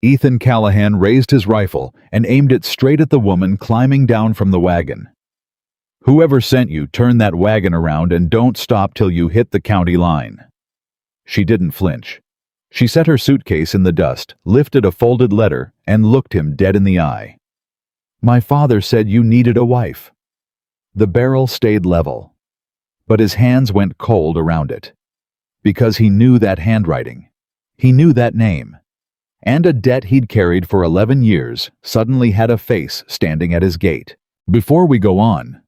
Ethan Callahan raised his rifle and aimed it straight at the woman climbing down from the wagon. "Whoever sent you, turn that wagon around and don't stop till you hit the county line." She didn't flinch. She set her suitcase in the dust, lifted a folded letter, and looked him dead in the eye. "My father said you needed a wife." The barrel stayed level, but his hands went cold around it. Because he knew that handwriting. He knew that name. And a debt he'd carried for 11 years suddenly had a face standing at his gate. Before we go on,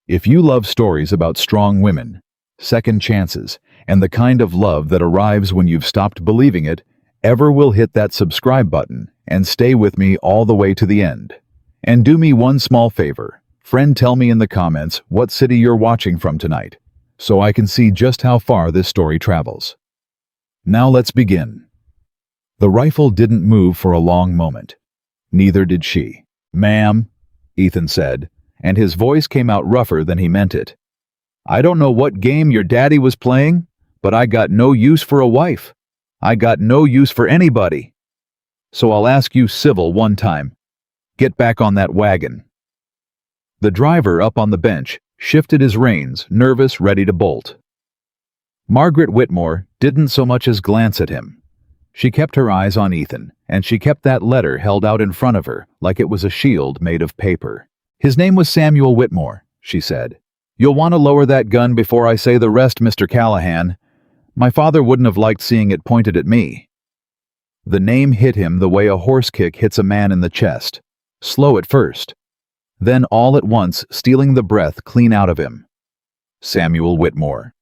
if you love stories about strong women, second chances, and the kind of love that arrives when you've stopped believing it, ever will hit that subscribe button and stay with me all the way to the end. And do me one small favor. Friend, tell me in the comments what city you're watching from tonight, so I can see just how far this story travels. Now let's begin. The rifle didn't move for a long moment. Neither did she. "Ma'am," Ethan said, and his voice came out rougher than he meant it. "I don't know what game your daddy was playing, but I got no use for a wife. I got no use for anybody. So I'll ask you civil one time. Get back on that wagon." The driver up on the bench shifted his reins, nervous, ready to bolt. Margaret Whitmore didn't so much as glance at him. She kept her eyes on Ethan, and she kept that letter held out in front of her like it was a shield made of paper. "His name was Samuel Whitmore," she said. "You'll want to lower that gun before I say the rest, Mr. Callahan. My father wouldn't have liked seeing it pointed at me." The name hit him the way a horse kick hits a man in the chest. Slow at first, then all at once stealing the breath clean out of him. Samuel Whitmore.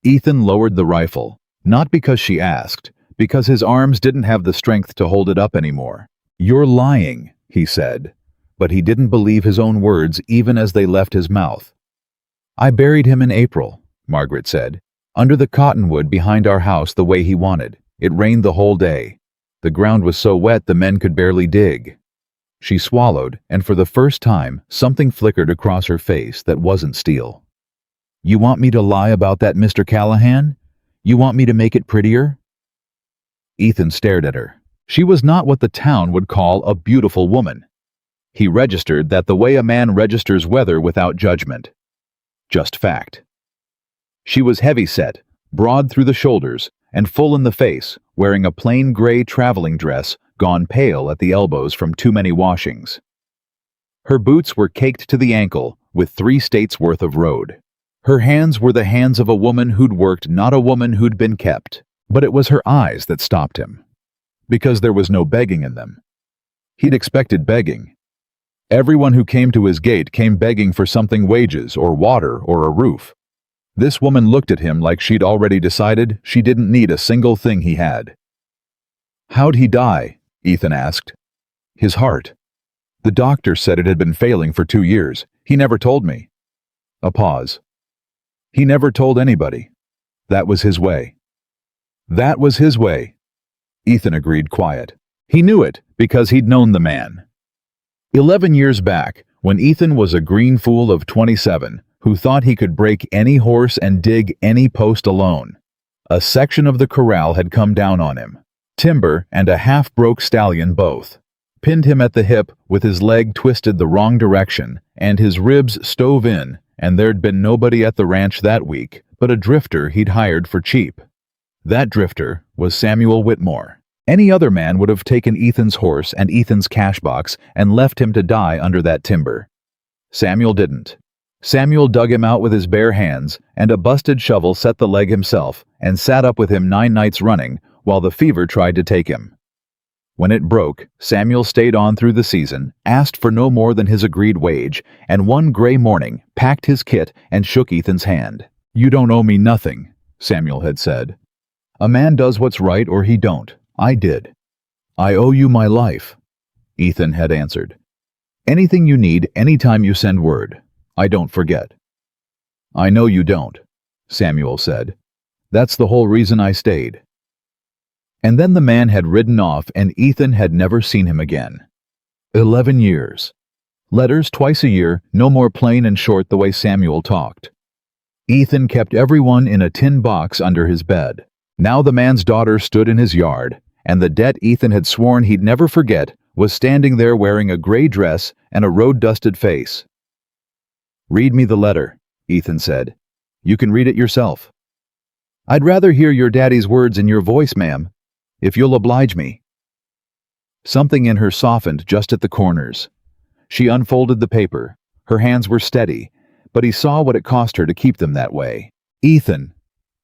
Ethan lowered the rifle, not because she asked, because his arms didn't have the strength to hold it up anymore. "You're lying," he said, but he didn't believe his own words even as they left his mouth. "I buried him in April," Margaret said, "under the cottonwood behind our house the way he wanted. It rained the whole day. The ground was so wet the men could barely dig." She swallowed, and for the first time, something flickered across her face that wasn't steel. "You want me to lie about that, Mr. Callahan? You want me to make it prettier?" Ethan stared at her. She was not what the town would call a beautiful woman. He registered that the way a man registers weather without judgment. Just fact. She was heavy-set, broad through the shoulders, and full in the face, wearing a plain gray traveling dress gone pale at the elbows from too many washings. Her boots were caked to the ankle with 3 states' worth of road. Her hands were the hands of a woman who'd worked, not a woman who'd been kept. But it was her eyes that stopped him, because there was no begging in them. He'd expected begging. Everyone who came to his gate came begging for something: wages or water or a roof. This woman looked at him like she'd already decided she didn't need a single thing he had. "How'd he die?" Ethan asked. "His heart. The doctor said it had been failing for 2 years. He never told me." A pause. "He never told anybody. That was his way." "That was his way," Ethan agreed, quiet. He knew it because he'd known the man. 11 years back, when Ethan was a green fool of 27 who thought he could break any horse and dig any post alone, a section of the corral had come down on him. Timber and a half-broke stallion both. Pinned him at the hip with his leg twisted the wrong direction and his ribs stove in, and there'd been nobody at the ranch that week but a drifter he'd hired for cheap. That drifter was Samuel Whitmore. Any other man would have taken Ethan's horse and Ethan's cash box and left him to die under that timber. Samuel didn't. Samuel dug him out with his bare hands, and a busted shovel set the leg himself and sat up with him 9 nights running while the fever tried to take him. When it broke, Samuel stayed on through the season, asked for no more than his agreed wage, and one gray morning packed his kit and shook Ethan's hand. "You don't owe me nothing," Samuel had said. "A man does what's right or he don't. I did." "I owe you my life," Ethan had answered. "Anything you need, anytime you send word. I don't forget." "I know you don't," Samuel said. "That's the whole reason I stayed." And then the man had ridden off and Ethan had never seen him again. 11 years. Letters twice a year, no more plain and short the way Samuel talked. Ethan kept everyone in a tin box under his bed. Now the man's daughter stood in his yard, and the debt Ethan had sworn he'd never forget was standing there wearing a gray dress and a road-dusted face. "Read me the letter," Ethan said. "You can read it yourself." "I'd rather hear your daddy's words in your voice, ma'am, if you'll oblige me." Something in her softened just at the corners. She unfolded the paper. Her hands were steady, but he saw what it cost her to keep them that way. "Ethan,"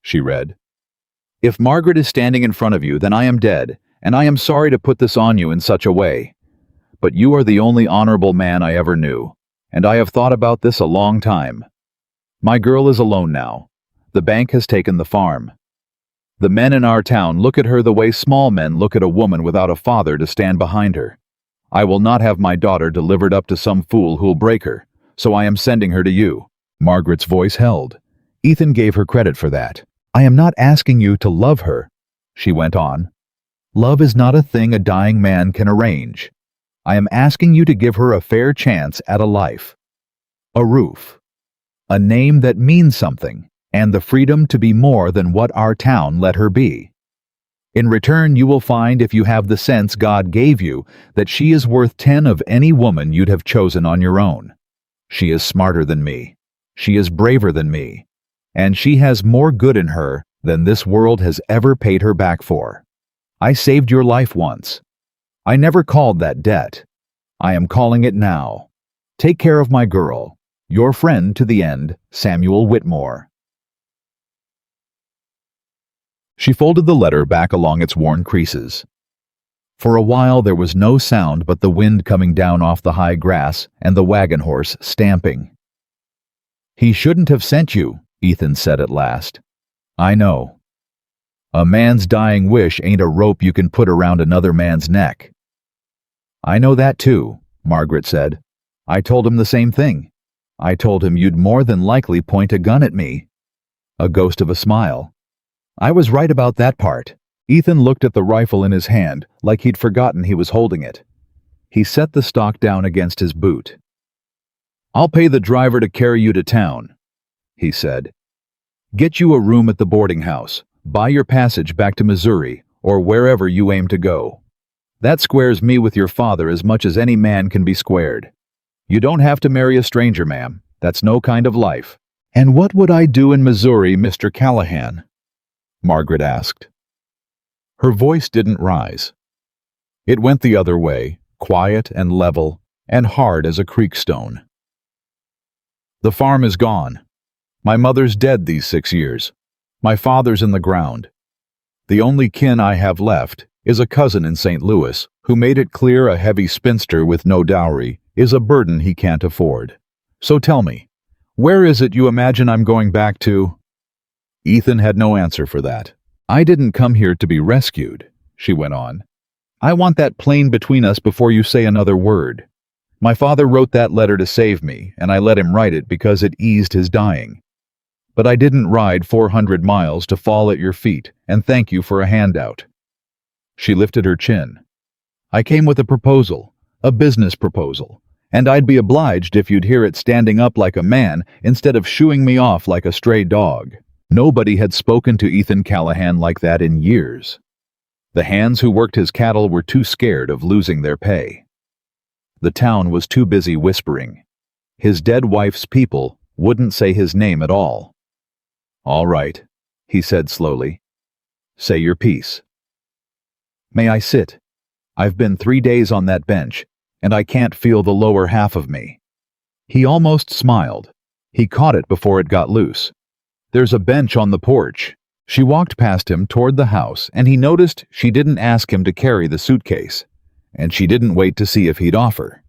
she read, "if Margaret is standing in front of you, then I am dead, and I am sorry to put this on you in such a way. But you are the only honorable man I ever knew, and I have thought about this a long time. My girl is alone now. The bank has taken the farm. The men in our town look at her the way small men look at a woman without a father to stand behind her. I will not have my daughter delivered up to some fool who'll break her, so I am sending her to you." Margaret's voice held. Ethan gave her credit for that. "I am not asking you to love her," she went on. "Love is not a thing a dying man can arrange. I am asking you to give her a fair chance at a life, a roof, a name that means something, and the freedom to be more than what our town let her be. In return, you will find, if you have the sense God gave you, that she is worth 10 of any woman you'd have chosen on your own. She is smarter than me. She is braver than me. And she has more good in her than this world has ever paid her back for. I saved your life once. I never called that debt. I am calling it now. Take care of my girl. Your friend to the end, Samuel Whitmore." She folded the letter back along its worn creases. For a while there was no sound but the wind coming down off the high grass and the wagon horse stamping. "He shouldn't have sent you," Ethan said at last. "I know. A man's dying wish ain't a rope you can put around another man's neck." "I know that too," Margaret said. "I told him the same thing. I told him you'd more than likely point a gun at me." A ghost of a smile. "I was right about that part." Ethan looked at the rifle in his hand like he'd forgotten he was holding it. He set the stock down against his boot. "I'll pay the driver to carry you to town," he said. "Get you a room at the boarding house. Buy your passage back to Missouri or wherever you aim to go. That squares me with your father as much as any man can be squared. You don't have to marry a stranger, ma'am. That's no kind of life." "And what would I do in Missouri, Mr. Callahan?" Margaret asked. Her voice didn't rise. It went the other way, quiet and level and hard as a creek stone. "The farm is gone. My mother's dead these 6 years. My father's in the ground. The only kin I have left is a cousin in St. Louis who made it clear a heavy spinster with no dowry is a burden he can't afford. So tell me, where is it you imagine I'm going back to?" Ethan had no answer for that. "I didn't come here to be rescued," she went on. "I want that plain between us before you say another word. My father wrote that letter to save me, and I let him write it because it eased his dying. But I didn't ride 400 miles to fall at your feet and thank you for a handout." She lifted her chin. "I came with a proposal, a business proposal, and I'd be obliged if you'd hear it standing up like a man instead of shooing me off like a stray dog." Nobody had spoken to Ethan Callahan like that in years. The hands who worked his cattle were too scared of losing their pay. The town was too busy whispering. His dead wife's people wouldn't say his name at all. "All right," he said slowly. "Say your piece." "May I sit? I've been 3 days on that bench, and I can't feel the lower half of me." He almost smiled. He caught it before it got loose. "There's a bench on the porch." She walked past him toward the house, and he noticed she didn't ask him to carry the suitcase, and she didn't wait to see if he'd offer.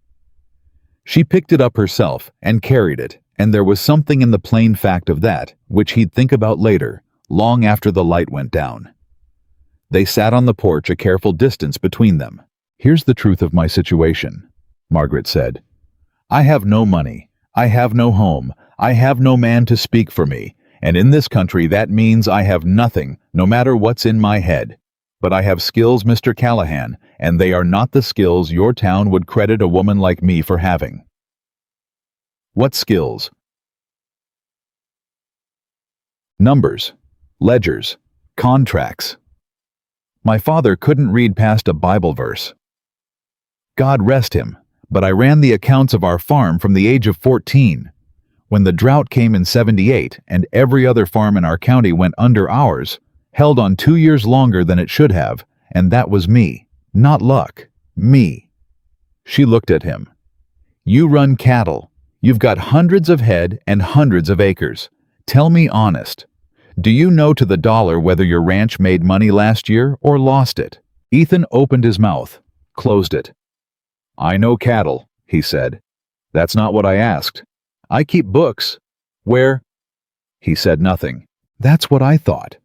She picked it up herself and carried it, and there was something in the plain fact of that which he'd think about later, long after the light went down. They sat on the porch, a careful distance between them. "Here's the truth of my situation," Margaret said. "I have no money. I have no home. I have no man to speak for me. And in this country that means I have nothing, no matter what's in my head. But I have skills, Mr. Callahan, and they are not the skills your town would credit a woman like me for having." "What skills?" "Numbers, ledgers, contracts." My father couldn't read past a Bible verse. God rest him, but I ran the accounts of our farm from the age of 14. When the drought came in 78 and every other farm in our county went under ours, held on 2 years longer than it should have, and that was me. Not luck. Me. She looked at him. You run cattle. You've got hundreds of head and hundreds of acres. Tell me honest. Do you know to the dollar whether your ranch made money last year or lost it? Ethan opened his mouth, closed it. I know cattle, he said. That's not what I asked. I keep books. Where? He said nothing. That's what I thought,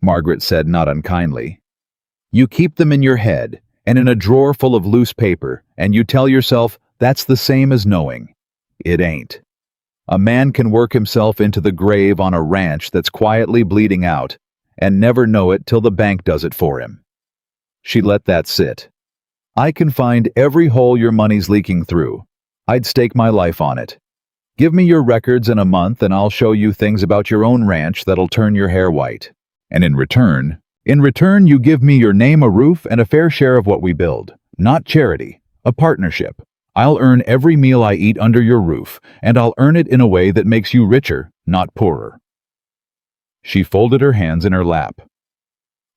Margaret said not unkindly. You keep them in your head and in a drawer full of loose paper, and you tell yourself that's the same as knowing. It ain't. A man can work himself into the grave on a ranch that's quietly bleeding out and never know it till the bank does it for him. She let that sit. I can find every hole your money's leaking through. I'd stake my life on it. Give me your records in a month and I'll show you things about your own ranch that'll turn your hair white. And in return, you give me your name, a roof, and a fair share of what we build. Not charity, a partnership. I'll earn every meal I eat under your roof, and I'll earn it in a way that makes you richer, not poorer. She folded her hands in her lap.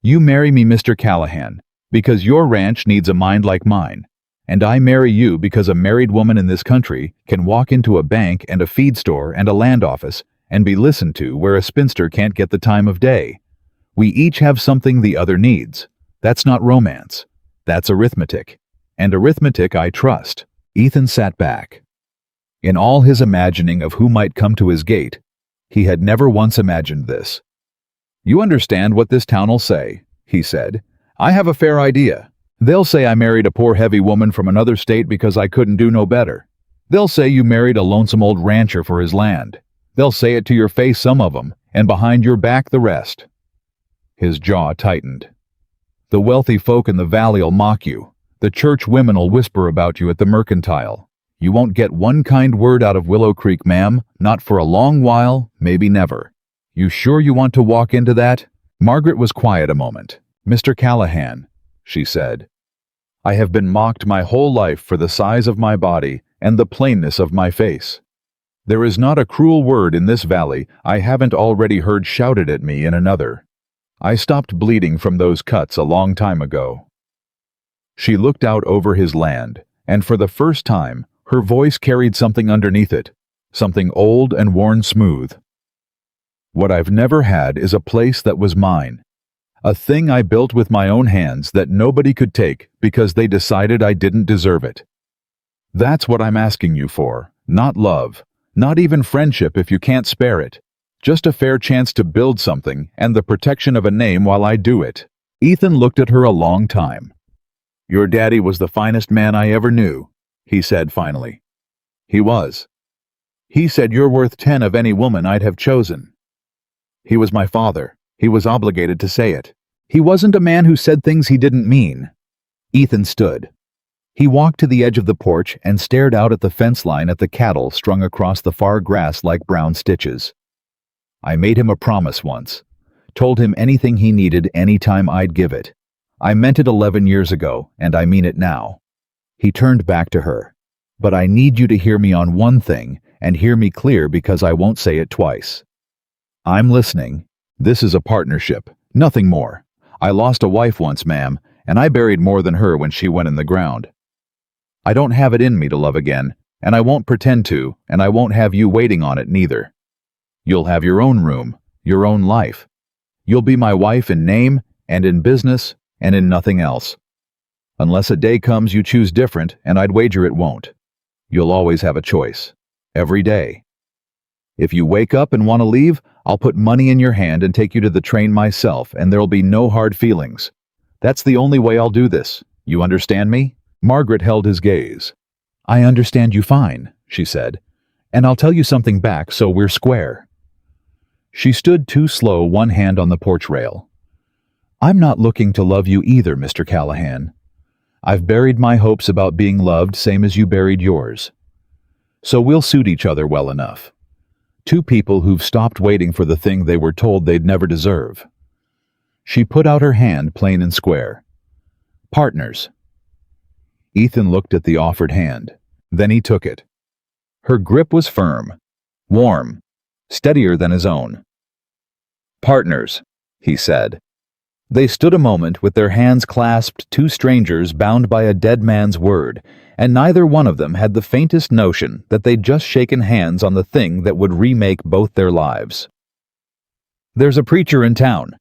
You marry me, Mr. Callahan, because your ranch needs a mind like mine. And I marry you because a married woman in this country can walk into a bank and a feed store and a land office and be listened to where a spinster can't get the time of day. We each have something the other needs. That's not romance. That's arithmetic. And arithmetic I trust. Ethan sat back. In all his imagining of who might come to his gate, he had never once imagined this. You understand what this town'll say, he said. I have a fair idea. They'll say I married a poor heavy woman from another state because I couldn't do no better. They'll say you married a lonesome old rancher for his land. They'll say it to your face, some of 'em, and behind your back the rest. His jaw tightened. The wealthy folk in the valley'll mock you. The church women'll whisper about you at the mercantile. You won't get one kind word out of Willow Creek, ma'am, not for a long while, maybe never. You sure you want to walk into that? Margaret was quiet a moment. Mr. Callahan, she said, I have been mocked my whole life for the size of my body and the plainness of my face. There is not a cruel word in this valley I haven't already heard shouted at me in another. I stopped bleeding from those cuts a long time ago. She looked out over his land, and for the first time, her voice carried something underneath it, something old and worn smooth. What I've never had is a place that was mine. A thing I built with my own hands that nobody could take because they decided I didn't deserve it. That's what I'm asking you for, not love, not even friendship if you can't spare it. Just a fair chance to build something and the protection of a name while I do it. Ethan looked at her a long time. Your daddy was the finest man I ever knew, he said finally. He was. He said you're worth 10 of any woman I'd have chosen. He was my father. He was obligated to say it. He wasn't a man who said things he didn't mean. Ethan stood. He walked to the edge of the porch and stared out at the fence line at the cattle strung across the far grass like brown stitches. I made him a promise once. Told him anything he needed any time I'd give it. I meant it 11 years ago, and I mean it now. He turned back to her. But I need you to hear me on one thing, and hear me clear because I won't say it twice. I'm listening. This is a partnership, nothing more. I lost a wife once, ma'am, and I buried more than her when she went in the ground. I don't have it in me to love again, and I won't pretend to, and I won't have you waiting on it neither. You'll have your own room, your own life. You'll be my wife in name, and in business, and in nothing else. Unless a day comes you choose different, and I'd wager it won't. You'll always have a choice. Every day. If you wake up and want to leave, I'll put money in your hand and take you to the train myself, and there'll be no hard feelings. That's the only way I'll do this. You understand me? Margaret held his gaze. I understand you fine, she said, and I'll tell you something back so we're square. She stood too slow, one hand on the porch rail. I'm not looking to love you either, Mr. Callahan. I've buried my hopes about being loved same as you buried yours. So we'll suit each other well enough. Two people who've stopped waiting for the thing they were told they'd never deserve. She put out her hand plain and square. Partners. Ethan looked at the offered hand. Then he took it. Her grip was firm, warm, steadier than his own. Partners, he said. They stood a moment with their hands clasped, two strangers bound by a dead man's word, and neither one of them had the faintest notion that they'd just shaken hands on the thing that would remake both their lives. There's a preacher in town,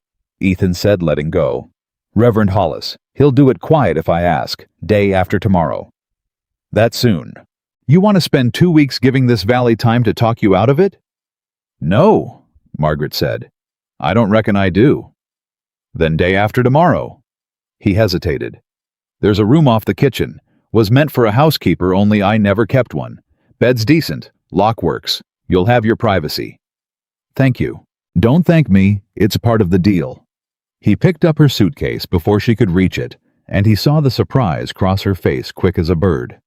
Ethan said, letting go. Reverend Hollis. He'll do it quiet if I ask, day after tomorrow. That soon. You want to spend 2 weeks giving this valley time to talk you out of it? No, Margaret said. I don't reckon I do. Then day after tomorrow. He hesitated. There's a room off the kitchen. Was meant for a housekeeper, only I never kept one. Bed's decent. Lock works. You'll have your privacy. Thank you. Don't thank me. It's part of the deal. He picked up her suitcase before she could reach it, and he saw the surprise cross her face quick as a bird.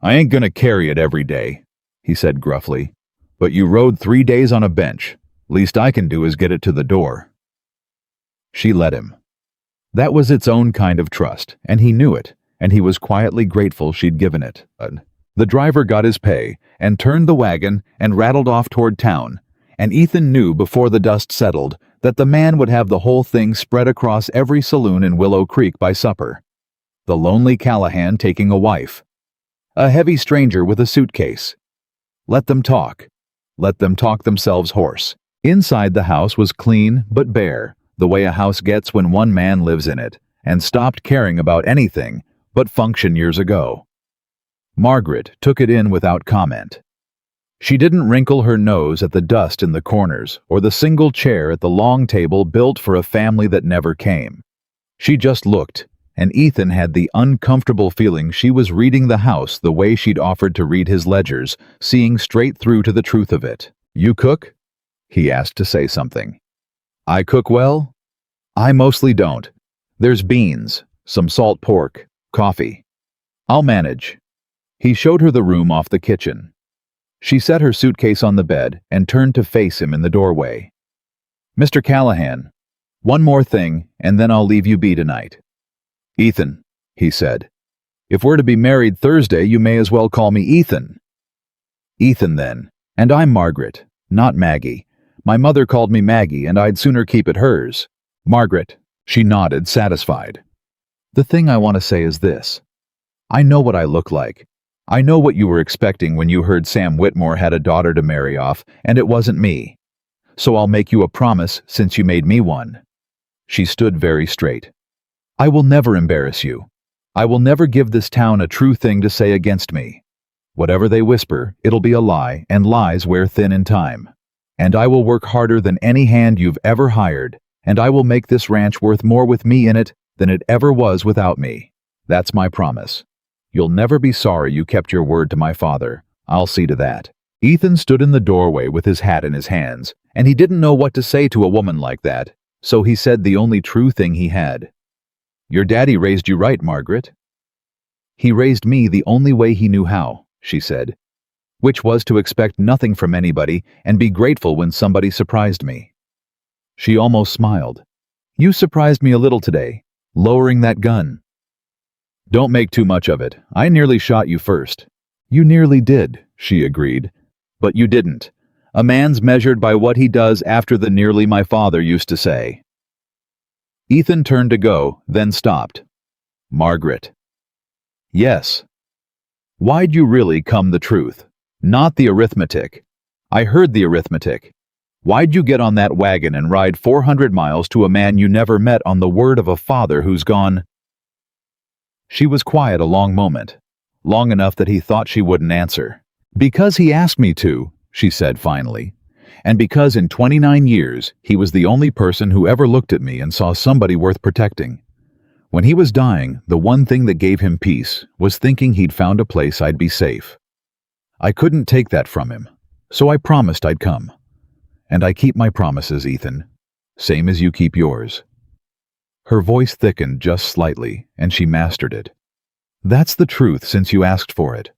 I ain't gonna carry it every day, he said gruffly. But you rode 3 days on a bench. Least I can do is get it to the door. She let him. That was its own kind of trust, and he knew it, and he was quietly grateful she'd given it. The driver got his pay, and turned the wagon, and rattled off toward town, and Ethan knew before the dust settled that the man would have the whole thing spread across every saloon in Willow Creek by supper. The lonely Callahan taking a wife. A heavy stranger with a suitcase. Let them talk. Let them talk themselves hoarse. Inside the house was clean but bare, the way a house gets when one man lives in it, and stopped caring about anything but function years ago. Margaret took it in without comment. She didn't wrinkle her nose at the dust in the corners or the single chair at the long table built for a family that never came. She just looked, and Ethan had the uncomfortable feeling she was reading the house the way she'd offered to read his ledgers, seeing straight through to the truth of it. You cook? He asked to say something. I cook well? I mostly don't. There's beans, some salt pork, coffee. I'll manage. He showed her the room off the kitchen. She set her suitcase on the bed and turned to face him in the doorway. Mr. Callahan, one more thing, and then I'll leave you be tonight. Ethan, he said. If we're to be married Thursday, you may as well call me Ethan. Ethan, then. And I'm Margaret, not Maggie. My mother called me Maggie, and I'd sooner keep it hers. Margaret. She nodded, satisfied. The thing I want to say is this. I know what I look like. I know what you were expecting when you heard Sam Whitmore had a daughter to marry off, and it wasn't me. So I'll make you a promise since you made me one. She stood very straight. I will never embarrass you. I will never give this town a true thing to say against me. Whatever they whisper, it'll be a lie, and lies wear thin in time. And I will work harder than any hand you've ever hired, and I will make this ranch worth more with me in it than it ever was without me. That's my promise. You'll never be sorry you kept your word to my father. I'll see to that. Ethan stood in the doorway with his hat in his hands, and he didn't know what to say to a woman like that, so he said the only true thing he had. Your daddy raised you right, Margaret. He raised me the only way he knew how, she said, which was to expect nothing from anybody and be grateful when somebody surprised me. She almost smiled. You surprised me a little today, lowering that gun. Don't make too much of it. I nearly shot you first. You nearly did, she agreed. But you didn't. A man's measured by what he does after the nearly my father used to say. Ethan turned to go, then stopped. Margaret. Yes. Why'd you really come the truth? Not the arithmetic. I heard the arithmetic. Why'd you get on that wagon and ride 400 miles to a man you never met on the word of a father who's gone? She was quiet a long moment, long enough that he thought she wouldn't answer. Because he asked me to, she said finally, and because in 29 years he was the only person who ever looked at me and saw somebody worth protecting. When he was dying, the one thing that gave him peace was thinking he'd found a place I'd be safe. I couldn't take that from him, so I promised I'd come. And I keep my promises, Ethan, same as you keep yours. Her voice thickened just slightly, and she mastered it. That's the truth since you asked for it.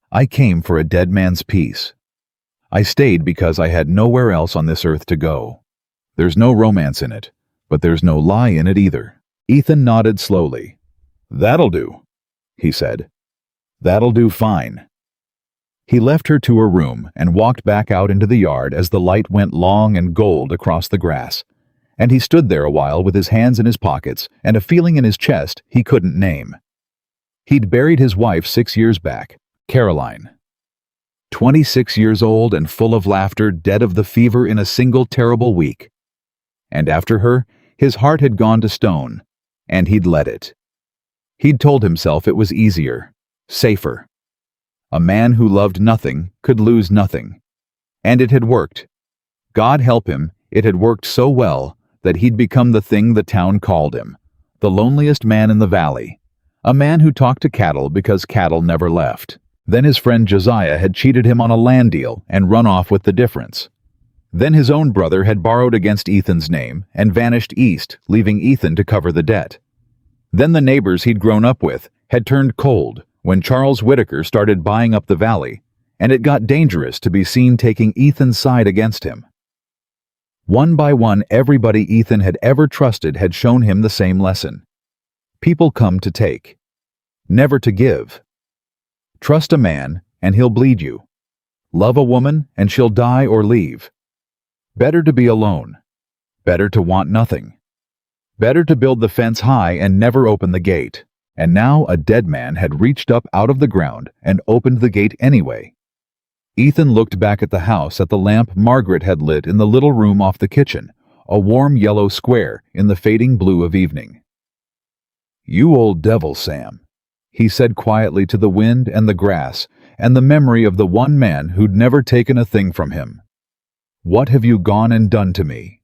I came for a dead man's peace. I stayed because I had nowhere else on this earth to go. There's no romance in it. but there's no lie in it either. Ethan nodded slowly. "That'll do," he said. "That'll do fine." He left her to her room and walked back out into the yard as the light went long and gold across the grass. And he stood there a while with his hands in his pockets and a feeling in his chest he couldn't name. He'd buried his wife 6 years back, Caroline. 26 years old and full of laughter, dead of the fever in a single terrible week. And after her, his heart had gone to stone, and he'd let it. He'd told himself it was easier, safer. A man who loved nothing could lose nothing. And it had worked. God help him, it had worked so well that he'd become the thing the town called him, the loneliest man in the valley, a man who talked to cattle because cattle never left. Then his friend Josiah had cheated him on a land deal and run off with the difference. Then his own brother had borrowed against Ethan's name and vanished east, leaving Ethan to cover the debt. Then the neighbors he'd grown up with had turned cold when Charles Whitaker started buying up the valley, and it got dangerous to be seen taking Ethan's side against him. One by one, everybody Ethan had ever trusted had shown him the same lesson. People come to take, never to give. Trust a man, and he'll bleed you. Love a woman, and she'll die or leave. Better to be alone. Better to want nothing. Better to build the fence high and never open the gate. And now a dead man had reached up out of the ground and opened the gate anyway. Ethan looked back at the house at the lamp Margaret had lit in the little room off the kitchen, a warm yellow square in the fading blue of evening. "You old devil, Sam," he said quietly to the wind and the grass and the memory of the one man who'd never taken a thing from him. "What have you gone and done to me?"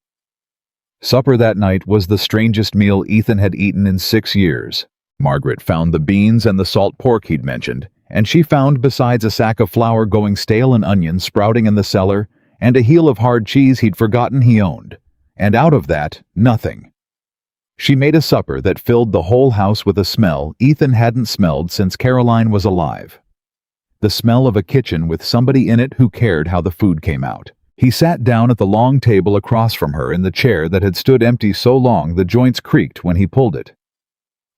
Supper that night was the strangest meal Ethan had eaten in 6 years. Margaret found the beans and the salt pork he'd mentioned, and she found, besides a sack of flour going stale and onions sprouting in the cellar, and a heel of hard cheese he'd forgotten he owned, and out of that, nothing. She made a supper that filled the whole house with a smell Ethan hadn't smelled since Caroline was alive. The smell of a kitchen with somebody in it who cared how the food came out. He sat down at the long table across from her in the chair that had stood empty so long the joints creaked when he pulled it.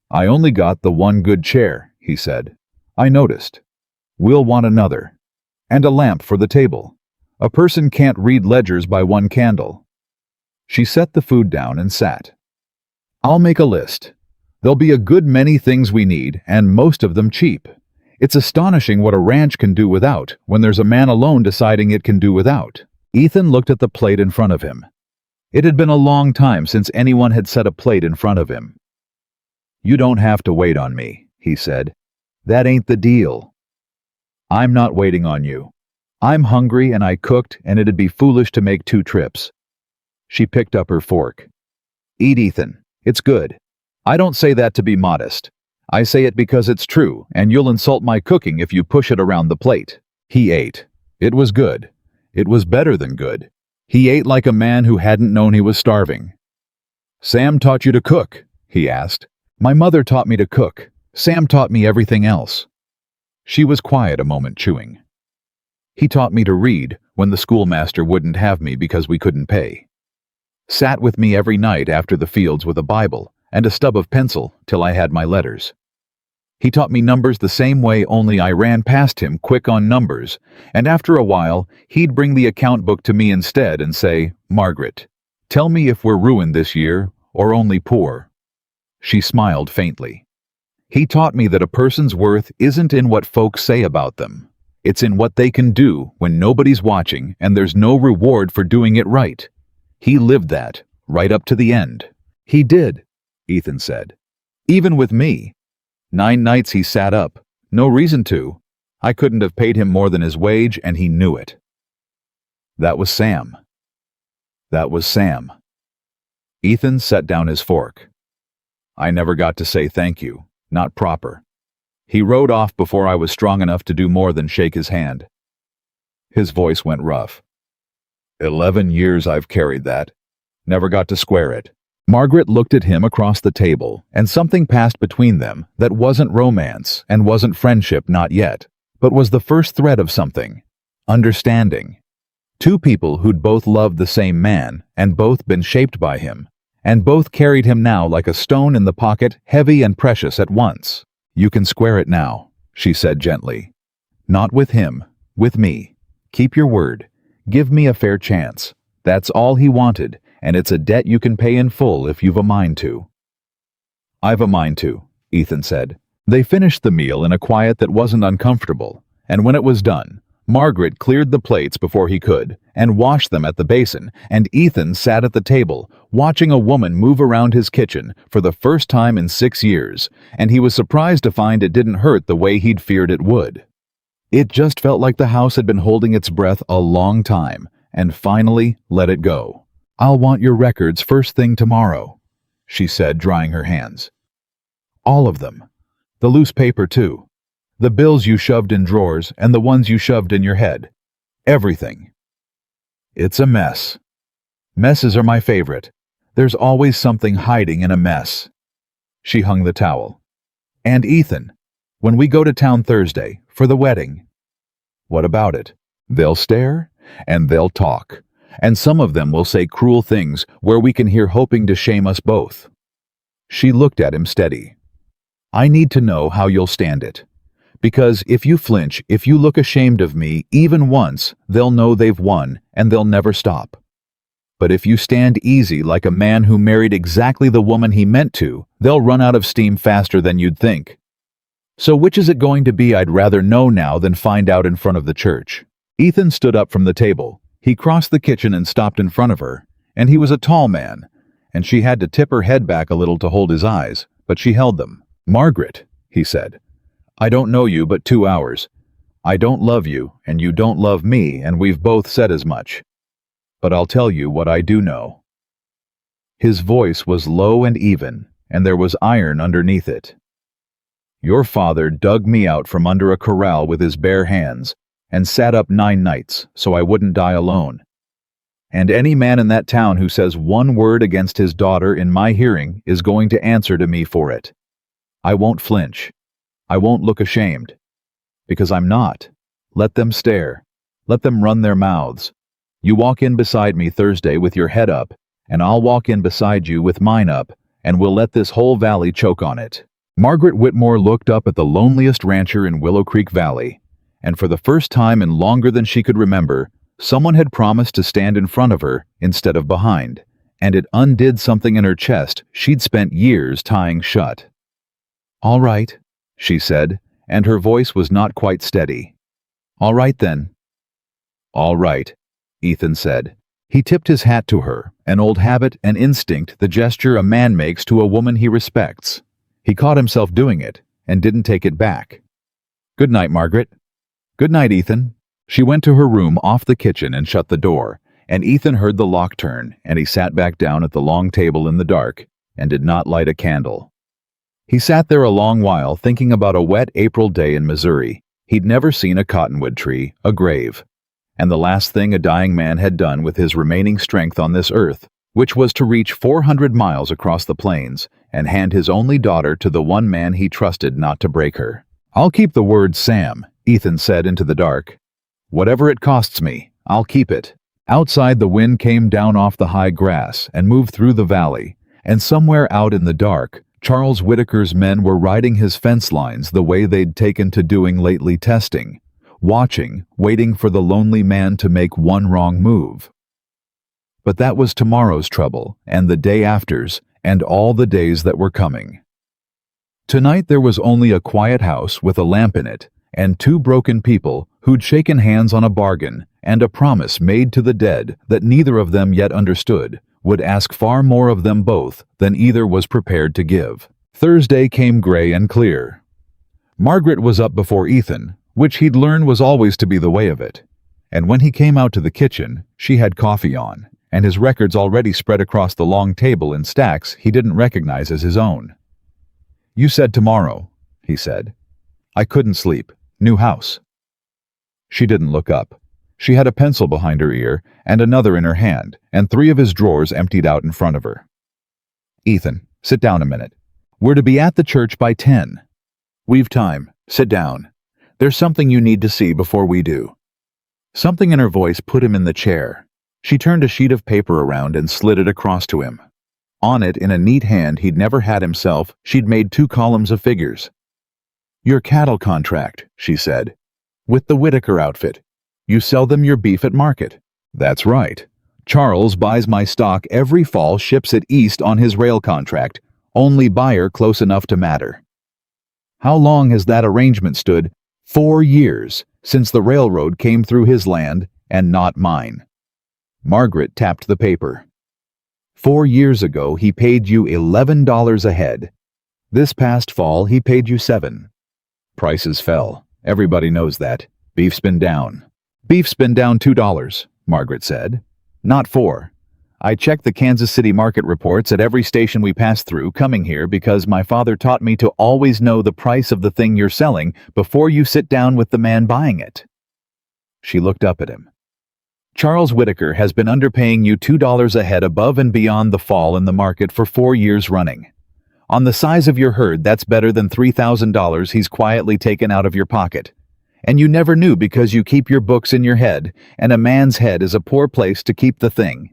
"I only got the one good chair," he said. "I noticed. We'll want another. And a lamp for the table. A person can't read ledgers by one candle." She set the food down and sat. "I'll make a list. There'll be a good many things we need, and most of them cheap. It's astonishing what a ranch can do without when there's a man alone deciding it can do without." Ethan looked at the plate in front of him. It had been a long time since anyone had set a plate in front of him. "You don't have to wait on me," he said. "That ain't the deal. I'm not waiting on you. I'm hungry and I cooked, and it'd be foolish to make 2 trips. She picked up her fork. "Eat, Ethan. It's good. I don't say that to be modest. I say it because it's true, and you'll insult my cooking if you push it around the plate." He ate. It was good. It was better than good. He ate like a man who hadn't known he was starving. "Sam taught you to cook?" he asked. "My mother taught me to cook. Sam taught me everything else." She was quiet a moment, chewing. "He taught me to read when the schoolmaster wouldn't have me because we couldn't pay. Sat with me every night after the fields with a Bible and a stub of pencil till I had my letters. He taught me numbers the same way, only I ran past him quick on numbers, and after a while he'd bring the account book to me instead and say, 'Margaret, tell me if we're ruined this year or only poor.'" She smiled faintly. "He taught me that a person's worth isn't in what folks say about them. It's in what they can do when nobody's watching and there's no reward for doing it right. He lived that, right up to the end." "He did," Ethan said. "Even with me. 9 nights he sat up. No reason to. I couldn't have paid him more than his wage, and he knew it." That was Sam. That was Sam. Ethan set down his fork. "I never got to say thank you. Not proper. He rode off before I was strong enough to do more than shake his hand." His voice went rough. 11 years I've carried that. Never got to square it." Margaret looked at him across the table, and something passed between them that wasn't romance and wasn't friendship, not yet, but was the first thread of something. Understanding. 2 people who'd both loved the same man and both been shaped by him, and both carried him now like a stone in the pocket, heavy and precious at once. "You can square it now," she said gently. "Not with him, with me. Keep your word. Give me a fair chance." That's all he wanted, and it's a debt you can pay in full if you've a mind to. "I've a mind to," Ethan said. They finished the meal in a quiet that wasn't uncomfortable, and when it was done, Margaret cleared the plates before he could and washed them at the basin, and Ethan sat at the table, watching a woman move around his kitchen for the first time in 6 years, and he was surprised to find it didn't hurt the way he'd feared it would. It just felt like the house had been holding its breath a long time, and finally let it go. "I'll want your records first thing tomorrow," she said, drying her hands. "All of them. The loose paper, too. The bills you shoved in drawers and the ones you shoved in your head. Everything. It's a mess. Messes are my favorite. There's always something hiding in a mess." She hung the towel. "And Ethan, when we go to town Thursday for the wedding." "What about it?" "They'll stare and they'll talk, and some of them will say cruel things where we can hear hoping to shame us both." She looked at him steady. "I need to know how you'll stand it. Because if you flinch, if you look ashamed of me even once, they'll know they've won and they'll never stop. But if you stand easy like a man who married exactly the woman he meant to, they'll run out of steam faster than you'd think. So which is it going to be? I'd rather know now than find out in front of the church." Ethan stood up from the table. He crossed the kitchen and stopped in front of her, and he was a tall man, and she had to tip her head back a little to hold his eyes, but she held them. "Margaret," he said, "I don't know you but 2 hours. I don't love you, and you don't love me, and we've both said as much. But I'll tell you what I do know." His voice was low and even, and there was iron underneath it. "Your father dug me out from under a corral with his bare hands, and sat up 9 nights so I wouldn't die alone. And any man in that town who says one word against his daughter in my hearing is going to answer to me for it. I won't flinch. I won't look ashamed. Because I'm not. Let them stare. Let them run their mouths. You walk in beside me Thursday with your head up, and I'll walk in beside you with mine up, and we'll let this whole valley choke on it." Margaret Whitmore looked up at the loneliest rancher in Willow Creek Valley, and for the first time in longer than she could remember, someone had promised to stand in front of her instead of behind, and it undid something in her chest she'd spent years tying shut. "All right," she said, and her voice was not quite steady. "All right then." "All right," Ethan said. He tipped his hat to her, an old habit, an instinct, the gesture a man makes to a woman he respects. He caught himself doing it, and didn't take it back. "Good night, Margaret." "Good night, Ethan." She went to her room off the kitchen and shut the door, and Ethan heard the lock turn, and he sat back down at the long table in the dark, and did not light a candle. He sat there a long while thinking about a wet April day in Missouri. He'd never seen a cottonwood tree, a grave, and the last thing a dying man had done with his remaining strength on this earth, which was to reach 400 miles across the plains and hand his only daughter to the one man he trusted not to break her. "I'll keep the word, Sam," Ethan said into the dark. "Whatever it costs me, I'll keep it." Outside, the wind came down off the high grass and moved through the valley, and somewhere out in the dark, Charles Whitaker's men were riding his fence lines the way they'd taken to doing lately, testing, watching, waiting for the lonely man to make one wrong move. But that was tomorrow's trouble, and the day after's, and all the days that were coming. Tonight there was only a quiet house with a lamp in it, and 2 broken people who'd shaken hands on a bargain and a promise made to the dead that neither of them yet understood, would ask far more of them both than either was prepared to give. Thursday came gray and clear. Margaret was up before Ethan, which he'd learned was always to be the way of it, and when he came out to the kitchen, she had coffee on, and his records already spread across the long table in stacks he didn't recognize as his own. "You said tomorrow," he said. "I couldn't sleep. New house." She didn't look up. She had a pencil behind her ear and another in her hand, and 3 of his drawers emptied out in front of her. "Ethan, sit down a minute. We're to be at the church by 10. We've time. Sit down. There's something you need to see before we do." Something in her voice put him in the chair. She turned a sheet of paper around and slid it across to him. On it, in a neat hand he'd never had himself, she'd made 2 columns of figures. "Your cattle contract," she said. "With the Whitaker outfit. You sell them your beef at market." "That's right. Charles buys my stock every fall, ships it east on his rail contract. Only buyer close enough to matter." "How long has that arrangement stood?" 4 years, since the railroad came through his land and not mine. Margaret tapped the paper. 4 years ago he paid you $11 a head. This past fall he paid you 7. Prices fell. Everybody knows that. Beef's been down. "Beef's been down $2, Margaret said. "Not 4. I checked the Kansas City market reports at every station we passed through coming here because my father taught me to always know the price of the thing you're selling before you sit down with the man buying it." She looked up at him. "Charles Whitaker has been underpaying you $2 a head above and beyond the fall in the market for 4 years running. On the size of your herd, that's better than $3,000 he's quietly taken out of your pocket. And you never knew because you keep your books in your head, and a man's head is a poor place to keep the thing.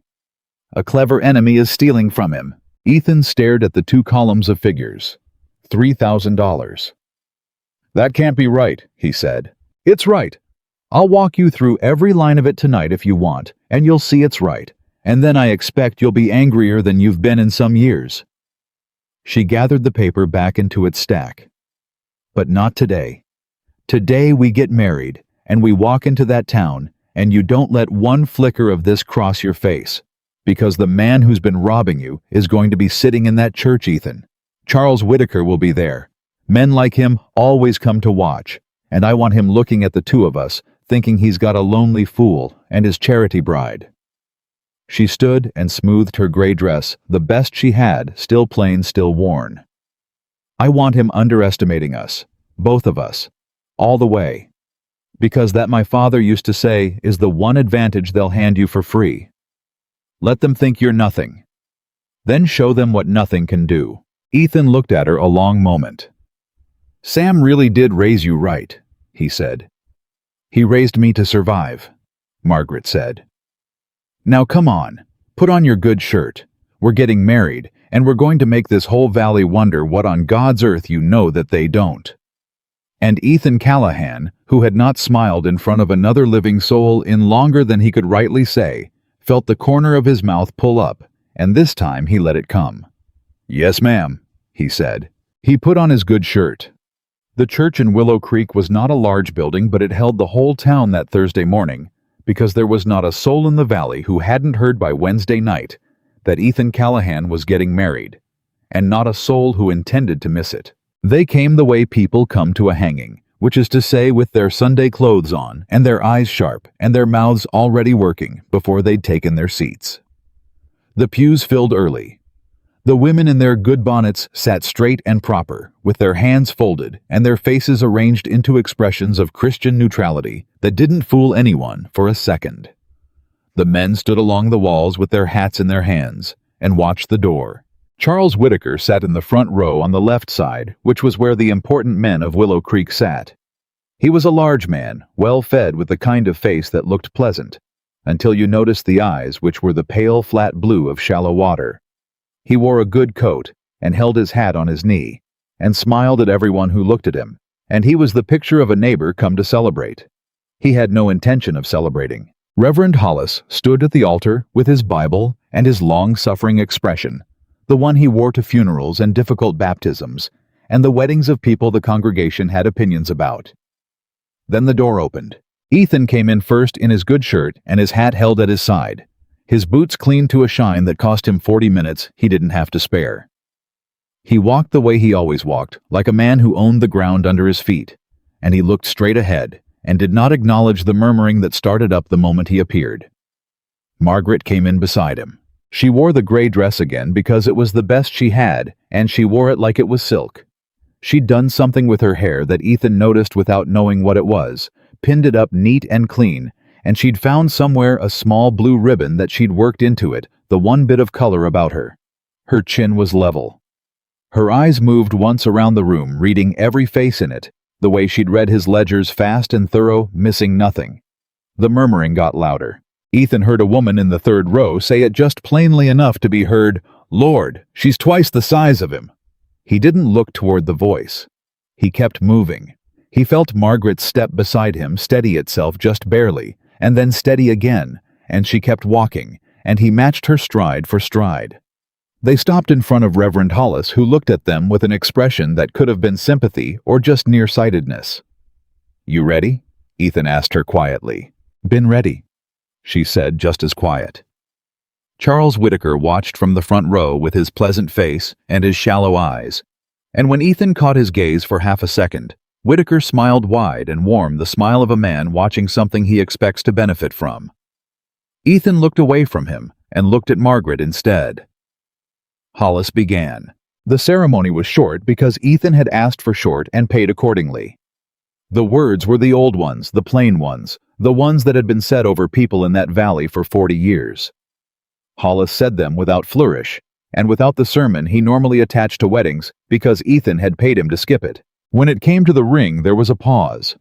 A clever enemy is stealing from him." Ethan stared at the 2 columns of figures. $3,000. "That can't be right," he said. "It's right. I'll walk you through every line of it tonight if you want, and you'll see it's right. And then I expect you'll be angrier than you've been in some years." She gathered the paper back into its stack. "But not today. Today we get married, and we walk into that town, and you don't let one flicker of this cross your face. Because the man who's been robbing you is going to be sitting in that church, Ethan. Charles Whitaker will be there. Men like him always come to watch, and I want him looking at the 2 of us, thinking he's got a lonely fool and his charity bride." She stood and smoothed her gray dress, the best she had, still plain, still worn. "I want him underestimating us, both of us, all the way. Because that, my father used to say, is the one advantage they'll hand you for free. Let them think you're nothing. Then show them what nothing can do." Ethan looked at her a long moment. "Sam really did raise you right," he said. "He raised me to survive," Margaret said. "Now come on, put on your good shirt. We're getting married, and we're going to make this whole valley wonder what on God's earth you know that they don't." And Ethan Callahan, who had not smiled in front of another living soul in longer than he could rightly say, felt the corner of his mouth pull up, and this time he let it come. "Yes, ma'am," he said. He put on his good shirt. The church in Willow Creek was not a large building, but it held the whole town that Thursday morning, because there was not a soul in the valley who hadn't heard by Wednesday night that Ethan Callahan was getting married, and not a soul who intended to miss it. They came the way people come to a hanging, which is to say with their Sunday clothes on, and their eyes sharp, and their mouths already working before they'd taken their seats. The pews filled early. The women in their good bonnets sat straight and proper, with their hands folded and their faces arranged into expressions of Christian neutrality that didn't fool anyone for a second. The men stood along the walls with their hats in their hands and watched the door. Charles Whitaker sat in the front row on the left side, which was where the important men of Willow Creek sat. He was a large man, well-fed, with the kind of face that looked pleasant, until you noticed the eyes, which were the pale, flat blue of shallow water. He wore a good coat and held his hat on his knee, and smiled at everyone who looked at him, and he was the picture of a neighbor come to celebrate. He had no intention of celebrating. Reverend Hollis stood at the altar with his Bible and his long-suffering expression, the one he wore to funerals and difficult baptisms, and the weddings of people the congregation had opinions about. Then the door opened. Ethan came in first in his good shirt and his hat held at his side, his boots cleaned to a shine that cost him 40 minutes he didn't have to spare. He walked the way he always walked, like a man who owned the ground under his feet, and he looked straight ahead and did not acknowledge the murmuring that started up the moment he appeared. Margaret came in beside him. She wore the gray dress again because it was the best she had, and she wore it like it was silk. She'd done something with her hair that Ethan noticed without knowing what it was, pinned it up neat and clean, and she'd found somewhere a small blue ribbon that she'd worked into it, the one bit of color about her. Her chin was level. Her eyes moved once around the room, reading every face in it, the way she'd read his ledgers, fast and thorough, missing nothing. The murmuring got louder. Ethan heard a woman in the third row say it just plainly enough to be heard, Lord, she's twice the size of him. He didn't look toward the voice. He kept moving. He felt Margaret's step beside him steady itself just barely, and then steady again, and she kept walking, and he matched her stride for stride. They stopped in front of Reverend Hollis, who looked at them with an expression that could have been sympathy or just nearsightedness. You ready? Ethan asked her quietly. Been ready, she said just as quiet. Charles Whitaker watched from the front row with his pleasant face and his shallow eyes, and when Ethan caught his gaze for half a second, Whitaker smiled wide and warm, the smile of a man watching something he expects to benefit from. Ethan looked away from him and looked at Margaret instead. Hollis began. The ceremony was short because Ethan had asked for short and paid accordingly. The words were the old ones, the plain ones, the ones that had been said over people in that valley for 40 years. Hollis said them without flourish, and without the sermon he normally attached to weddings because Ethan had paid him to skip it. When it came to the ring, there was a pause.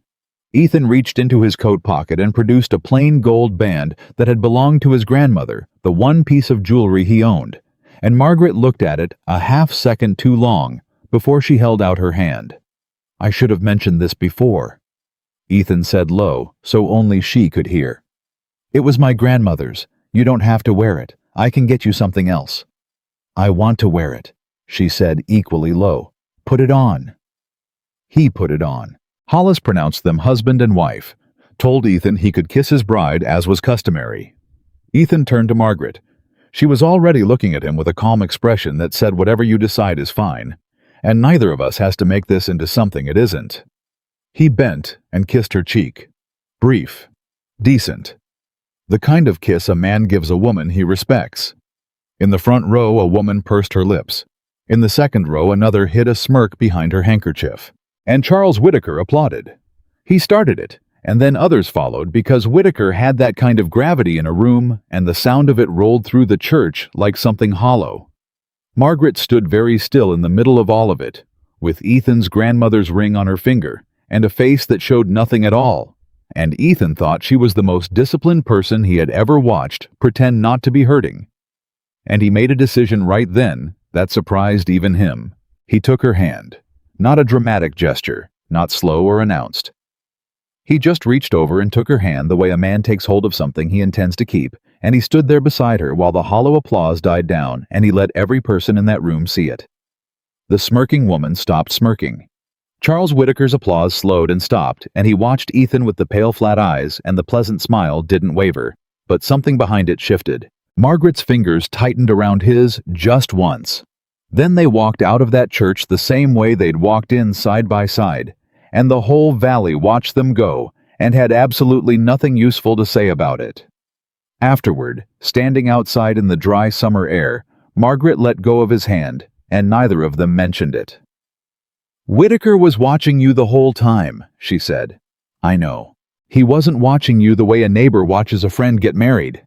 Ethan reached into his coat pocket and produced a plain gold band that had belonged to his grandmother, the one piece of jewelry he owned, and Margaret looked at it a half-second too long before she held out her hand. I should have mentioned this before, Ethan said low, so only she could hear. It was my grandmother's. You don't have to wear it. I can get you something else. I want to wear it, she said equally low. Put it on. He put it on. Hollis pronounced them husband and wife, told Ethan he could kiss his bride as was customary. Ethan turned to Margaret. She was already looking at him with a calm expression that said whatever you decide is fine, and neither of us has to make this into something it isn't. He bent and kissed her cheek. Brief. Decent. The kind of kiss a man gives a woman he respects. In the front row, a woman pursed her lips. In the second row, another hid a smirk behind her handkerchief. And Charles Whitaker applauded. He started it, and then others followed because Whitaker had that kind of gravity in a room, and the sound of it rolled through the church like something hollow. Margaret stood very still in the middle of all of it, with Ethan's grandmother's ring on her finger, and a face that showed nothing at all. And Ethan thought she was the most disciplined person he had ever watched pretend not to be hurting. And he made a decision right then that surprised even him. He took her hand. Not a dramatic gesture, not slow or announced. He just reached over and took her hand the way a man takes hold of something he intends to keep, and he stood there beside her while the hollow applause died down, and he let every person in that room see it. The smirking woman stopped smirking. Charles Whitaker's applause slowed and stopped, and he watched Ethan with the pale flat eyes, and the pleasant smile didn't waver, but something behind it shifted. Margaret's fingers tightened around his just once. Then they walked out of that church the same way they'd walked in side by side, and the whole valley watched them go and had absolutely nothing useful to say about it. Afterward, standing outside in the dry summer air, Margaret let go of his hand, and neither of them mentioned it. Whitaker was watching you the whole time, she said. I know. He wasn't watching you the way a neighbor watches a friend get married.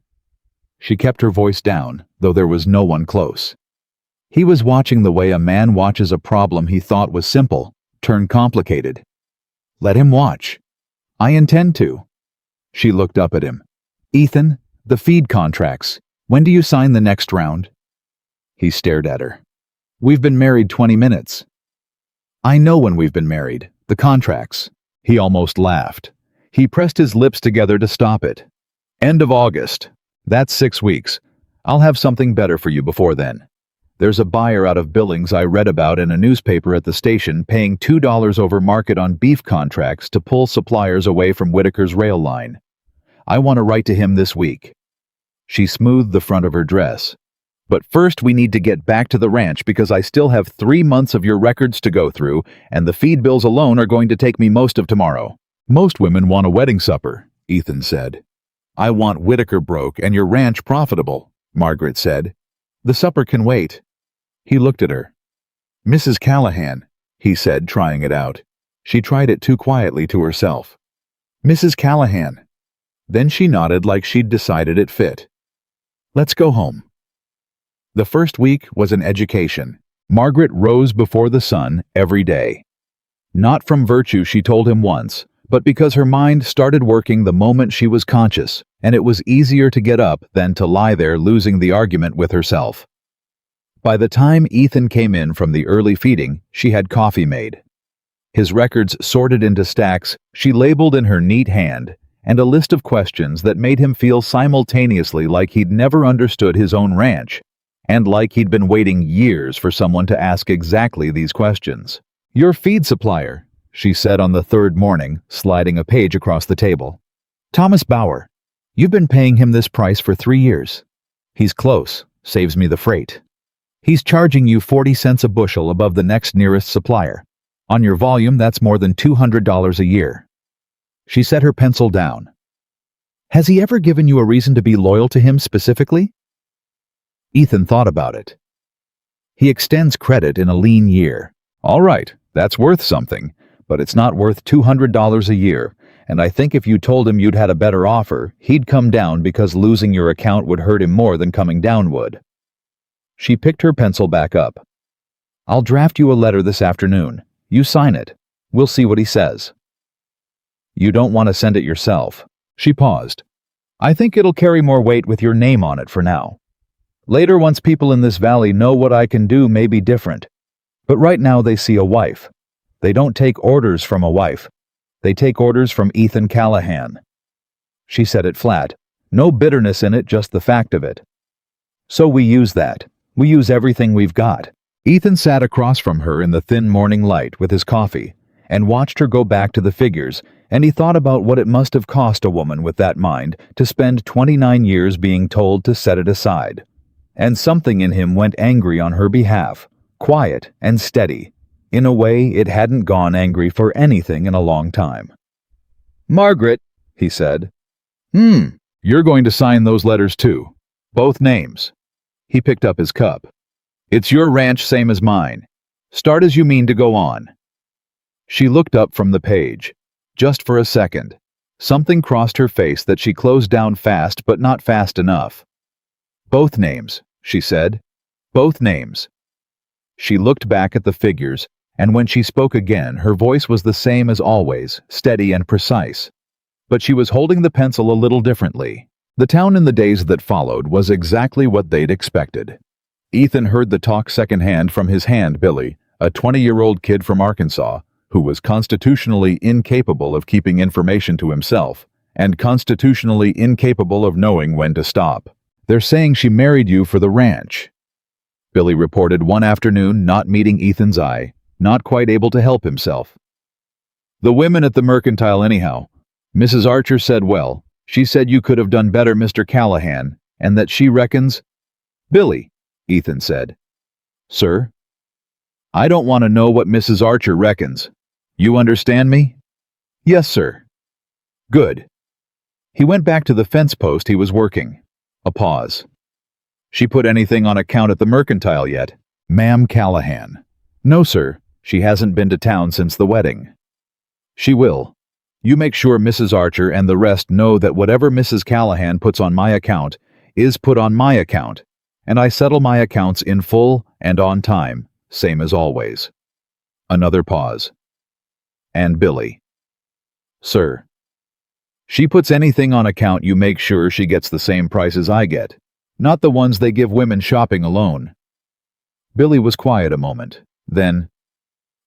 She kept her voice down, though there was no one close. He was watching the way a man watches a problem he thought was simple turn complicated. Let him watch. I intend to. She looked up at him. Ethan, the feed contracts. When do you sign the next round? He stared at her. We've been married 20 minutes. I know when we've been married. The contracts. He almost laughed. He pressed his lips together to stop it. End of August. That's 6 weeks. I'll have something better for you before then. There's a buyer out of Billings I read about in a newspaper at the station paying $2 over market on beef contracts to pull suppliers away from Whitaker's rail line. I want to write to him this week. She smoothed the front of her dress. But first we need to get back to the ranch because I still have 3 months of your records to go through, and the feed bills alone are going to take me most of tomorrow. Most women want a wedding supper, Ethan said. I want Whitaker broke and your ranch profitable, Margaret said. The supper can wait. He looked at her. Mrs. Callahan, he said, trying it out. She tried it too quietly to herself. Mrs. Callahan. Then she nodded like she'd decided it fit. Let's go home. The first week was an education. Margaret rose before the sun every day. Not from virtue, she told him once, but because her mind started working the moment she was conscious, and it was easier to get up than to lie there losing the argument with herself. By the time Ethan came in from the early feeding, she had coffee made. His records sorted into stacks she labeled in her neat hand, and a list of questions that made him feel simultaneously like he'd never understood his own ranch, and like he'd been waiting years for someone to ask exactly these questions. "Your feed supplier," she said on the third morning, sliding a page across the table. "Thomas Bauer. You've been paying him this price for 3 years. He's close, saves me the freight. He's charging you 40 cents a bushel above the next nearest supplier. On your volume, that's more than $200 a year." She set her pencil down. "Has he ever given you a reason to be loyal to him specifically?" Ethan thought about it. "He extends credit in a lean year. All right, that's worth something, but it's not worth $200 a year, and I think if you told him you'd had a better offer, he'd come down because losing your account would hurt him more than coming down would." She picked her pencil back up. "I'll draft you a letter this afternoon. You sign it. We'll see what he says." "You don't want to send it yourself." She paused. "I think it'll carry more weight with your name on it for now. Later, once people in this valley know what I can do, may be different. But right now they see a wife. They don't take orders from a wife. They take orders from Ethan Callahan." She said it flat. No bitterness in it, just the fact of it. "So we use that. We use everything we've got." Ethan sat across from her in the thin morning light with his coffee and watched her go back to the figures, and he thought about what it must have cost a woman with that mind to spend 29 years being told to set it aside. And something in him went angry on her behalf, quiet and steady, in a way it hadn't gone angry for anything in a long time. "Margaret," he said. You're going to sign those letters too. Both names." He picked up his cup. "It's your ranch, same as mine. Start as you mean to go on." She looked up from the page. Just for a second. Something crossed her face that she closed down fast, but not fast enough. "Both names," she said. "Both names." She looked back at the figures, and when she spoke again, her voice was the same as always, steady and precise. But she was holding the pencil a little differently. The town in the days that followed was exactly what they'd expected. Ethan heard the talk secondhand from his hand, Billy, a 20-year-old kid from Arkansas, who was constitutionally incapable of keeping information to himself, and constitutionally incapable of knowing when to stop. "They're saying she married you for the ranch," Billy reported one afternoon, not meeting Ethan's eye, not quite able to help himself. "The women at the mercantile anyhow. Mrs. Archer said, well, she said you could have done better, Mr. Callahan, and that she reckons—" "Billy," Ethan said. "Sir?" "I don't want to know what Mrs. Archer reckons. You understand me?" "Yes, sir." "Good." He went back to the fence post he was working. A pause. "She put anything on account at the mercantile yet?" "Ma'am Callahan." "No, sir. She hasn't been to town since the wedding." "She will. You make sure Mrs. Archer and the rest know that whatever Mrs. Callahan puts on my account is put on my account, and I settle my accounts in full and on time, same as always." Another pause. "And Billy." "Sir." "She puts anything on account, you make sure she gets the same prices I get, not the ones they give women shopping alone." Billy was quiet a moment. Then,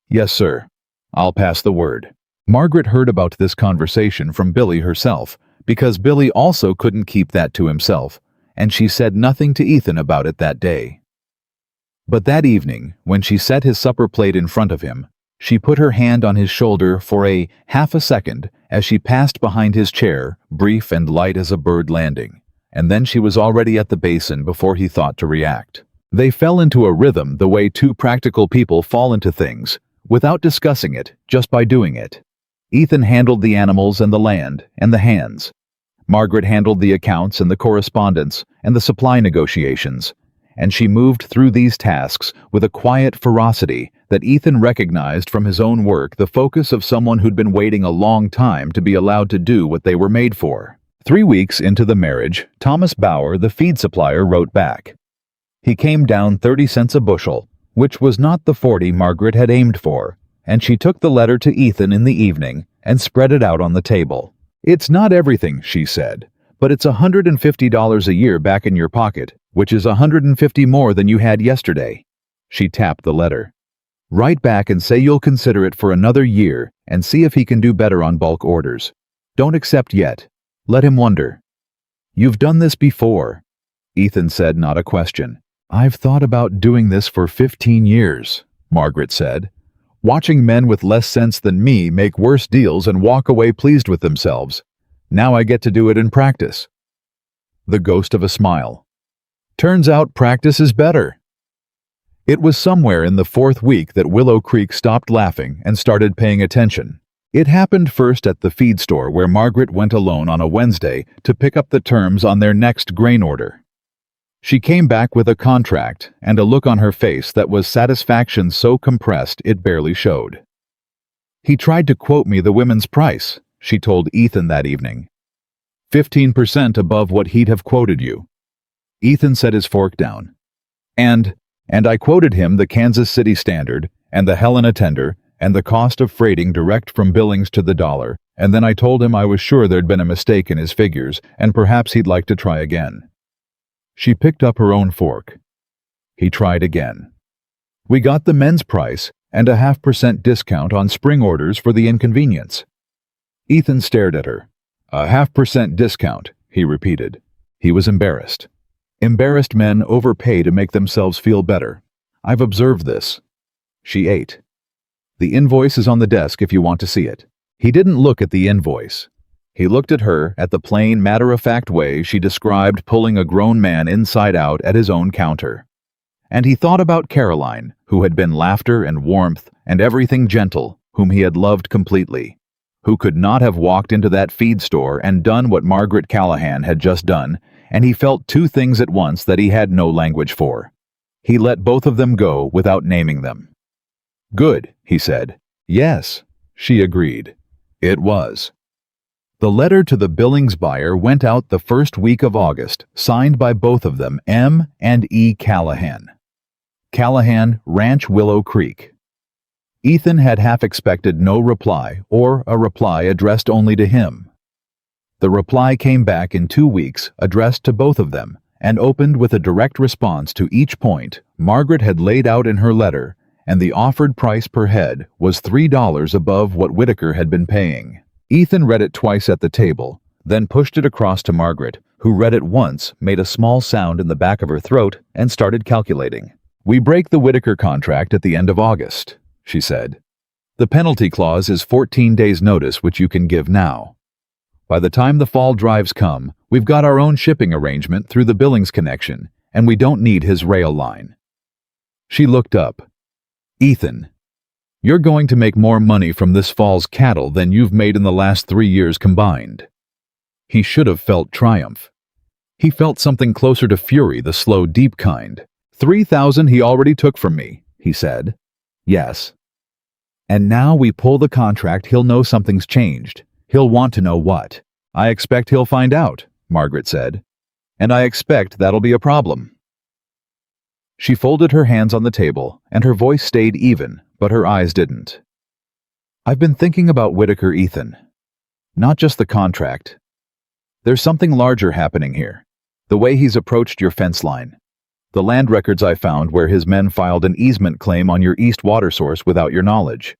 "Yes, sir. I'll pass the word." Margaret heard about this conversation from Billy herself, because Billy also couldn't keep that to himself, and she said nothing to Ethan about it that day. But that evening, when she set his supper plate in front of him, she put her hand on his shoulder for half a second as she passed behind his chair, brief and light as a bird landing, and then she was already at the basin before he thought to react. They fell into a rhythm the way two practical people fall into things, without discussing it, just by doing it. Ethan handled the animals and the land and the hands. Margaret handled the accounts and the correspondence and the supply negotiations, and she moved through these tasks with a quiet ferocity that Ethan recognized from his own work, the focus of someone who'd been waiting a long time to be allowed to do what they were made for. 3 weeks into the marriage, Thomas Bauer, the feed supplier, wrote back. He came down 30 cents a bushel, which was not the 40 Margaret had aimed for, and she took the letter to Ethan in the evening and spread it out on the table. "It's not everything," she said, But it's $150 a year back in your pocket, which is $150 more than you had yesterday. She tapped the letter. Write back and say you'll consider it for another year and see if he can do better on bulk orders. Don't accept yet. Let him wonder. You've done this before, Ethan said, not a question. I've thought about doing this for 15 years, Margaret said. Watching men with less sense than me make worse deals and walk away pleased with themselves. Now I get to do it in practice. The ghost of a smile. Turns out practice is better. It was somewhere in the fourth week that Willow Creek stopped laughing and started paying attention. It happened first at the feed store where Margaret went alone on a Wednesday to pick up the terms on their next grain order. She came back with a contract and a look on her face that was satisfaction so compressed it barely showed. He tried to quote me the women's price, she told Ethan that evening. 15% above what he'd have quoted you. Ethan set his fork down. And I quoted him the Kansas City Standard and the Helena Tender and the cost of freighting direct from Billings to the dollar, and then I told him I was sure there'd been a mistake in his figures and perhaps he'd like to try again. She picked up her own fork. He tried again. We got the men's price and a 0.5% discount on spring orders for the inconvenience. Ethan stared at her. A 0.5% discount, he repeated. He was embarrassed. Embarrassed men overpay to make themselves feel better. I've observed this. She ate. The invoice is on the desk if you want to see it. He didn't look at the invoice. He looked at her at the plain, matter-of-fact way she described pulling a grown man inside out at his own counter. And he thought about Caroline, who had been laughter and warmth and everything gentle, whom he had loved completely, who could not have walked into that feed store and done what Margaret Callahan had just done, and he felt two things at once that he had no language for. He let both of them go without naming them. Good, he said. Yes, she agreed. It was. The letter to the Billings buyer went out the first week of August, signed by both of them, M. and E. Callahan. Callahan, Ranch Willow Creek. Ethan had half expected no reply, or a reply addressed only to him. The reply came back in 2 weeks, addressed to both of them, and opened with a direct response to each point Margaret had laid out in her letter, and the offered price per head was $3 above what Whitaker had been paying. Ethan read it twice at the table, then pushed it across to Margaret, who read it once, made a small sound in the back of her throat, and started calculating. We break the Whitaker contract at the end of August, she said. The penalty clause is 14 days' notice, which you can give now. By the time the fall drives come, we've got our own shipping arrangement through the Billings connection, and we don't need his rail line. She looked up. Ethan, you're going to make more money from this fall's cattle than you've made in the last 3 years combined. He should have felt triumph. He felt something closer to fury, the slow, deep kind. 3,000 he already took from me, he said. Yes. And now we pull the contract, he'll know something's changed. He'll want to know what. I expect he'll find out, Margaret said. And I expect that'll be a problem. She folded her hands on the table, and her voice stayed even, but her eyes didn't. I've been thinking about Whitaker, Ethan. Not just the contract. There's something larger happening here. The way he's approached your fence line. The land records I found where his men filed an easement claim on your east water source without your knowledge.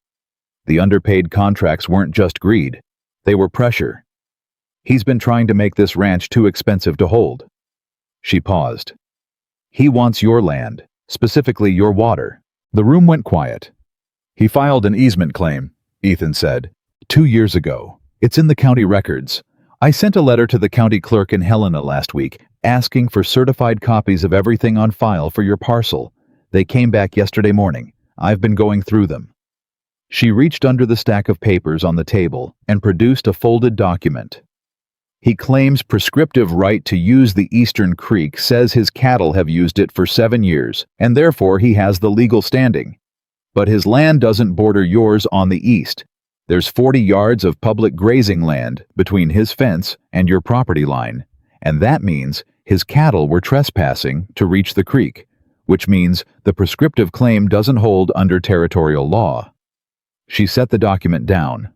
The underpaid contracts weren't just greed. They were pressure. He's been trying to make this ranch too expensive to hold. She paused. He wants your land, specifically your water. The room went quiet. He filed an easement claim, Ethan said, 2 years ago. It's in the county records. I sent a letter to the county clerk in Helena last week, asking for certified copies of everything on file for your parcel. They came back yesterday morning. I've been going through them. She reached under the stack of papers on the table and produced a folded document. He claims prescriptive right to use the Eastern Creek, says his cattle have used it for 7 years, and therefore he has the legal standing. But his land doesn't border yours on the east. There's 40 yards of public grazing land between his fence and your property line, and that means his cattle were trespassing to reach the creek, which means the prescriptive claim doesn't hold under territorial law. She set the document down,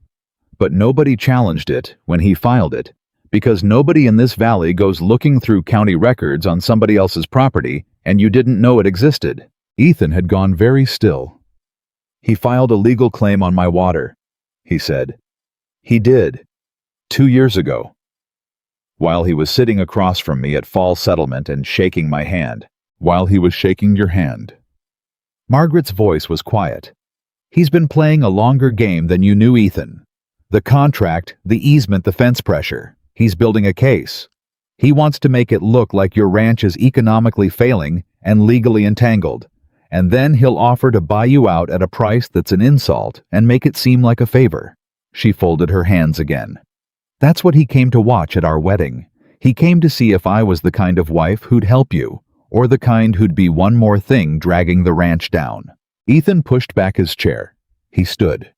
but nobody challenged it when he filed it, Because nobody in this valley goes looking through county records on somebody else's property, and you didn't know it existed. Ethan had gone very still. He filed a legal claim on my water, he said. He did. 2 years ago. While he was sitting across from me at Fall Settlement and shaking my hand. While he was shaking your hand. Margaret's voice was quiet. He's been playing a longer game than you knew, Ethan. The contract, the easement, the fence pressure. He's building a case. He wants to make it look like your ranch is economically failing and legally entangled. And then he'll offer to buy you out at a price that's an insult and make it seem like a favor. She folded her hands again. That's what he came to watch at our wedding. He came to see if I was the kind of wife who'd help you, or the kind who'd be one more thing dragging the ranch down. Ethan pushed back his chair. He stood.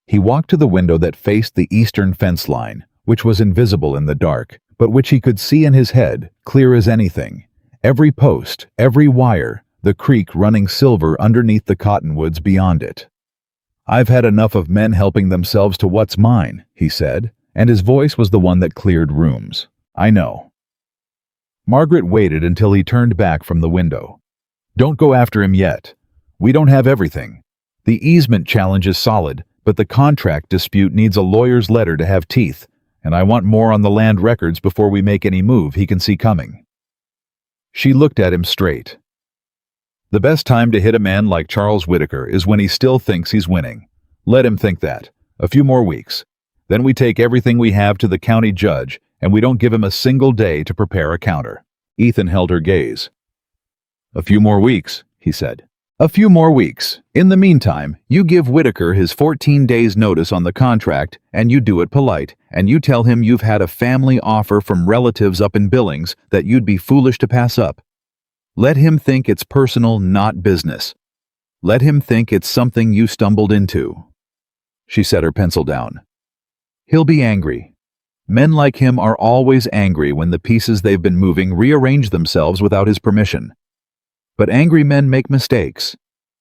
He walked to the window that faced the eastern fence line, which was invisible in the dark, but which he could see in his head, clear as anything. Every post, every wire, the creek running silver underneath the cottonwoods beyond it. I've had enough of men helping themselves to what's mine, he said, and his voice was the one that cleared rooms. I know. Margaret waited until he turned back from the window. Don't go after him yet. We don't have everything. The easement challenge is solid, but the contract dispute needs a lawyer's letter to have teeth, and I want more on the land records before we make any move he can see coming. She looked at him straight. The best time to hit a man like Charles Whitaker is when he still thinks he's winning. Let him think that. A few more weeks. Then we take everything we have to the county judge, and we don't give him a single day to prepare a counter. Ethan held her gaze. A few more weeks, he said. A few more weeks. In the meantime, you give Whitaker his 14 days' notice on the contract, and you do it polite, and you tell him you've had a family offer from relatives up in Billings that you'd be foolish to pass up. Let him think it's personal, not business. Let him think it's something you stumbled into. She set her pencil down. He'll be angry. Men like him are always angry when the pieces they've been moving rearrange themselves without his permission. But angry men make mistakes,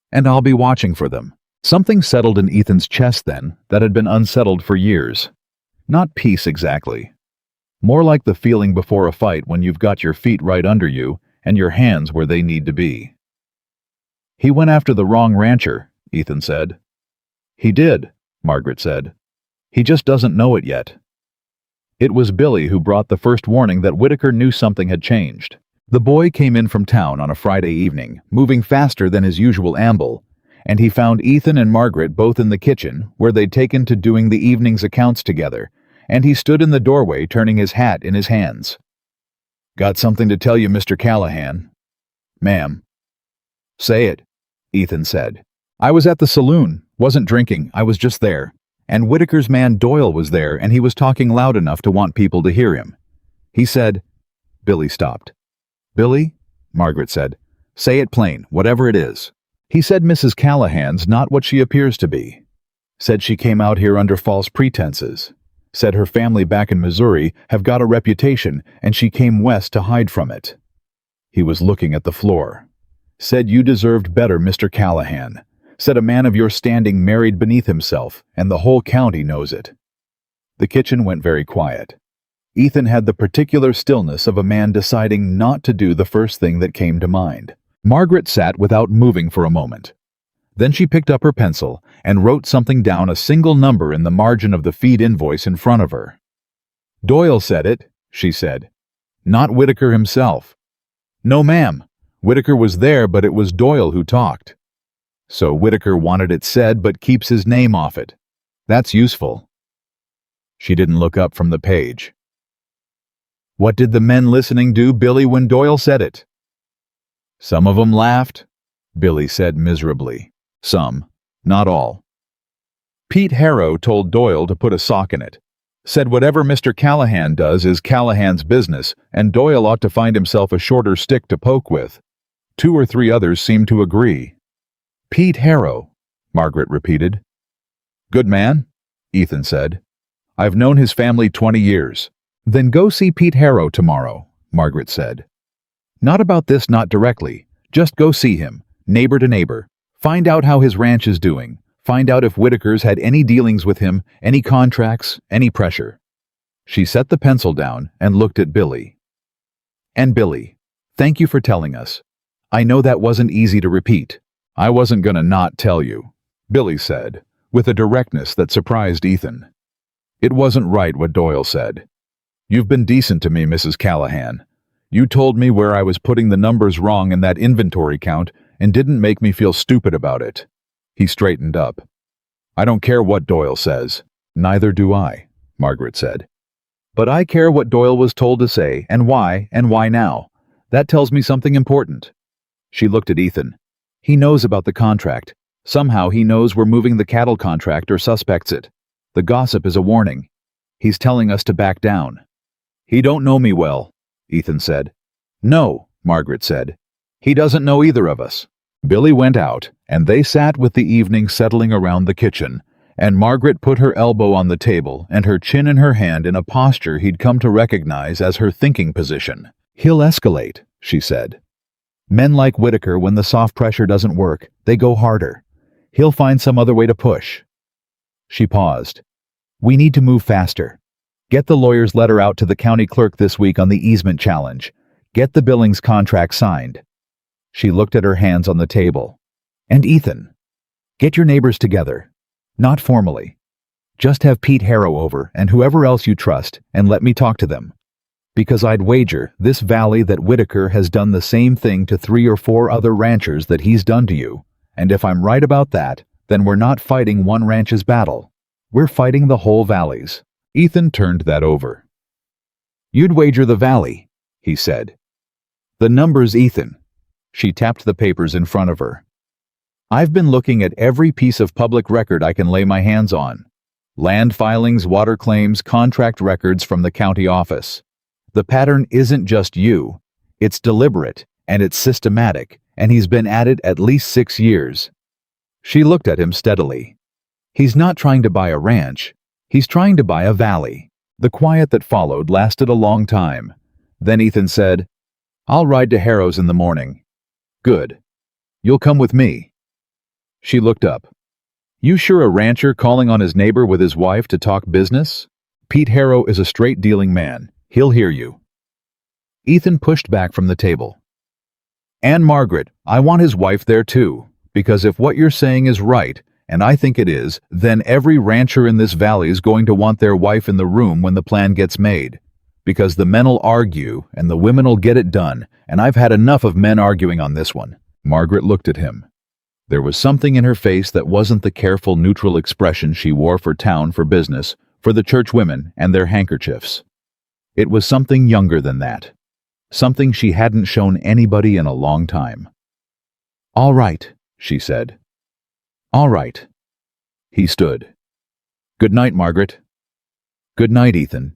and I'll be watching for them. Something settled in Ethan's chest then that had been unsettled for years. Not peace exactly. More like the feeling before a fight when you've got your feet right under you and your hands where they need to be. He went after the wrong rancher, Ethan said. He did, Margaret said. He just doesn't know it yet. It was Billy who brought the first warning that Whitaker knew something had changed. The boy came in from town on a Friday evening, moving faster than his usual amble, and he found Ethan and Margaret both in the kitchen, where they'd taken to doing the evening's accounts together, and he stood in the doorway turning his hat in his hands. Got something to tell you, Mr. Callahan. Ma'am. Say it, Ethan said. I was at the saloon, wasn't drinking, I was just there. And Whitaker's man Doyle was there, and he was talking loud enough to want people to hear him. He said, Billy stopped. Billy, Margaret said, say it plain, whatever it is. He said Mrs. Callahan's not what she appears to be. Said she came out here under false pretenses. Said her family back in Missouri have got a reputation, and she came west to hide from it. He was looking at the floor. Said you deserved better, Mr. Callahan. Said a man of your standing married beneath himself, and the whole county knows it. The kitchen went very quiet. Ethan had the particular stillness of a man deciding not to do the first thing that came to mind. Margaret sat without moving for a moment. Then she picked up her pencil and wrote something down, a single number in the margin of the feed invoice in front of her. Doyle said it, she said. Not Whitaker himself. No, ma'am. Whitaker was there, but it was Doyle who talked. So Whitaker wanted it said, but keeps his name off it. That's useful. She didn't look up from the page. What did the men listening do, Billy, when Doyle said it? Some of 'em laughed, Billy said miserably. Some, not all. Pete Harrow told Doyle to put a sock in it. Said whatever Mr. Callahan does is Callahan's business, and Doyle ought to find himself a shorter stick to poke with. 2 or 3 others seemed to agree. Pete Harrow, Margaret repeated. Good man, Ethan said. I've known his family 20 years. Then go see Pete Harrow tomorrow, Margaret said. Not about this, not directly. Just go see him, neighbor to neighbor. Find out how his ranch is doing. Find out if Whitaker's had any dealings with him, any contracts, any pressure. She set the pencil down and looked at Billy. And Billy, thank you for telling us. I know that wasn't easy to repeat. I wasn't gonna not tell you, Billy said, with a directness that surprised Ethan. It wasn't right what Doyle said. You've been decent to me, Mrs. Callahan. You told me where I was putting the numbers wrong in that inventory count and didn't make me feel stupid about it. He straightened up. I don't care what Doyle says. Neither do I, Margaret said. But I care what Doyle was told to say and why now. That tells me something important. She looked at Ethan. He knows about the contract. Somehow he knows we're moving the cattle contract or suspects it. The gossip is a warning. He's telling us to back down. He don't know me well, Ethan said. No, Margaret said. He doesn't know either of us. Billy went out, and they sat with the evening settling around the kitchen, and Margaret put her elbow on the table and her chin in her hand in a posture he'd come to recognize as her thinking position. He'll escalate, she said. Men like Whitaker, when the soft pressure doesn't work, they go harder. He'll find some other way to push. She paused. We need to move faster. Get the lawyer's letter out to the county clerk this week on the easement challenge. Get the Billings contract signed. She looked at her hands on the table. And Ethan, get your neighbors together. Not formally. Just have Pete Harrow over and whoever else you trust and let me talk to them. Because I'd wager this valley that Whitaker has done the same thing to 3 or 4 other ranchers that he's done to you, and if I'm right about that, then we're not fighting one ranch's battle. We're fighting the whole valley's. Ethan turned that over. You'd wager the valley, he said. The numbers, Ethan. She tapped the papers in front of her. I've been looking at every piece of public record I can lay my hands on. Land filings, water claims, contract records from the county office. The pattern isn't just you. It's deliberate, and it's systematic, and he's been at it at least 6 years. She looked at him steadily. He's not trying to buy a ranch. He's trying to buy a valley. The quiet that followed lasted a long time. Then Ethan said, I'll ride to Harrow's in the morning. Good. You'll come with me. She looked up. You sure a rancher calling on his neighbor with his wife to talk business? Pete Harrow is a straight-dealing man. He'll hear you. Ethan pushed back from the table. And Margaret, I want his wife there too, because if what you're saying is right, and I think it is, then every rancher in this valley is going to want their wife in the room when the plan gets made. Because the men'll argue, and the women'll get it done, and I've had enough of men arguing on this one. Margaret looked at him. There was something in her face that wasn't the careful, neutral expression she wore for town, for business, for the church women and their handkerchiefs. It was something younger than that. Something she hadn't shown anybody in a long time. All right, she said. All right. He stood. Good night, Margaret. Good night, Ethan.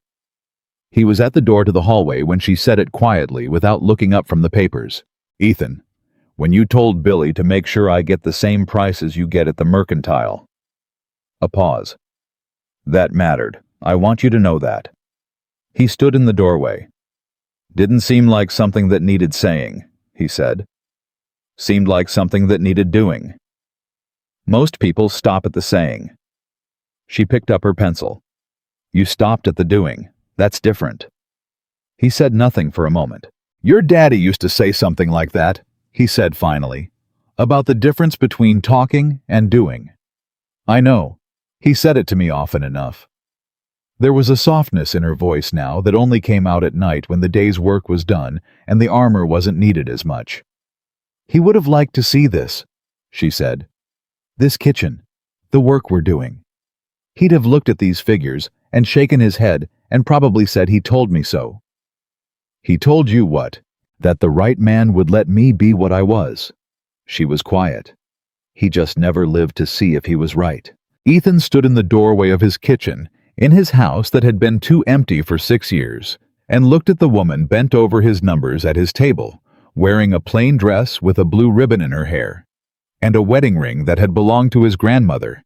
He was at the door to the hallway when she said it quietly without looking up from the papers. Ethan, when you told Billy to make sure I get the same price as you get at the mercantile. A pause. That mattered. I want you to know that. He stood in the doorway. Didn't seem like something that needed saying, he said. Seemed like something that needed doing. Most people stop at the saying. She picked up her pencil. You stopped at the doing. That's different. He said nothing for a moment. Your daddy used to say something like that, he said finally, about the difference between talking and doing. I know. He said it to me often enough. There was a softness in her voice now that only came out at night when the day's work was done and the armor wasn't needed as much. He would have liked to see this, she said. This kitchen, the work we're doing. He'd have looked at these figures and shaken his head and probably said he told me so. He told you what? That the right man would let me be what I was. She was quiet. He just never lived to see if he was right. Ethan stood in the doorway of his kitchen, in his house that had been too empty for 6 years, and looked at the woman bent over his numbers at his table, wearing a plain dress with a blue ribbon in her hair, and a wedding ring that had belonged to his grandmother,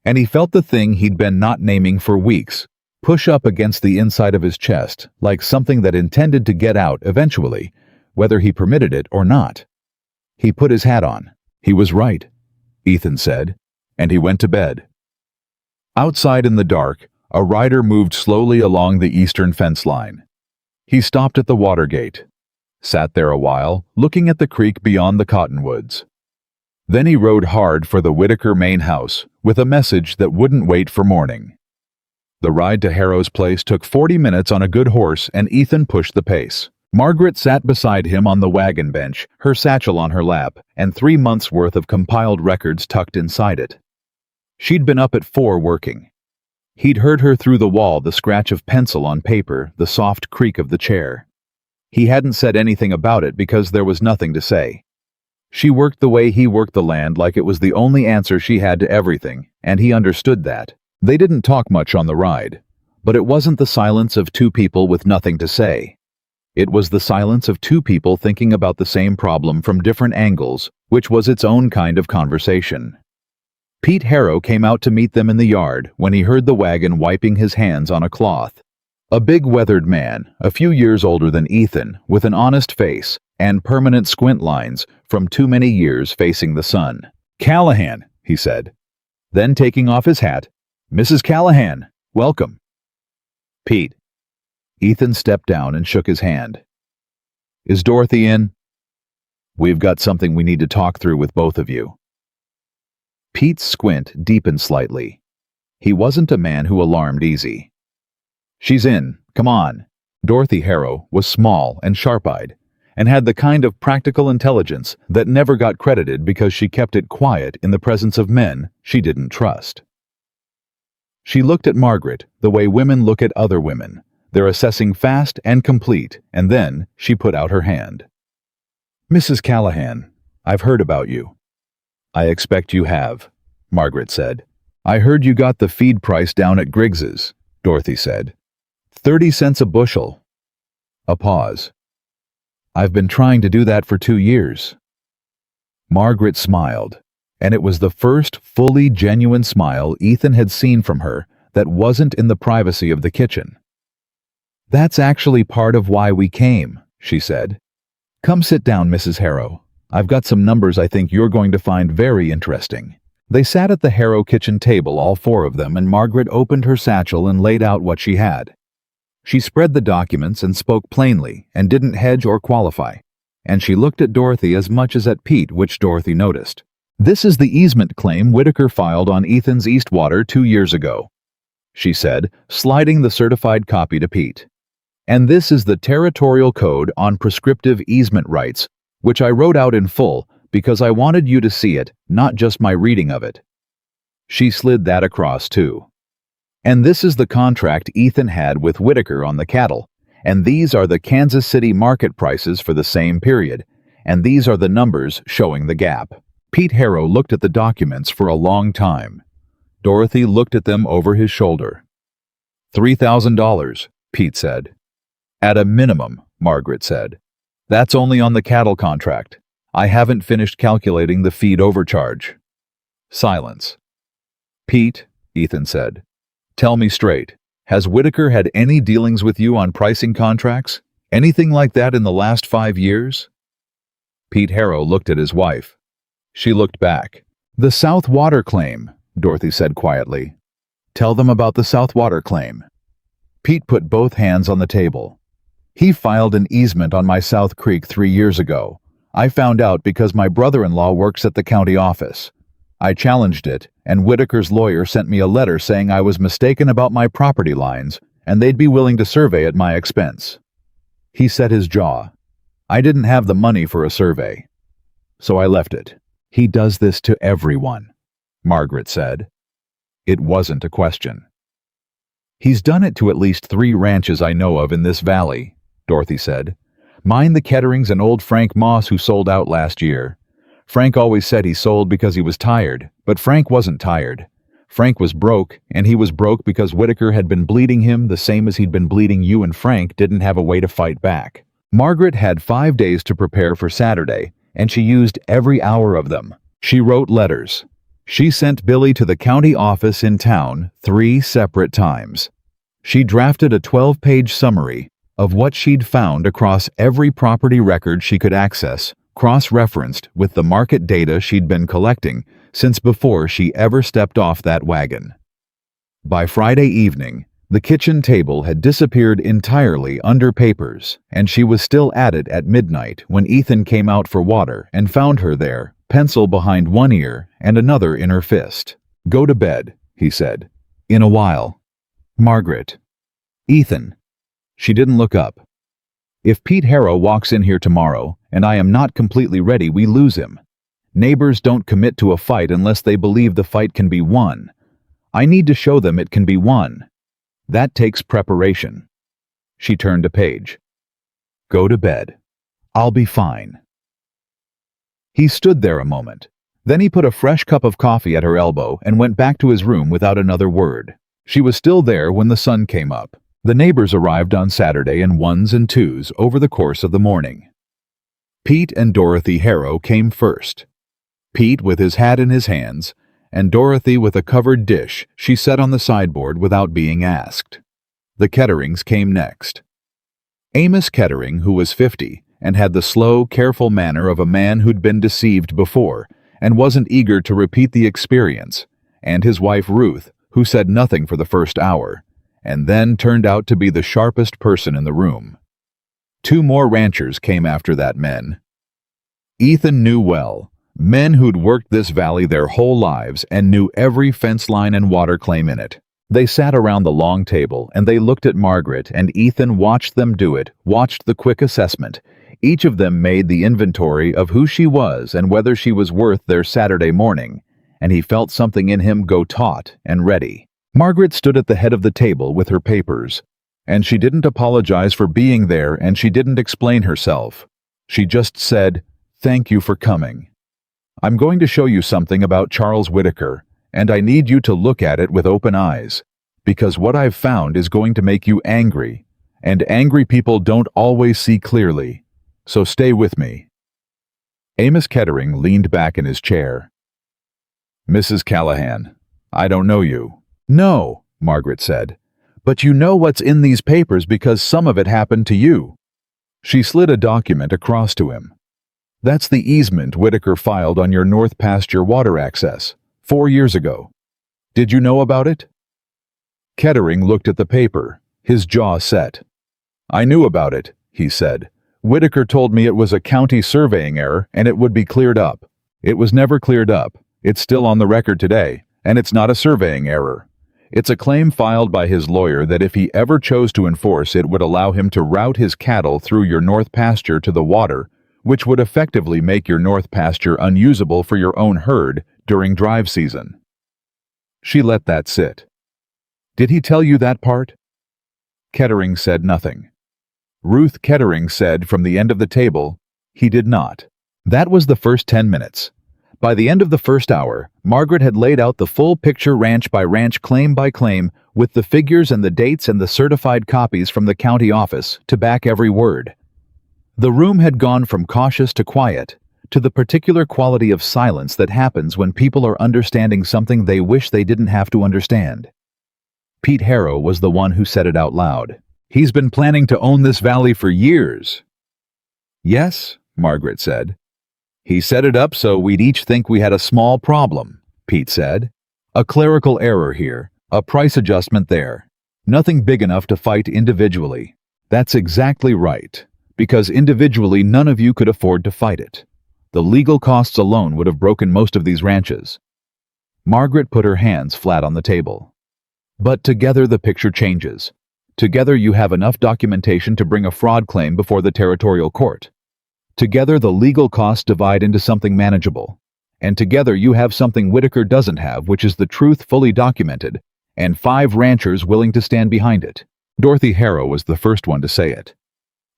and he felt the thing he'd been not naming for weeks push up against the inside of his chest like something that intended to get out eventually, whether he permitted it or not. He put his hat on. He was right, Ethan said, and he went to bed. Outside in the dark, A rider moved slowly along the eastern fence line. He stopped at the water gate, sat there a while, looking at the creek beyond the cottonwoods. Then he rode hard for the Whitaker main house with a message that wouldn't wait for morning. The ride to Harrow's place took 40 minutes on a good horse, and Ethan pushed the pace. Margaret sat beside him on the wagon bench, her satchel on her lap, and 3 months' worth of compiled records tucked inside it. She'd been up at 4 working. He'd heard her through the wall, the scratch of pencil on paper, the soft creak of the chair. He hadn't said anything about it because there was nothing to say. She worked the way he worked the land, like it was the only answer she had to everything, and he understood that. They didn't talk much on the ride, but it wasn't the silence of 2 people with nothing to say. It was the silence of 2 people thinking about the same problem from different angles, which was its own kind of conversation. Pete Harrow came out to meet them in the yard when he heard the wagon wiping his hands on a cloth. A big weathered man, a few years older than Ethan, with an honest face and permanent squint lines from too many years facing the sun. "Callahan," he said. Then taking off his hat, "Mrs. Callahan, welcome." "Pete." Ethan stepped down and shook his hand. "Is Dorothy in?" "We've got something we need to talk through with both of you." Pete's squint deepened slightly. He wasn't a man who alarmed easy. "She's in. Come on." Dorothy Harrow was small and sharp-eyed, and had the kind of practical intelligence that never got credited because she kept it quiet in the presence of men she didn't trust. She looked at Margaret the way women look at other women, their assessing fast and complete, and then she put out her hand. "Mrs. Callahan, I've heard about you." "I expect you have," Margaret said. "I heard you got the feed price down at Griggs's," Dorothy said. 30 cents a bushel." A pause. "I've been trying to do that for 2 years." Margaret smiled, and it was the first fully genuine smile Ethan had seen from her that wasn't in the privacy of the kitchen. "That's actually part of why we came," she said. "Come sit down, Mrs. Harrow. I've got some numbers I think you're going to find very interesting." They sat at the Harrow kitchen table, all 4 of them, and Margaret opened her satchel and laid out what she had. She spread the documents and spoke plainly and didn't hedge or qualify, and she looked at Dorothy as much as at Pete, which Dorothy noticed. "This is the easement claim Whitaker filed on Ethan's Eastwater 2 years ago," she said, sliding the certified copy to Pete. "And this is the territorial code on prescriptive easement rights, which I wrote out in full because I wanted you to see it, not just my reading of it." She slid that across too. "And this is the contract Ethan had with Whitaker on the cattle, and these are the Kansas City market prices for the same period, and these are the numbers showing the gap." Pete Harrow looked at the documents for a long time. Dorothy looked at them over his shoulder. $3,000, Pete said. "At a minimum," Margaret said. "That's only on the cattle contract. I haven't finished calculating the feed overcharge." Silence. "Pete," Ethan said, "tell me straight. Has Whitaker had any dealings with you on pricing contracts? Anything like that in the last 5 years?" Pete Harrow looked at his wife. She looked back. "The South Water claim," Dorothy said quietly. "Tell them about the South Water claim." Pete put both hands on the table. "He filed an easement on my South Creek 3 years ago. I found out because my brother-in-law works at the county office. I challenged it, and Whitaker's lawyer sent me a letter saying I was mistaken about my property lines, and they'd be willing to survey at my expense." He set his jaw. "I didn't have the money for a survey, so I left it." "He does this to everyone," Margaret said. It wasn't a question. "He's done it to at least 3 ranches I know of in this valley," Dorothy said. "Mine, the Ketterings, and old Frank Moss, who sold out last year. Frank always said he sold because he was tired, but Frank wasn't tired. Frank was broke, and he was broke because Whitaker had been bleeding him the same as he'd been bleeding you, and Frank didn't have a way to fight back." Margaret had 5 days to prepare for Saturday, and she used every hour of them. She wrote letters. She sent Billy to the county office in town 3 separate times. She drafted a 12-page summary of what she'd found across every property record she could access, cross-referenced with the market data she'd been collecting since before she ever stepped off that wagon. By Friday evening, the kitchen table had disappeared entirely under papers, and she was still at it at midnight when Ethan came out for water and found her there, pencil behind one ear and another in her fist. "Go to bed," he said. "In a while." "Margaret." "Ethan." She didn't look up. "If Pete Harrow walks in here tomorrow, and I am not completely ready, we lose him. Neighbors don't commit to a fight unless they believe the fight can be won. I need to show them it can be won. That takes preparation." She turned a page. "Go to bed. I'll be fine." He stood there a moment. Then he put a fresh cup of coffee at her elbow and went back to his room without another word. She was still there when the sun came up. The neighbors arrived on Saturday in ones and twos over the course of the morning. Pete and Dorothy Harrow came first. Pete with his hat in his hands, and Dorothy with a covered dish she set on the sideboard without being asked. The Ketterings came next. Amos Kettering, who was 50, and had the slow, careful manner of a man who'd been deceived before, and wasn't eager to repeat the experience, and his wife Ruth, who said nothing for the first hour, and then turned out to be the sharpest person in the room. 2 more ranchers came after that men. Ethan knew well. Men who'd worked this valley their whole lives and knew every fence line and water claim in it. They sat around the long table and they looked at Margaret, and Ethan watched them do it, watched the quick assessment. Each of them made the inventory of who she was and whether she was worth their Saturday morning, and he felt something in him go taut and ready. Margaret stood at the head of the table with her papers, and she didn't apologize for being there, and she didn't explain herself. She just said, "Thank you for coming. I'm going to show you something about Charles Whitaker, and I need you to look at it with open eyes, because what I've found is going to make you angry, and angry people don't always see clearly, so stay with me." Amos Kettering leaned back in his chair. "Mrs. Callahan, I don't know you." "No," Margaret said, "but you know what's in these papers because some of it happened to you." She slid a document across to him. "That's the easement Whitaker filed on your north pasture water access 4 years ago. Did you know about it?" Kettering looked at the paper, his jaw set. "I knew about it," he said. "Whitaker told me it was a county surveying error and it would be cleared up. It was never cleared up. It's still on the record today, and it's not a surveying error. It's a claim filed by his lawyer that if he ever chose to enforce it would allow him to route his cattle through your north pasture to the water, which would effectively make your north pasture unusable for your own herd during drive season." She let that sit. "Did he tell you that part?" Kettering said nothing. Ruth Kettering said from the end of the table, "He did not." That was the first 10 minutes. By the end of the first hour, Margaret had laid out the full picture ranch by ranch, claim by claim, with the figures and the dates and the certified copies from the county office to back every word. The room had gone from cautious to quiet, to the particular quality of silence that happens when people are understanding something they wish they didn't have to understand. Pete Harrow was the one who said it out loud. "He's been planning to own this valley for years." "Yes," Margaret said. "He set it up so we'd each think we had a small problem," Pete said. "A clerical error here, a price adjustment there. Nothing big enough to fight individually." "That's exactly right. Because individually none of you could afford to fight it. The legal costs alone would have broken most of these ranches." Margaret put her hands flat on the table. "But together the picture changes. Together you have enough documentation to bring a fraud claim before the territorial court. Together the legal costs divide into something manageable. And together you have something Whitaker doesn't have, which is the truth fully documented, and 5 ranchers willing to stand behind it." Dorothy Harrow was the first one to say it.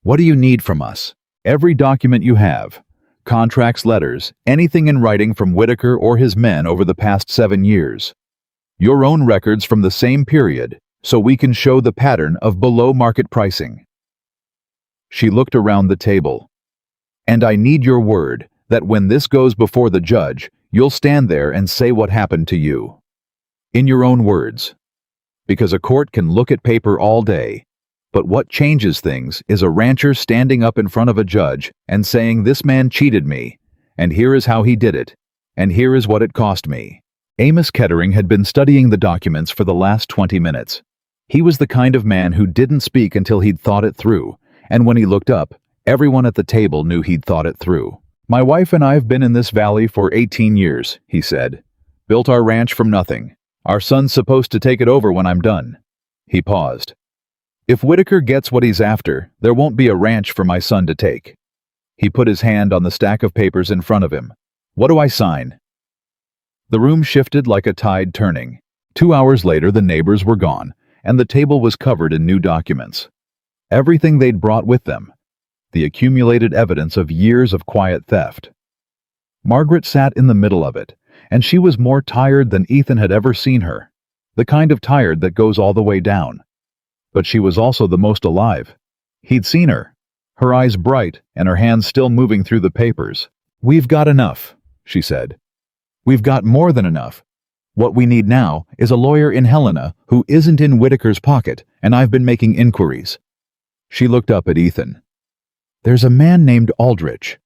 "What do you need from us? Every document you have. Contracts, letters, anything in writing from Whitaker or his men over the past 7 years. Your own records from the same period, so we can show the pattern of below-market pricing." She looked around the table. "And I need your word that when this goes before the judge, you'll stand there and say what happened to you. In your own words. Because a court can look at paper all day, but what changes things is a rancher standing up in front of a judge and saying, 'This man cheated me, and here is how he did it, and here is what it cost me.' Amos Kettering had been studying the documents for the last 20 minutes. He was the kind of man who didn't speak until he'd thought it through, and when he looked up, everyone at the table knew he'd thought it through. "My wife and I have been in this valley for 18 years, he said. "Built our ranch from nothing. Our son's supposed to take it over when I'm done." He paused. "If Whitaker gets what he's after, there won't be a ranch for my son to take." He put his hand on the stack of papers in front of him. "What do I sign?" The room shifted like a tide turning. 2 hours later, the neighbors were gone, and the table was covered in new documents. Everything they'd brought with them. The accumulated evidence of years of quiet theft. Margaret sat in the middle of it, and she was more tired than Ethan had ever seen her. The kind of tired that goes all the way down. But she was also the most alive. He'd seen her, her eyes bright and her hands still moving through the papers. "We've got enough," she said. "We've got more than enough. What we need now is a lawyer in Helena who isn't in Whitaker's pocket, and I've been making inquiries." She looked up at Ethan. "There's a man named Aldrich.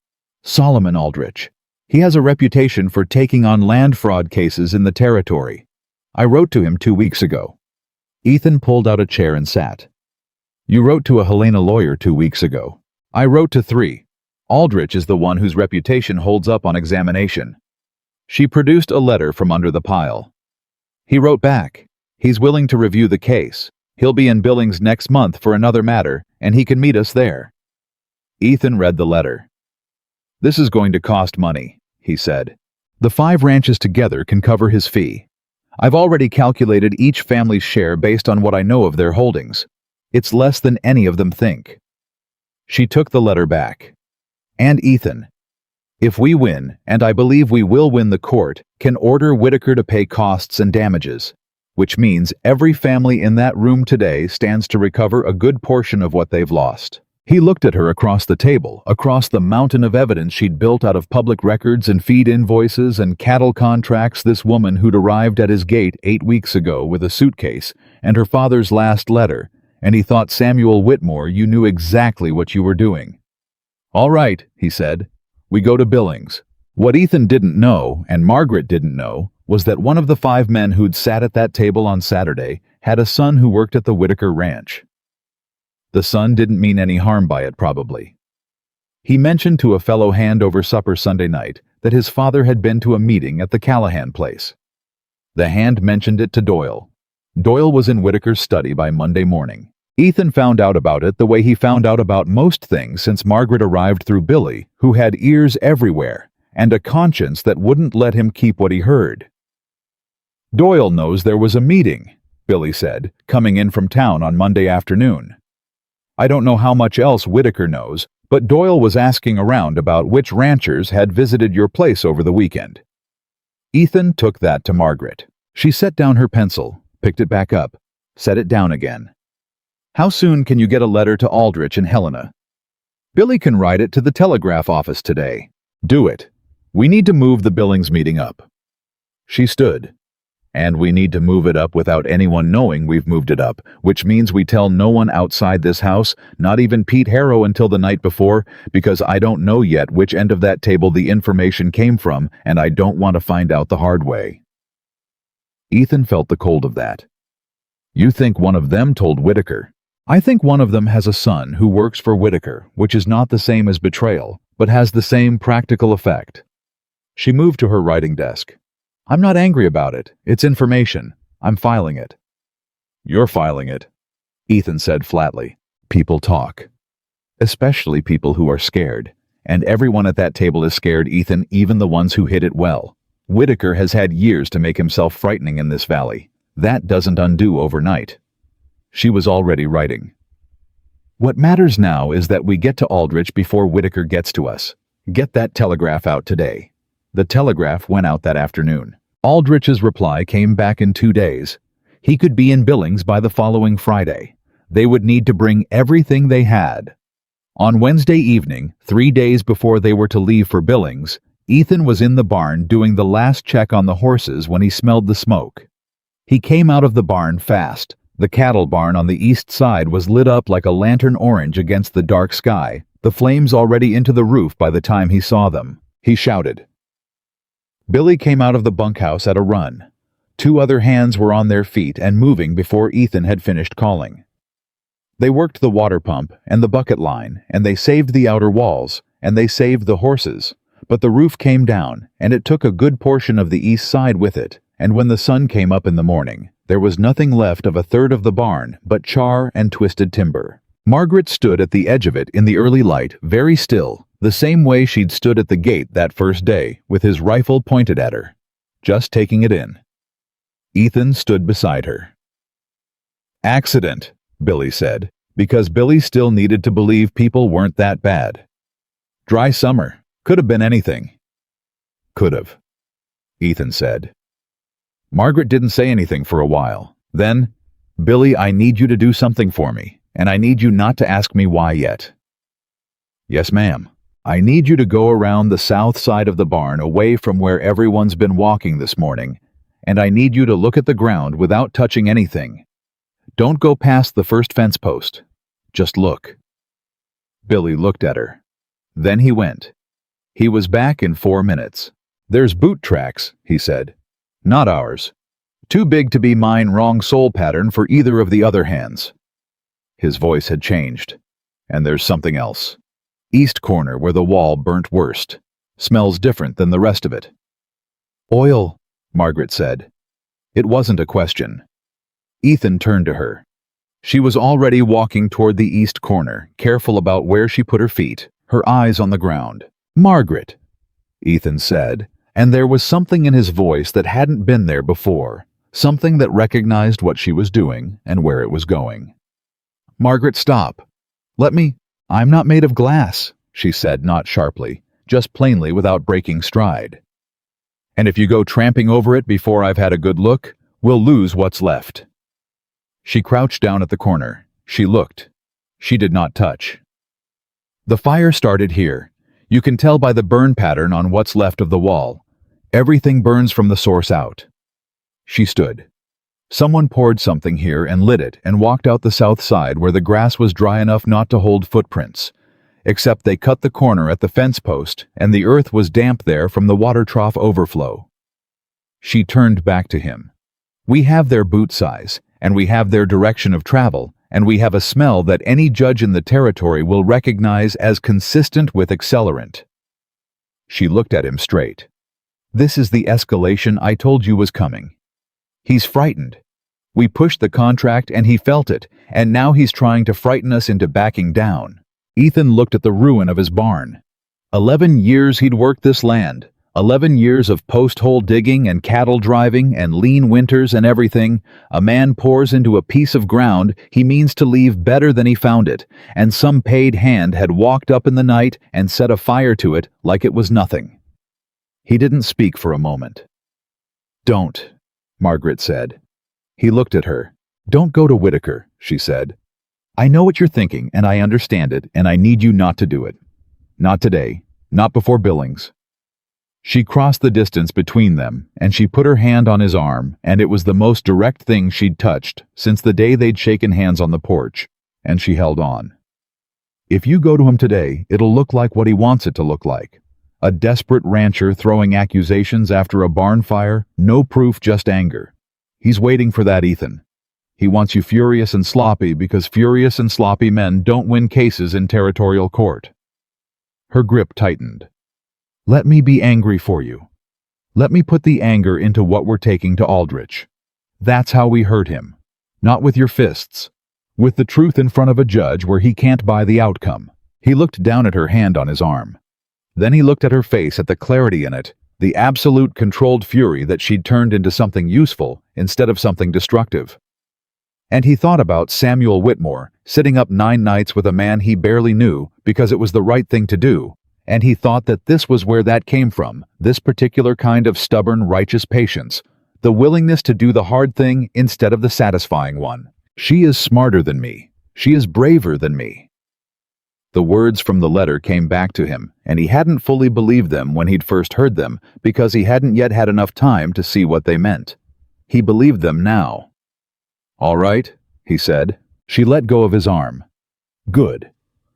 Solomon Aldrich. He has a reputation for taking on land fraud cases in the territory. I wrote to him 2 weeks ago." Ethan pulled out a chair and sat. "You wrote to a Helena lawyer 2 weeks ago. I wrote to 3. Aldrich is the one whose reputation holds up on examination." She produced a letter from under the pile. "He wrote back. He's willing to review the case. He'll be in Billings next month for another matter, and he can meet us there." Ethan read the letter. "This is going to cost money," he said. "The 5 ranches together can cover his fee. I've already calculated each family's share based on what I know of their holdings. It's less than any of them think." She took the letter back. "And Ethan, if we win, and I believe we will win, the court can order Whitaker to pay costs and damages, which means every family in that room today stands to recover a good portion of what they've lost." He looked at her across the table, across the mountain of evidence she'd built out of public records and feed invoices and cattle contracts. This woman who'd arrived at his gate 8 weeks ago with a suitcase and her father's last letter, and he thought, "Samuel Whitmore, you knew exactly what you were doing." "All right," he said. "We go to Billings." What Ethan didn't know, and Margaret didn't know, was that one of the 5 men who'd sat at that table on Saturday had a son who worked at the Whitaker Ranch. The son didn't mean any harm by it, probably. He mentioned to a fellow hand over supper Sunday night that his father had been to a meeting at the Callahan place. The hand mentioned it to Doyle. Doyle was in Whitaker's study by Monday morning. Ethan found out about it the way he found out about most things since Margaret arrived, through Billy, who had ears everywhere and a conscience that wouldn't let him keep what he heard. "Doyle knows there was a meeting," Billy said, coming in from town on Monday afternoon. "I don't know how much else Whitaker knows, but Doyle was asking around about which ranchers had visited your place over the weekend." Ethan took that to Margaret. She set down her pencil, picked it back up, set it down again. "How soon can you get a letter to Aldrich and Helena?" "Billy can write it to the telegraph office today." "Do it. We need to move the Billings meeting up." She stood. "And we need to move it up without anyone knowing we've moved it up, which means we tell no one outside this house, not even Pete Harrow until the night before, because I don't know yet which end of that table the information came from, and I don't want to find out the hard way." Ethan felt the cold of that. "You think one of them told Whitaker?" "I think one of them has a son who works for Whitaker, which is not the same as betrayal, but has the same practical effect." She moved to her writing desk. "I'm not angry about it. It's information. I'm filing it." "You're filing it," Ethan said flatly. "People talk. Especially people who are scared. And everyone at that table is scared, Ethan, even the ones who hid it well. Whitaker has had years to make himself frightening in this valley. That doesn't undo overnight." She was already writing. "What matters now is that we get to Aldrich before Whitaker gets to us. Get that telegraph out today." The telegraph went out that afternoon. Aldrich's reply came back in 2 days. He could be in Billings by the following Friday. They would need to bring everything they had. On Wednesday evening, 3 days before they were to leave for Billings, Ethan was in the barn doing the last check on the horses when he smelled the smoke. He came out of the barn fast. The cattle barn on the east side was lit up like a lantern orange against the dark sky, the flames already into the roof by the time he saw them. He shouted, Billy came out of the bunkhouse at a run. Two other hands were on their feet and moving before Ethan had finished calling. They worked the water pump and the bucket line, and they saved the outer walls, and they saved the horses. But the roof came down, and it took a good portion of the east side with it, and when the sun came up in the morning, there was nothing left of a third of the barn but char and twisted timber. Margaret stood at the edge of it in the early light, very still, the same way she'd stood at the gate that first day, with his rifle pointed at her, just taking it in. Ethan stood beside her. "Accident," Billy said, because Billy still needed to believe people weren't that bad. "Dry summer. Could have been anything." "Could have," Ethan said. Margaret didn't say anything for a while. Then, "Billy, I need you to do something for me, and I need you not to ask me why yet." "Yes, ma'am. I need you to go around the south side of the barn away from where everyone's been walking this morning, and I need you to look at the ground without touching anything. Don't go past the first fence post. Just look." Billy looked at her. Then he went. He was back in 4 minutes. "There's boot tracks," he said. "Not ours. Too big to be mine, wrong sole pattern for either of the other hands." His voice had changed. "And there's something else. East corner where the wall burnt worst. Smells different than the rest of it." "Oil," Margaret said. It wasn't a question. Ethan turned to her. She was already walking toward the east corner, careful about where she put her feet, her eyes on the ground. "Margaret," Ethan said, and there was something in his voice that hadn't been there before, something that recognized what she was doing and where it was going. "Margaret, stop. Let me. I'm not made of glass," she said, not sharply, just plainly without breaking stride. "And if you go tramping over it before I've had a good look, we'll lose what's left." She crouched down at the corner. She looked. She did not touch. "The fire started here. You can tell by the burn pattern on what's left of the wall. Everything burns from the source out." She stood. Someone poured something here and lit it and walked out the south side where the grass was dry enough not to hold footprints. Except they cut the corner at the fence post and the earth was damp there from the water trough overflow. She turned back to him. "We have their boot size, and we have their direction of travel, and we have a smell that any judge in the territory will recognize as consistent with accelerant." She looked at him straight. "This is the escalation I told you was coming. He's frightened. We pushed the contract and he felt it, and now he's trying to frighten us into backing down." Ethan looked at the ruin of his barn. 11 years he'd worked this land. 11 years of post-hole digging and cattle driving and lean winters and everything. A man pours into a piece of ground he means to leave better than he found it, and some paid hand had walked up in the night and set a fire to it like it was nothing. He didn't speak for a moment. "Don't," Margaret said. He looked at her. "Don't go to Whitaker," she said. "I know what you're thinking, and I understand it, and I need you not to do it. Not today. Not before Billings." She crossed the distance between them, and she put her hand on his arm, and it was the most direct thing she'd touched since the day they'd shaken hands on the porch, and she held on. "If you go to him today, it'll look like what he wants it to look like. A desperate rancher throwing accusations after a barn fire, no proof, just anger. He's waiting for that, Ethan. He wants you furious and sloppy because furious and sloppy men don't win cases in territorial court." Her grip tightened. "Let me be angry for you. Let me put the anger into what we're taking to Aldrich. That's how we hurt him. Not with your fists. With the truth in front of a judge where he can't buy the outcome." He looked down at her hand on his arm. Then he looked at her face, at the clarity in it, the absolute controlled fury that she'd turned into something useful instead of something destructive. And he thought about Samuel Whitmore sitting up 9 nights with a man he barely knew because it was the right thing to do. And he thought that this was where that came from, this particular kind of stubborn, righteous patience, the willingness to do the hard thing instead of the satisfying one. "She is smarter than me. She is braver than me." The words from the letter came back to him, and he hadn't fully believed them when he'd first heard them because he hadn't yet had enough time to see what they meant. He believed them now. "All right," he said. She let go of his arm. "Good."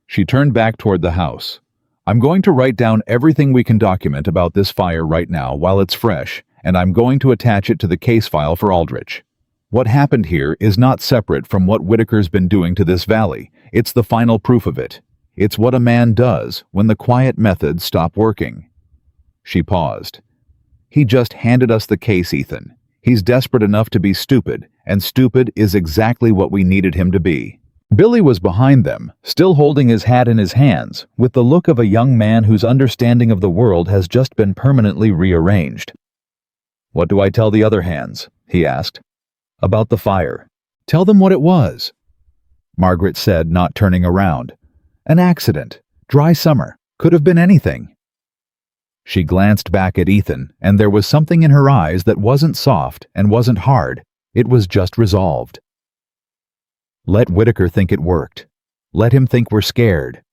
She turned back toward the house. I'm going to write down everything we can document about this fire right now while it's fresh, and I'm going to attach it to the case file for Aldrich. What happened here is not separate from what Whitaker's been doing to this valley. It's the final proof of it. It's what a man does when the quiet methods stop working." She paused. "He just handed us the case, Ethan. He's desperate enough to be stupid, and stupid is exactly what we needed him to be." Billy was behind them, still holding his hat in his hands, with the look of a young man whose understanding of the world has just been permanently rearranged. "What do I tell the other hands?" he asked. "About the fire. Tell them what it was." Margaret said, not turning around. "An accident. Dry summer. Could have been anything." She glanced back at Ethan, and there was something in her eyes that wasn't soft and wasn't hard. It was just resolved. "Let Whitaker think it worked. Let him think we're scared.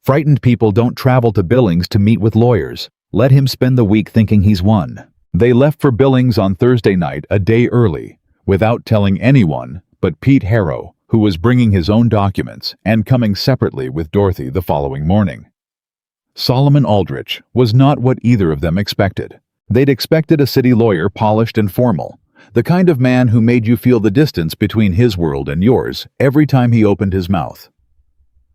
Frightened people don't travel to Billings to meet with lawyers. Let him spend the week thinking he's won." They left for Billings on Thursday night, a day early, without telling anyone but Pete Harrow, who was bringing his own documents and coming separately with Dorothy the following morning. Solomon Aldrich was not what either of them expected. They'd expected a city lawyer, polished and formal, the kind of man who made you feel the distance between his world and yours every time he opened his mouth.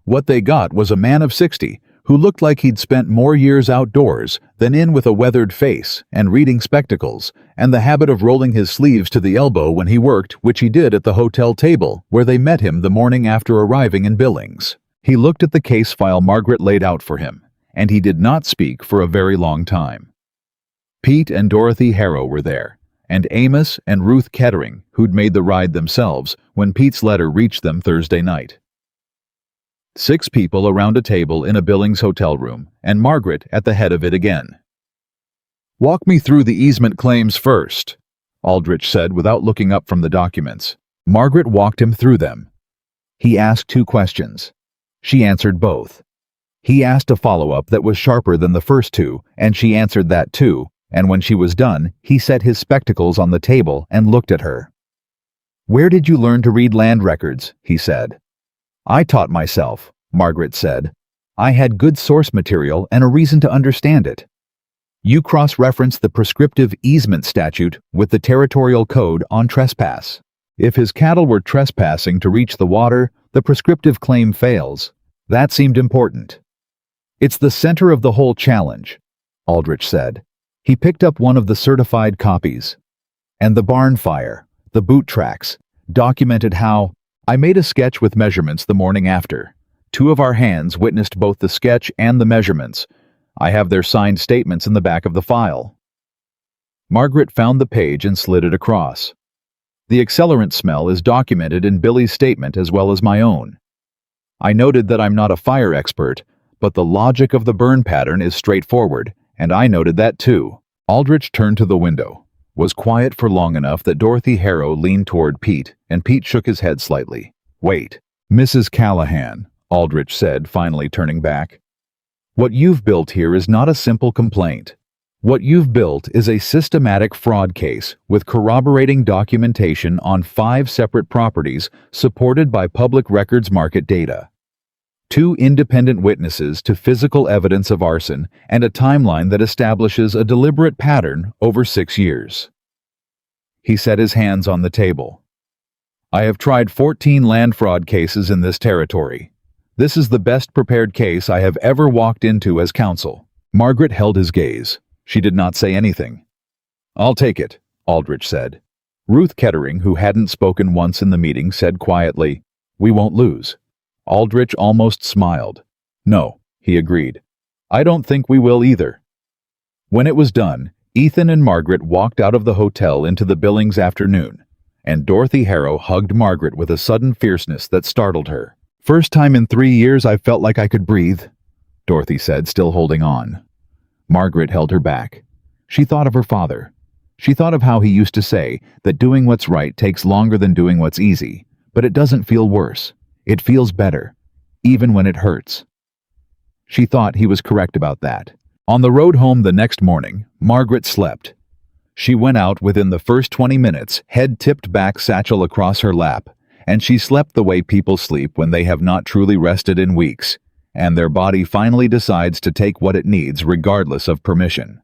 What they got was a man of 60 who looked like he'd spent more years outdoors than in, with a weathered face and reading spectacles and the habit of rolling his sleeves to the elbow when he worked, which he did at the hotel table where they met him the morning after arriving in Billings. He looked at the case file Margaret laid out for him, and he did not speak for a very long time. Pete and Dorothy Harrow were there, and Amos and Ruth Kettering, who'd made the ride themselves when Pete's letter reached them Thursday night. 6 people around a table in a Billings hotel room, and Margaret at the head of it again. "Walk me through the easement claims first," Aldrich said without looking up from the documents. Margaret walked him through them. He asked 2 questions. She answered both. He asked a follow-up that was sharper than the first 2, and she answered that too, and when she was done, he set his spectacles on the table and looked at her. "Where did you learn to read land records?" he said. "I taught myself," Margaret said. "I had good source material and a reason to understand it." You cross-referenced the prescriptive easement statute with the territorial code on trespass. If his cattle were trespassing to reach the water, the prescriptive claim fails. That seemed important. "It's the center of the whole challenge," Aldrich said. He picked up one of the certified copies. "And the barn fire, the boot tracks, documented how I made a sketch with measurements the morning after. 2 of our hands witnessed both the sketch and the measurements. I have their signed statements in the back of the file." Margaret found the page and slid it across. "The accelerant smell is documented in Billy's statement as well as my own. I noted that I'm not a fire expert, but the logic of the burn pattern is straightforward, and I noted that too." Aldrich turned to the window, was quiet for long enough that Dorothy Harrow leaned toward Pete, and Pete shook his head slightly. "Wait, Mrs. Callahan," Aldrich said, finally turning back. "What you've built here is not a simple complaint. What you've built is a systematic fraud case with corroborating documentation on 5 separate properties supported by public records market data. 2 independent witnesses to physical evidence of arson and a timeline that establishes a deliberate pattern over 6 years." He set his hands on the table. "I have tried 14 land fraud cases in this territory. This is the best prepared case I have ever walked into as counsel." Margaret held his gaze. She did not say anything. "I'll take it," Aldrich said. Ruth Kettering, who hadn't spoken once in the meeting, said quietly, "We won't lose." Aldrich almost smiled. "No," he agreed. "I don't think we will either." When it was done, Ethan and Margaret walked out of the hotel into the Billings afternoon, and Dorothy Harrow hugged Margaret with a sudden fierceness that startled her. "First time in 3 years I felt like I could breathe," Dorothy said, still holding on. Margaret held her back. She thought of her father. She thought of how he used to say that doing what's right takes longer than doing what's easy, but it doesn't feel worse. It feels better, even when it hurts. She thought he was correct about that. On the road home the next morning, Margaret slept. She went out within the first 20 minutes, head tipped back, satchel across her lap, and she slept the way people sleep when they have not truly rested in weeks, and their body finally decides to take what it needs regardless of permission.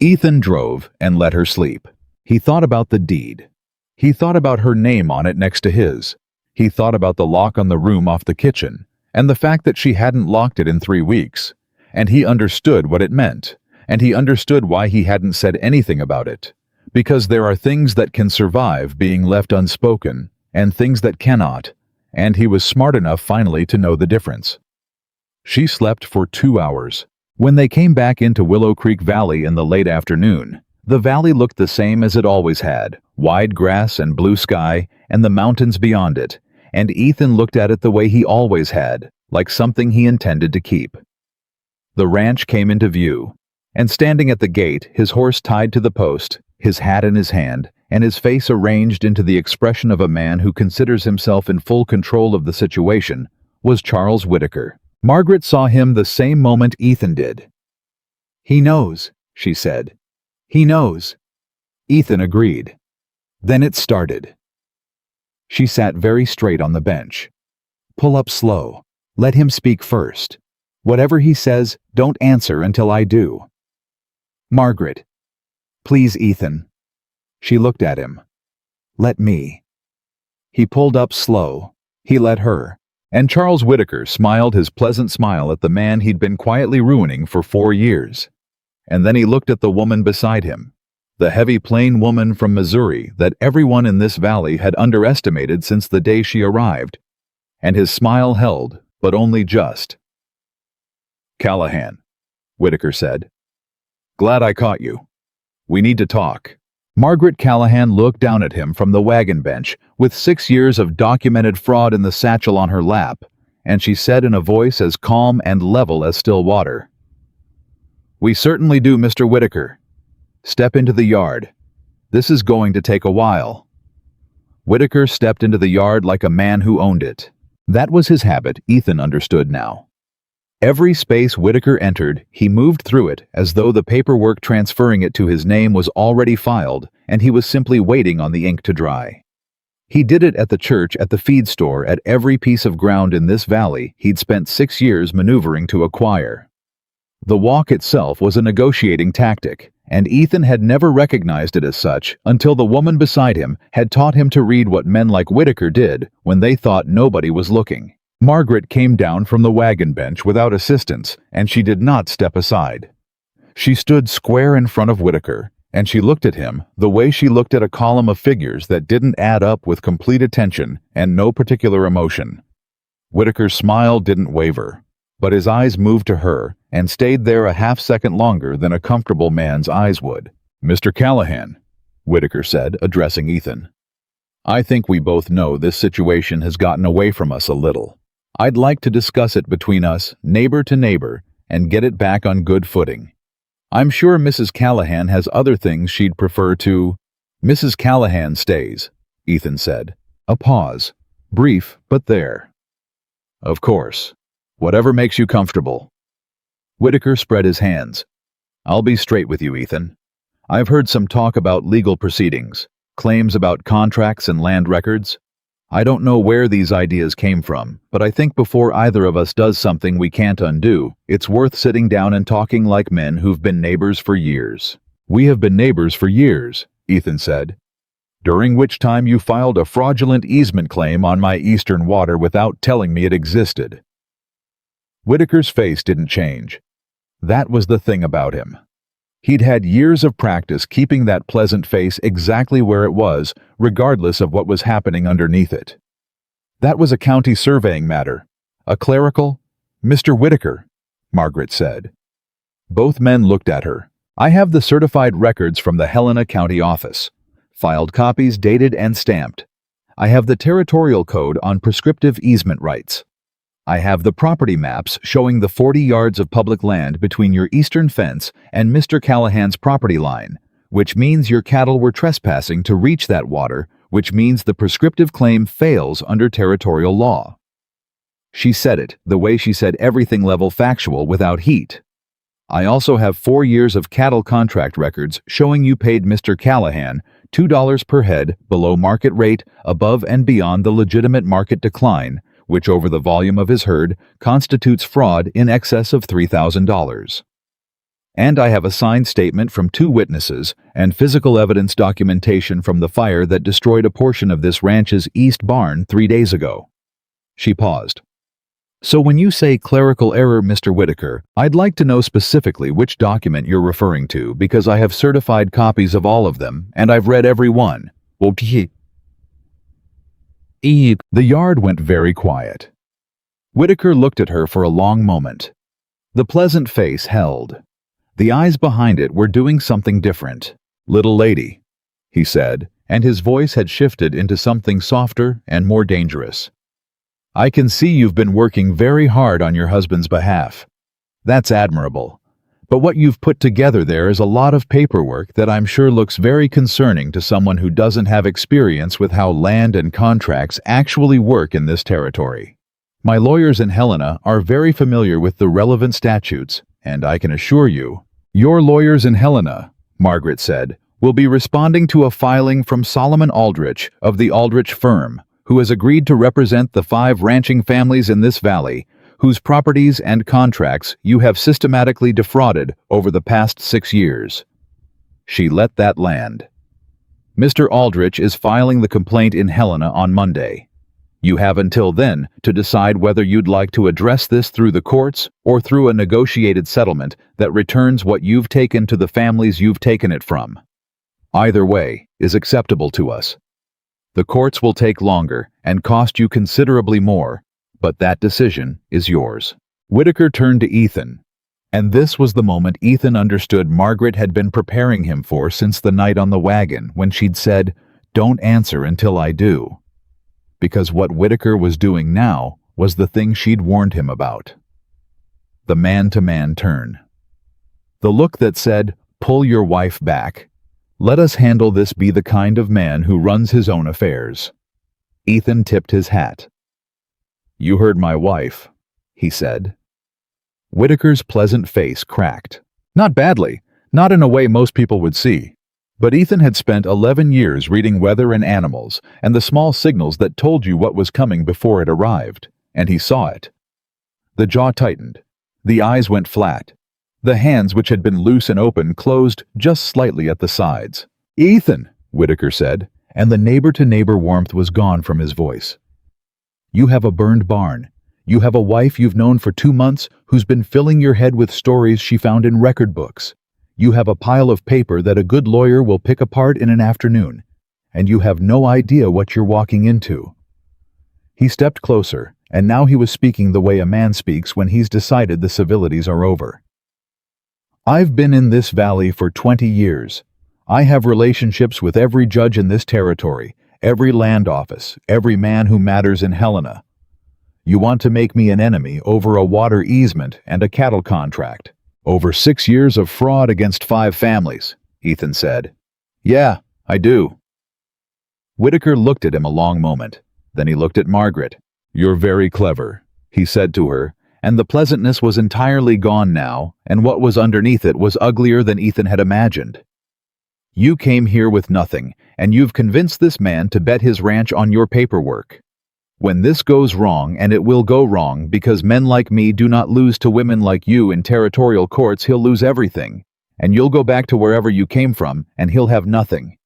Ethan drove and let her sleep. He thought about the deed. He thought about her name on it next to his. He thought about the lock on the room off the kitchen, and the fact that she hadn't locked it in 3 weeks. And he understood what it meant, and he understood why he hadn't said anything about it. Because there are things that can survive being left unspoken, and things that cannot, and he was smart enough finally to know the difference. She slept for 2 hours. When they came back into Willow Creek Valley in the late afternoon, the valley looked the same as it always had, wide grass and blue sky, and the mountains beyond it, and Ethan looked at it the way he always had, like something he intended to keep. The ranch came into view, and standing at the gate, his horse tied to the post, his hat in his hand, and his face arranged into the expression of a man who considers himself in full control of the situation, was Charles Whitaker. Margaret saw him the same moment Ethan did. "He knows," she said. "He knows." Ethan agreed. Then it started. She sat very straight on the bench. "Pull up slow. Let him speak first. Whatever he says, don't answer until I do." "Margaret." "Please, Ethan." She looked at him. "Let me." He pulled up slow. He let her. And Charles Whitaker smiled his pleasant smile at the man he'd been quietly ruining for 4 years. And then he looked at the woman beside him, the heavy plain woman from Missouri that everyone in this valley had underestimated since the day she arrived. And his smile held, but only just. "Callahan," Whitaker said. "Glad I caught you. We need to talk." Margaret Callahan looked down at him from the wagon bench, with 6 years of documented fraud in the satchel on her lap, and she said in a voice as calm and level as still water, "We certainly do, Mr. Whitaker. Step into the yard. This is going to take a while." Whitaker stepped into the yard like a man who owned it. That was his habit, Ethan understood now. Every space Whitaker entered, he moved through it as though the paperwork transferring it to his name was already filed, and he was simply waiting on the ink to dry. He did it at the church, at the feed store, at every piece of ground in this valley he'd spent 6 years maneuvering to acquire. The walk itself was a negotiating tactic, and Ethan had never recognized it as such until the woman beside him had taught him to read what men like Whitaker did when they thought nobody was looking. Margaret came down from the wagon bench without assistance, and she did not step aside. She stood square in front of Whitaker, and she looked at him the way she looked at a column of figures that didn't add up, with complete attention and no particular emotion. Whitaker's smile didn't waver, but his eyes moved to her and stayed there a half-second longer than a comfortable man's eyes would. "Mr. Callahan," Whitaker said, addressing Ethan, "I think we both know this situation has gotten away from us a little. I'd like to discuss it between us, neighbor to neighbor, and get it back on good footing. I'm sure Mrs. Callahan has other things she'd prefer to—" "Mrs. Callahan stays," Ethan said. A pause. Brief, but there. "Of course. Whatever makes you comfortable." Whitaker spread his hands. "I'll be straight with you, Ethan. I've heard some talk about legal proceedings, claims about contracts and land records. I don't know where these ideas came from, but I think before either of us does something we can't undo, it's worth sitting down and talking like men who've been neighbors for years." "We have been neighbors for years," Ethan said, "during which time you filed a fraudulent easement claim on my eastern water without telling me it existed." Whitaker's face didn't change. That was the thing about him. He'd had years of practice keeping that pleasant face exactly where it was, regardless of what was happening underneath it. "That was a county surveying matter. A clerical—" "Mr. Whitaker," Margaret said. Both men looked at her. "I have the certified records from the Helena County office. Filed copies dated and stamped. I have the territorial code on prescriptive easement rights. I have the property maps showing the 40 yards of public land between your eastern fence and Mr. Callahan's property line, which means your cattle were trespassing to reach that water, which means the prescriptive claim fails under territorial law." She said it the way she said everything, level factual without heat. "I also have 4 years of cattle contract records showing you paid Mr. Callahan $2 per head below market rate, above and beyond the legitimate market decline, which over the volume of his herd constitutes fraud in excess of $3,000. And I have a signed statement from 2 witnesses and physical evidence documentation from the fire that destroyed a portion of this ranch's east barn 3 days ago. She paused. So when you say clerical error, Mr. Whitaker, I'd like to know specifically which document you're referring to, because I have certified copies of all of them, and I've read every one. The yard went very quiet. Whitaker looked at her for a long moment. The pleasant face held. The eyes behind it were doing something different. "Little lady," he said, and his voice had shifted into something softer and more dangerous. "I can see you've been working very hard on your husband's behalf. That's admirable. But what you've put together there is a lot of paperwork that I'm sure looks very concerning to someone who doesn't have experience with how land and contracts actually work in this territory. My lawyers in Helena are very familiar with the relevant statutes, and I can assure you, your lawyers in Helena," Margaret said, "will be responding to a filing from Solomon Aldrich of the Aldrich firm, who has agreed to represent the 5 ranching families in this valley, whose properties and contracts you have systematically defrauded over the past 6 years. She let that land. Mr. Aldrich is filing the complaint in Helena on Monday. You have until then to decide whether you'd like to address this through the courts or through a negotiated settlement that returns what you've taken to the families you've taken it from. Either way is acceptable to us. The courts will take longer and cost you considerably more, but that decision is yours." Whitaker turned to Ethan, and this was the moment Ethan understood Margaret had been preparing him for since the night on the wagon when she'd said, "Don't answer until I do." Because what Whitaker was doing now was the thing she'd warned him about. The man-to-man turn. The look that said, "Pull your wife back. Let us handle this. Be the kind of man who runs his own affairs." Ethan tipped his hat. "You heard my wife," he said. Whitaker's pleasant face cracked. Not badly, not in a way most people would see. But Ethan had spent 11 years reading weather and animals and the small signals that told you what was coming before it arrived, and he saw it. The jaw tightened. The eyes went flat. The hands, which had been loose and open, closed just slightly at the sides. "Ethan," Whitaker said, and the neighbor-to-neighbor warmth was gone from his voice. "You have a burned barn. You have a wife you've known for 2 months who's been filling your head with stories she found in record books. You have a pile of paper that a good lawyer will pick apart in an afternoon, and you have no idea what you're walking into." He stepped closer, and now he was speaking the way a man speaks when he's decided the civilities are over. "I've been in this valley for 20 years. I have relationships with every judge in this territory, every land office, every man who matters in Helena. You want to make me an enemy over a water easement and a cattle contract. Over 6 years of fraud against 5 families, Ethan said. "Yeah, I do." Whitaker looked at him a long moment. Then he looked at Margaret. "You're very clever," he said to her, and the pleasantness was entirely gone now, and what was underneath it was uglier than Ethan had imagined. "You came here with nothing, and you've convinced this man to bet his ranch on your paperwork. When this goes wrong, and it will go wrong because men like me do not lose to women like you in territorial courts, he'll lose everything, and you'll go back to wherever you came from, and he'll have nothing."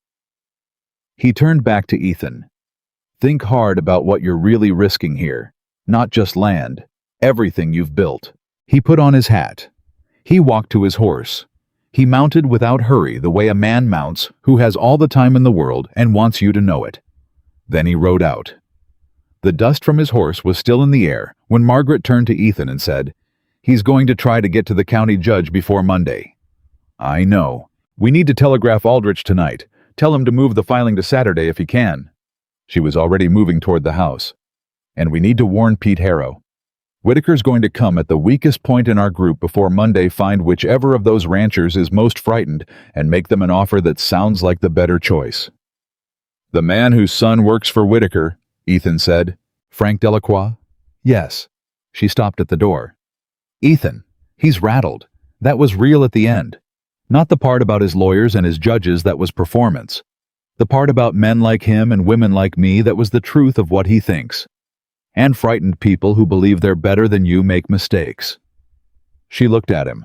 He turned back to Ethan. "Think hard about what you're really risking here. Not just land. Everything you've built." He put on his hat. He walked to his horse. He mounted without hurry the way a man mounts who has all the time in the world and wants you to know it. Then he rode out. The dust from his horse was still in the air when Margaret turned to Ethan and said, "He's going to try to get to the county judge before Monday." "I know. We need to telegraph Aldrich tonight. Tell him to move the filing to Saturday if he can." She was already moving toward the house. "And we need to warn Pete Harrow. Whitaker's going to come at the weakest point in our group before Monday, find whichever of those ranchers is most frightened, and make them an offer that sounds like the better choice." "The man whose son works for Whitaker," Ethan said. "Frank Delacroix?" "Yes." She stopped at the door. "Ethan, he's rattled. That was real at the end. Not the part about his lawyers and his judges that was performance. The part about men like him and women like me that was the truth of what he thinks. And frightened people who believe they're better than you make mistakes. She looked at him.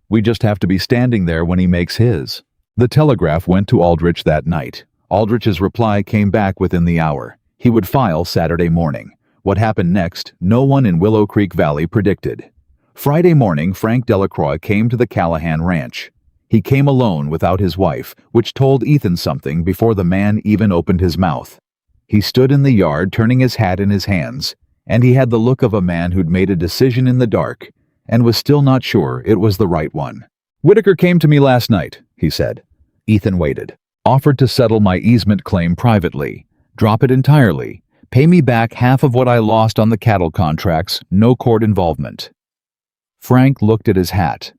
We just have to be standing there when he makes his. The telegraph went to Aldrich that night. Aldrich's reply came back within the hour. He would file Saturday morning. What happened next, no one in Willow Creek Valley predicted. Friday morning, Frank Delacroix came to the Callahan ranch. He came alone without his wife, which told Ethan something before the man even opened his mouth. He stood in the yard turning his hat in his hands, and he had the look of a man who'd made a decision in the dark and was still not sure it was the right one. "Whitaker came to me last night," he said. Ethan waited. "Offered to settle my easement claim privately, drop it entirely, pay me back half of what I lost on the cattle contracts, no court involvement." Frank looked at his hat.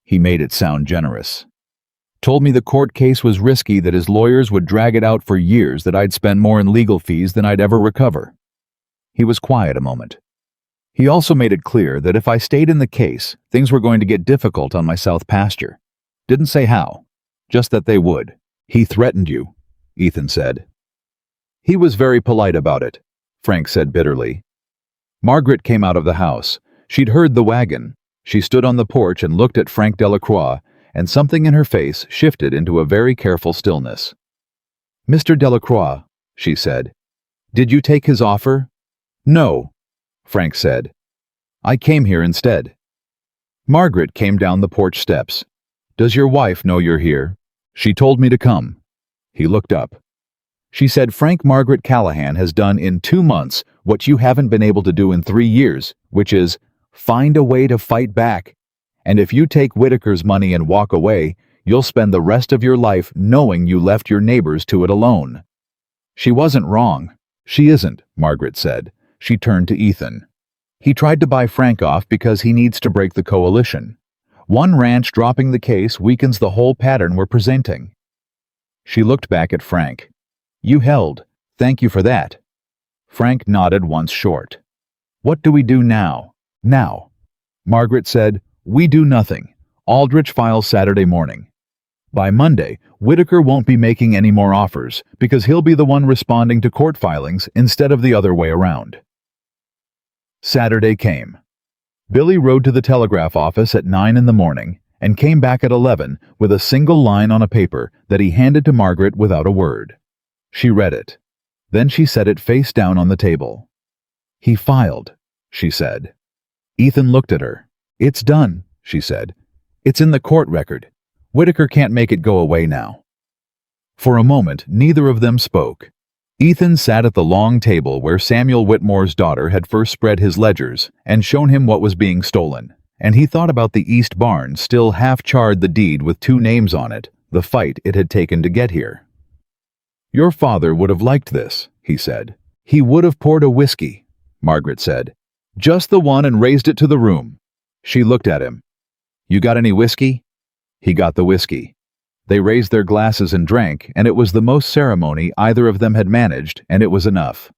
He made it sound generous. "Told me the court case was risky, that his lawyers would drag it out for years, that I'd spend more in legal fees than I'd ever recover." He was quiet a moment. "He also made it clear that if I stayed in the case, things were going to get difficult on my south pasture. Didn't say how, just that they would." "He threatened you," Ethan said. "He was very polite about it," Frank said bitterly. Margaret came out of the house. She'd heard the wagon. She stood on the porch and looked at Frank Delacroix, and something in her face shifted into a very careful stillness. "Mr. Delacroix," she said, "did you take his offer?" "No," Frank said. "I came here instead." Margaret came down the porch steps. "Does your wife know you're here?" "She told me to come." He looked up. "She said Frank Margaret Callahan has done in 2 months what you haven't been able to do in 3 years, which is find a way to fight back. And if you take Whitaker's money and walk away, you'll spend the rest of your life knowing you left your neighbors to it alone." "She wasn't wrong." "She isn't," Margaret said. She turned to Ethan. "He tried to buy Frank off because he needs to break the coalition. One ranch dropping the case weakens the whole pattern we're presenting." She looked back at Frank. "You held. Thank you for that." Frank nodded once short. "What do we do now?" "Now," Margaret said, "we do nothing. Aldrich files Saturday morning. By Monday, Whitaker won't be making any more offers because he'll be the one responding to court filings instead of the other way around." Saturday came. Billy rode to the telegraph office at 9 in the morning and came back at 11 with a single line on a paper that he handed to Margaret without a word. She read it. Then she set it face down on the table. "He filed," she said. Ethan looked at her. "It's done," she said. "It's in the court record. Whitaker can't make it go away now." For a moment, neither of them spoke. Ethan sat at the long table where Samuel Whitmore's daughter had first spread his ledgers and shown him what was being stolen, and he thought about the East Barn still half-charred the deed with 2 names on it, the fight it had taken to get here. "Your father would have liked this," he said. "He would have poured a whiskey," Margaret said. "Just the one, and raised it to the room." She looked at him. "You got any whiskey?" He got the whiskey. They raised their glasses and drank, and it was the most ceremony either of them had managed, and it was enough.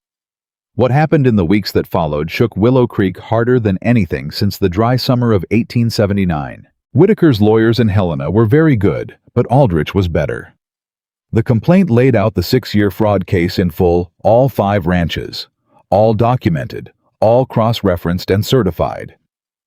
What happened in the weeks that followed shook Willow Creek harder than anything since the dry summer of 1879. Whitaker's lawyers in Helena were very good, but Aldrich was better. The complaint laid out the 6-year fraud case in full, all 5 ranches, all documented, all cross-referenced and certified.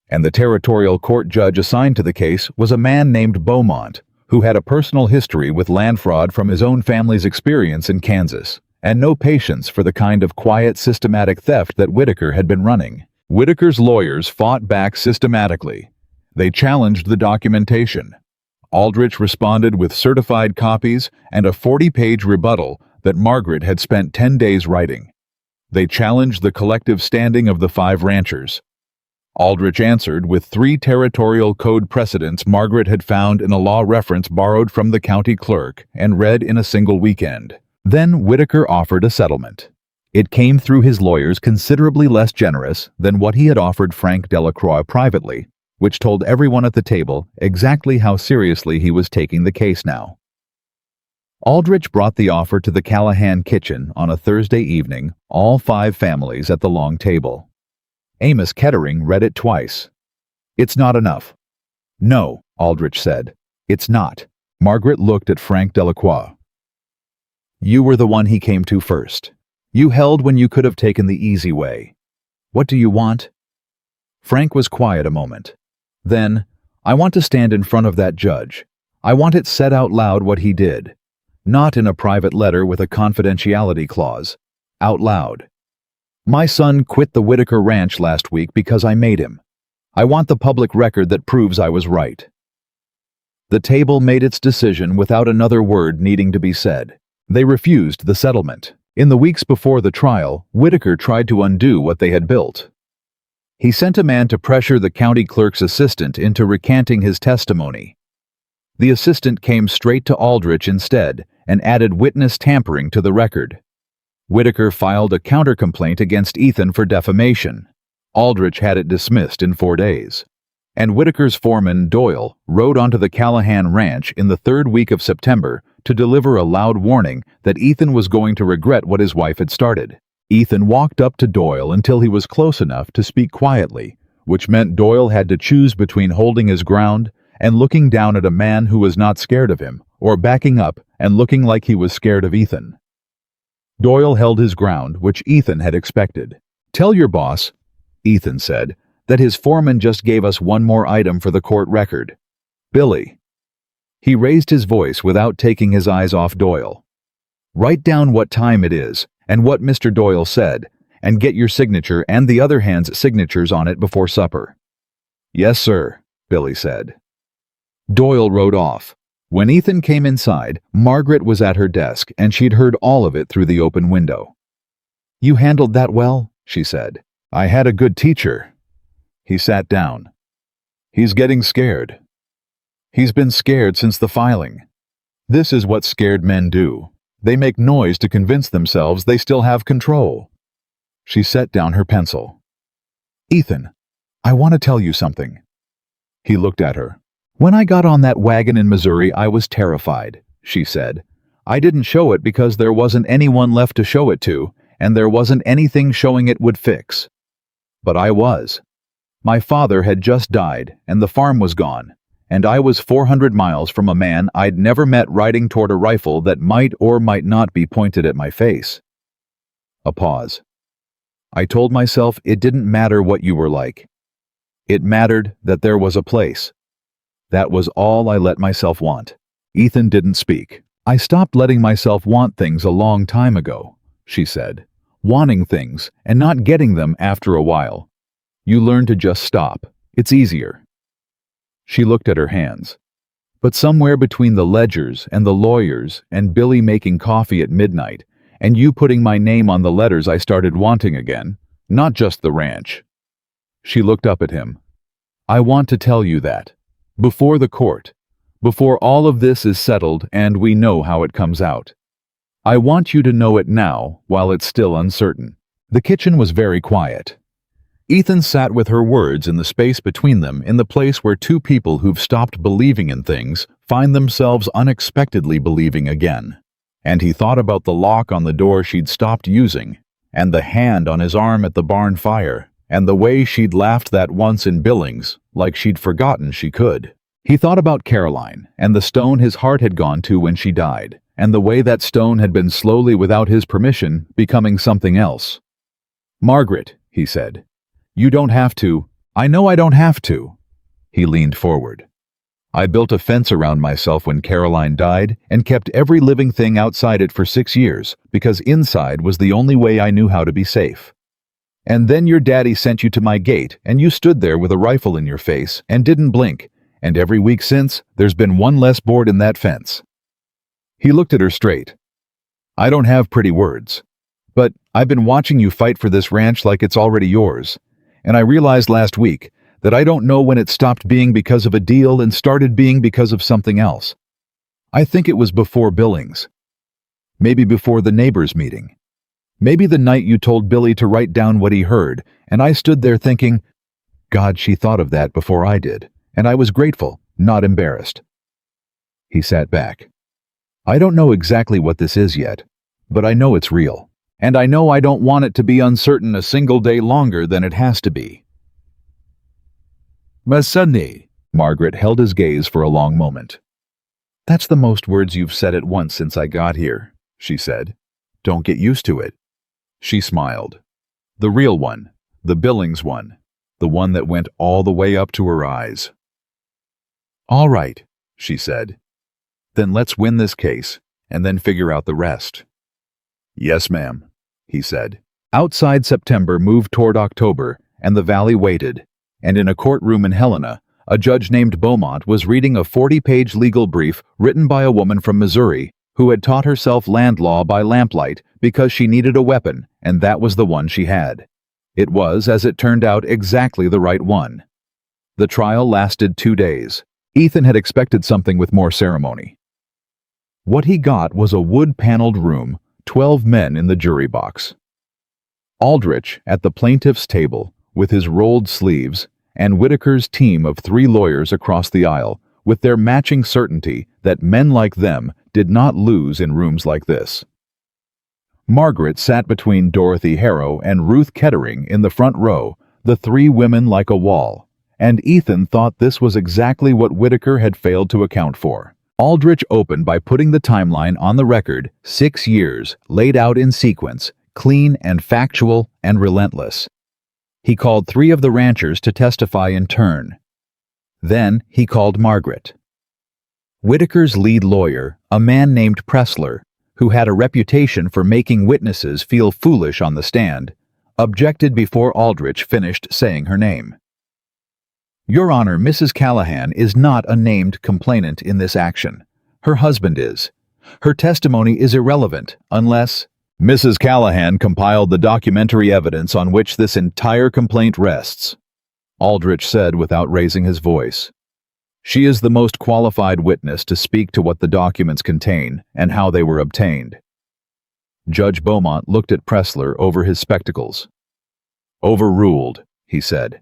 And the territorial court judge assigned to the case was a man named Beaumont, who had a personal history with land fraud from his own family's experience in Kansas, and no patience for the kind of quiet, systematic theft that Whitaker had been running. Whitaker's lawyers fought back systematically. They challenged the documentation. Aldrich responded with certified copies and a 40-page rebuttal that Margaret had spent 10 days writing. They challenged the collective standing of the 5 ranchers. Aldrich answered with 3 territorial code precedents Margaret had found in a law reference borrowed from the county clerk and read in a single weekend. Then Whitaker offered a settlement. It came through his lawyers considerably less generous than what he had offered Frank Delacroix privately, which told everyone at the table exactly how seriously he was taking the case now. Aldrich brought the offer to the Callahan kitchen on a Thursday evening, all 5 families at the long table. Amos Kettering read it twice. "It's not enough." "No," Aldrich said. "It's not." Margaret looked at Frank Delacroix. "You were the one he came to first. You held when you could have taken the easy way. What do you want? Frank was quiet a moment. Then, I want to stand in front of that judge. I want it said out loud what he did. Not in a private letter with a confidentiality clause. Out loud. My son quit the Whitaker Ranch last week because I made him. I want the public record that proves I was right. The table made its decision without another word needing to be said. They refused the settlement. In the weeks before the trial, Whitaker tried to undo what they had built. He sent a man to pressure the county clerk's assistant into recanting his testimony. The assistant came straight to Aldrich instead and added witness tampering to the record. Whitaker filed a counter-complaint against Ethan for defamation. Aldrich had it dismissed in 4 days. And Whitaker's foreman, Doyle, rode onto the Callahan Ranch in the 3rd week of September to deliver a loud warning that Ethan was going to regret what his wife had started. Ethan walked up to Doyle until he was close enough to speak quietly, which meant Doyle had to choose between holding his ground and looking down at a man who was not scared of him, or backing up and looking like he was scared of Ethan. Doyle held his ground, which Ethan had expected. "Tell your boss," Ethan said, "that his foreman just gave us one more item for the court record. Billy." He raised his voice without taking his eyes off Doyle. "Write down what time it is and what Mr. Doyle said, and get your signature and the other hand's signatures on it before supper." "Yes, sir," Billy said. Doyle rode off. When Ethan came inside, Margaret was at her desk, and she'd heard all of it through the open window. "You handled that well?" she said. "I had a good teacher." He sat down. "He's getting scared. He's been scared since the filing. This is what scared men do. They make noise to convince themselves they still have control." She set down her pencil. "Ethan, I want to tell you something." He looked at her. "When I got on that wagon in Missouri, I was terrified," she said. "I didn't show it because there wasn't anyone left to show it to, and there wasn't anything showing it would fix. But I was. My father had just died, and the farm was gone, and I was 400 miles from a man I'd never met riding toward a rifle that might or might not be pointed at my face." A pause. "I told myself it didn't matter what you were like. It mattered that there was a place. That was all I let myself want." Ethan didn't speak. "I stopped letting myself want things a long time ago," she said. "Wanting things and not getting them after a while. You learn to just stop. It's easier." She looked at her hands. "But somewhere between the ledgers and the lawyers and Billy making coffee at midnight and you putting my name on the letters, I started wanting again, not just the ranch." She looked up at him. "I want to tell you that. Before the court. Before all of this is settled and we know how it comes out. I want you to know it now while it's still uncertain." The kitchen was very quiet. Ethan sat with her words in the space between them, in the place where two people who've stopped believing in things find themselves unexpectedly believing again. And he thought about the lock on the door she'd stopped using, and the hand on his arm at the barn fire, and the way she'd laughed that once in Billings, like she'd forgotten she could. He thought about Caroline, and the stone his heart had gone to when she died, and the way that stone had been slowly, without his permission, becoming something else. "Margaret," he said, "you don't have to. I know I don't have to." He leaned forward. "I built a fence around myself when Caroline died and kept every living thing outside it for 6 years because inside was the only way I knew how to be safe. And then your daddy sent you to my gate and you stood there with a rifle in your face and didn't blink, and every week since, there's been one less board in that fence." He looked at her straight. "I don't have pretty words, but I've been watching you fight for this ranch like it's already yours, and I realized last week that I don't know when it stopped being because of a deal and started being because of something else. I think it was before Billings. Maybe before the neighbors' meeting. Maybe the night you told Billy to write down what he heard, and I stood there thinking, God, she thought of that before I did, and I was grateful, not embarrassed." He sat back. "I don't know exactly what this is yet, but I know it's real, and I know I don't want it to be uncertain a single day longer than it has to be." "Masani." Margaret held his gaze for a long moment. "That's the most words you've said at once since I got here," she said. "Don't get used to it." She smiled. The real one, the Billings one, the one that went all the way up to her eyes. "All right," she said. "Then let's win this case, and then figure out the rest." "Yes, ma'am," he said. Outside September moved toward October, and the valley waited, and in a courtroom in Helena, a judge named Beaumont was reading a 40-page legal brief written by a woman from Missouri who had taught herself land law by lamplight because she needed a weapon, and that was the one she had. It was, as it turned out, exactly the right one. The trial lasted 2 days. Ethan had expected something with more ceremony. What he got was a wood-paneled room, 12 men in the jury box. Aldrich at the plaintiff's table, with his rolled sleeves, and Whitaker's team of 3 lawyers across the aisle, with their matching certainty that men like them did not lose in rooms like this. Margaret sat between Dorothy Harrow and Ruth Kettering in the front row, the 3 women like a wall, and Ethan thought this was exactly what Whitaker had failed to account for. Aldrich opened by putting the timeline on the record, 6 years, laid out in sequence, clean and factual and relentless. He called 3 of the ranchers to testify in turn. Then he called Margaret. Whitaker's lead lawyer, a man named Pressler, who had a reputation for making witnesses feel foolish on the stand, objected before Aldrich finished saying her name. "Your Honor, Mrs. Callahan is not a named complainant in this action. Her husband is. Her testimony is irrelevant unless—" "Mrs. Callahan compiled the documentary evidence on which this entire complaint rests," Aldrich said without raising his voice. "She is the most qualified witness to speak to what the documents contain and how they were obtained." Judge Beaumont looked at Pressler over his spectacles. "Overruled," he said.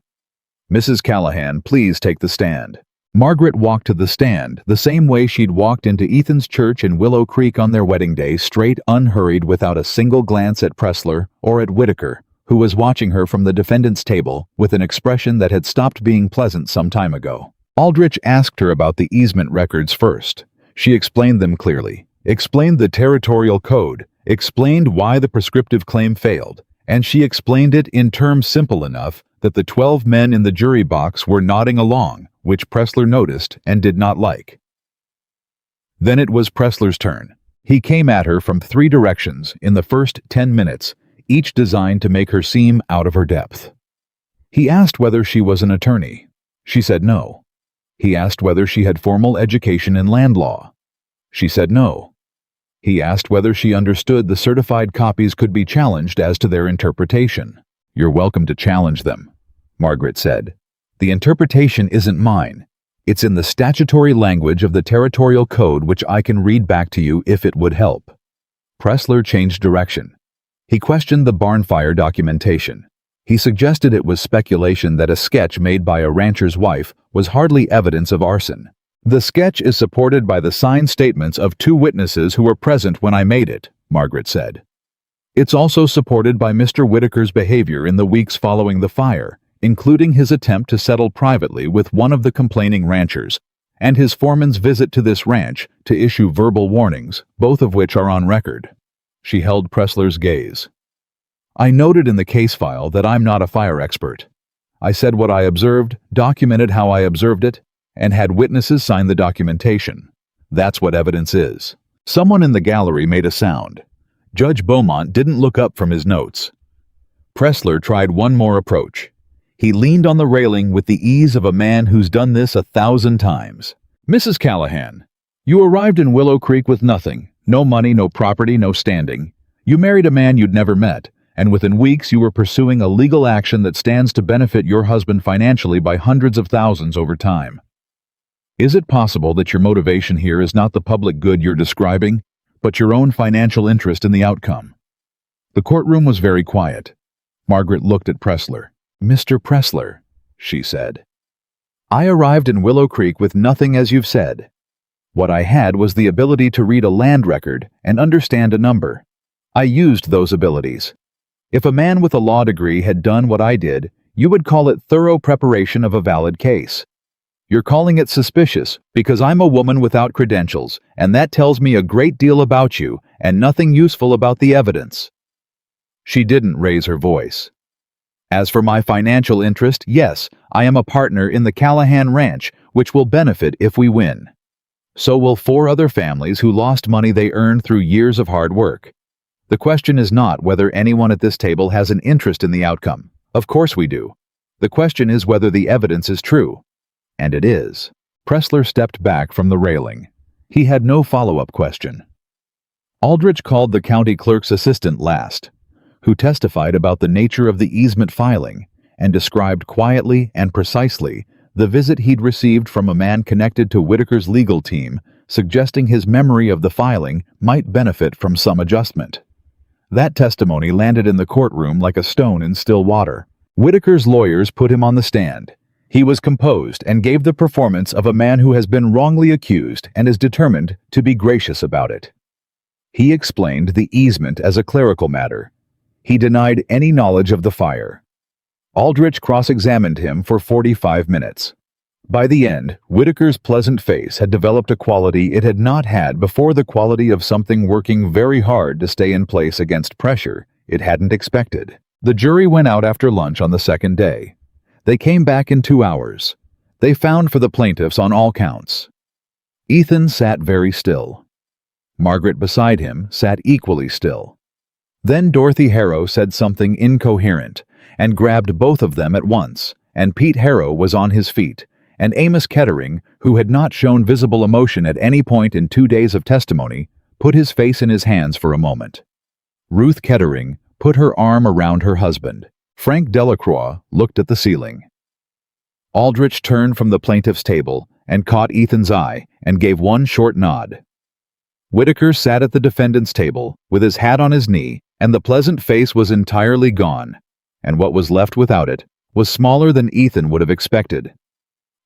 "Mrs. Callahan, please take the stand." Margaret walked to the stand, the same way she'd walked into Ethan's church in Willow Creek on their wedding day, straight, unhurried, without a single glance at Pressler or at Whitaker, who was watching her from the defendant's table with an expression that had stopped being pleasant some time ago. Aldrich asked her about the easement records first. She explained them clearly, explained the territorial code, explained why the prescriptive claim failed, and she explained it in terms simple enough that the 12 men in the jury box were nodding along, which Pressler noticed and did not like. Then it was Pressler's turn. He came at her from 3 directions in the first 10 minutes, each designed to make her seem out of her depth. He asked whether she was an attorney. She said no. He asked whether she had formal education in land law. She said no. He asked whether she understood the certified copies could be challenged as to their interpretation. "You're welcome to challenge them," Margaret said. "The interpretation isn't mine. It's in the statutory language of the territorial code, which I can read back to you if it would help." Pressler changed direction. He questioned the barn fire documentation. He suggested it was speculation that a sketch made by a rancher's wife was hardly evidence of arson. "The sketch is supported by the signed statements of 2 witnesses who were present when I made it," Margaret said. "It's also supported by Mr. Whitaker's behavior in the weeks following the fire, including his attempt to settle privately with one of the complaining ranchers, and his foreman's visit to this ranch to issue verbal warnings, both of which are on record." She held Pressler's gaze. "I noted in the case file that I'm not a fire expert. I said what I observed, documented how I observed it, and had witnesses sign the documentation. That's what evidence is." Someone in the gallery made a sound. Judge Beaumont didn't look up from his notes. Pressler tried one more approach. He leaned on the railing with the ease of a man who's done this 1,000 times. "Mrs. Callahan, you arrived in Willow Creek with nothing. No money, no property, no standing. You married a man you'd never met, and within weeks you were pursuing a legal action that stands to benefit your husband financially by hundreds of thousands over time. Is it possible that your motivation here is not the public good you're describing, but your own financial interest in the outcome?" The courtroom was very quiet. Margaret looked at Pressler. "Mr. Pressler," she said, "I arrived in Willow Creek with nothing, as you've said. What I had was the ability to read a land record and understand a number. I used those abilities. If a man with a law degree had done what I did, you would call it thorough preparation of a valid case. You're calling it suspicious because I'm a woman without credentials, and that tells me a great deal about you and nothing useful about the evidence." She didn't raise her voice. As for my financial interest, yes, I am a partner in the Callahan Ranch, which will benefit if we win. So will 4 other families who lost money they earned through years of hard work. The question is not whether anyone at this table has an interest in the outcome. Of course we do. The question is whether the evidence is true. And it is. Pressler stepped back from the railing. He had no follow-up question. Aldrich called the county clerk's assistant last, who testified about the nature of the easement filing and described quietly and precisely the visit he'd received from a man connected to Whitaker's legal team, suggesting his memory of the filing might benefit from some adjustment. That testimony landed in the courtroom like a stone in still water. Whitaker's lawyers put him on the stand. He was composed and gave the performance of a man who has been wrongly accused and is determined to be gracious about it. He explained the easement as a clerical matter. He denied any knowledge of the fire. Aldrich cross-examined him for 45 minutes. By the end, Whitaker's pleasant face had developed a quality it had not had before, the quality of something working very hard to stay in place against pressure it hadn't expected. The jury went out after lunch on the second day. They came back in 2 hours. They found for the plaintiffs on all counts. Ethan sat very still. Margaret beside him sat equally still. Then Dorothy Harrow said something incoherent and grabbed both of them at once, and Pete Harrow was on his feet, and Amos Kettering, who had not shown visible emotion at any point in 2 days of testimony, put his face in his hands for a moment. Ruth Kettering put her arm around her husband. Frank Delacroix looked at the ceiling. Aldrich turned from the plaintiff's table and caught Ethan's eye and gave one short nod. Whitaker sat at the defendant's table with his hat on his knee, and the pleasant face was entirely gone, and what was left without it was smaller than Ethan would have expected.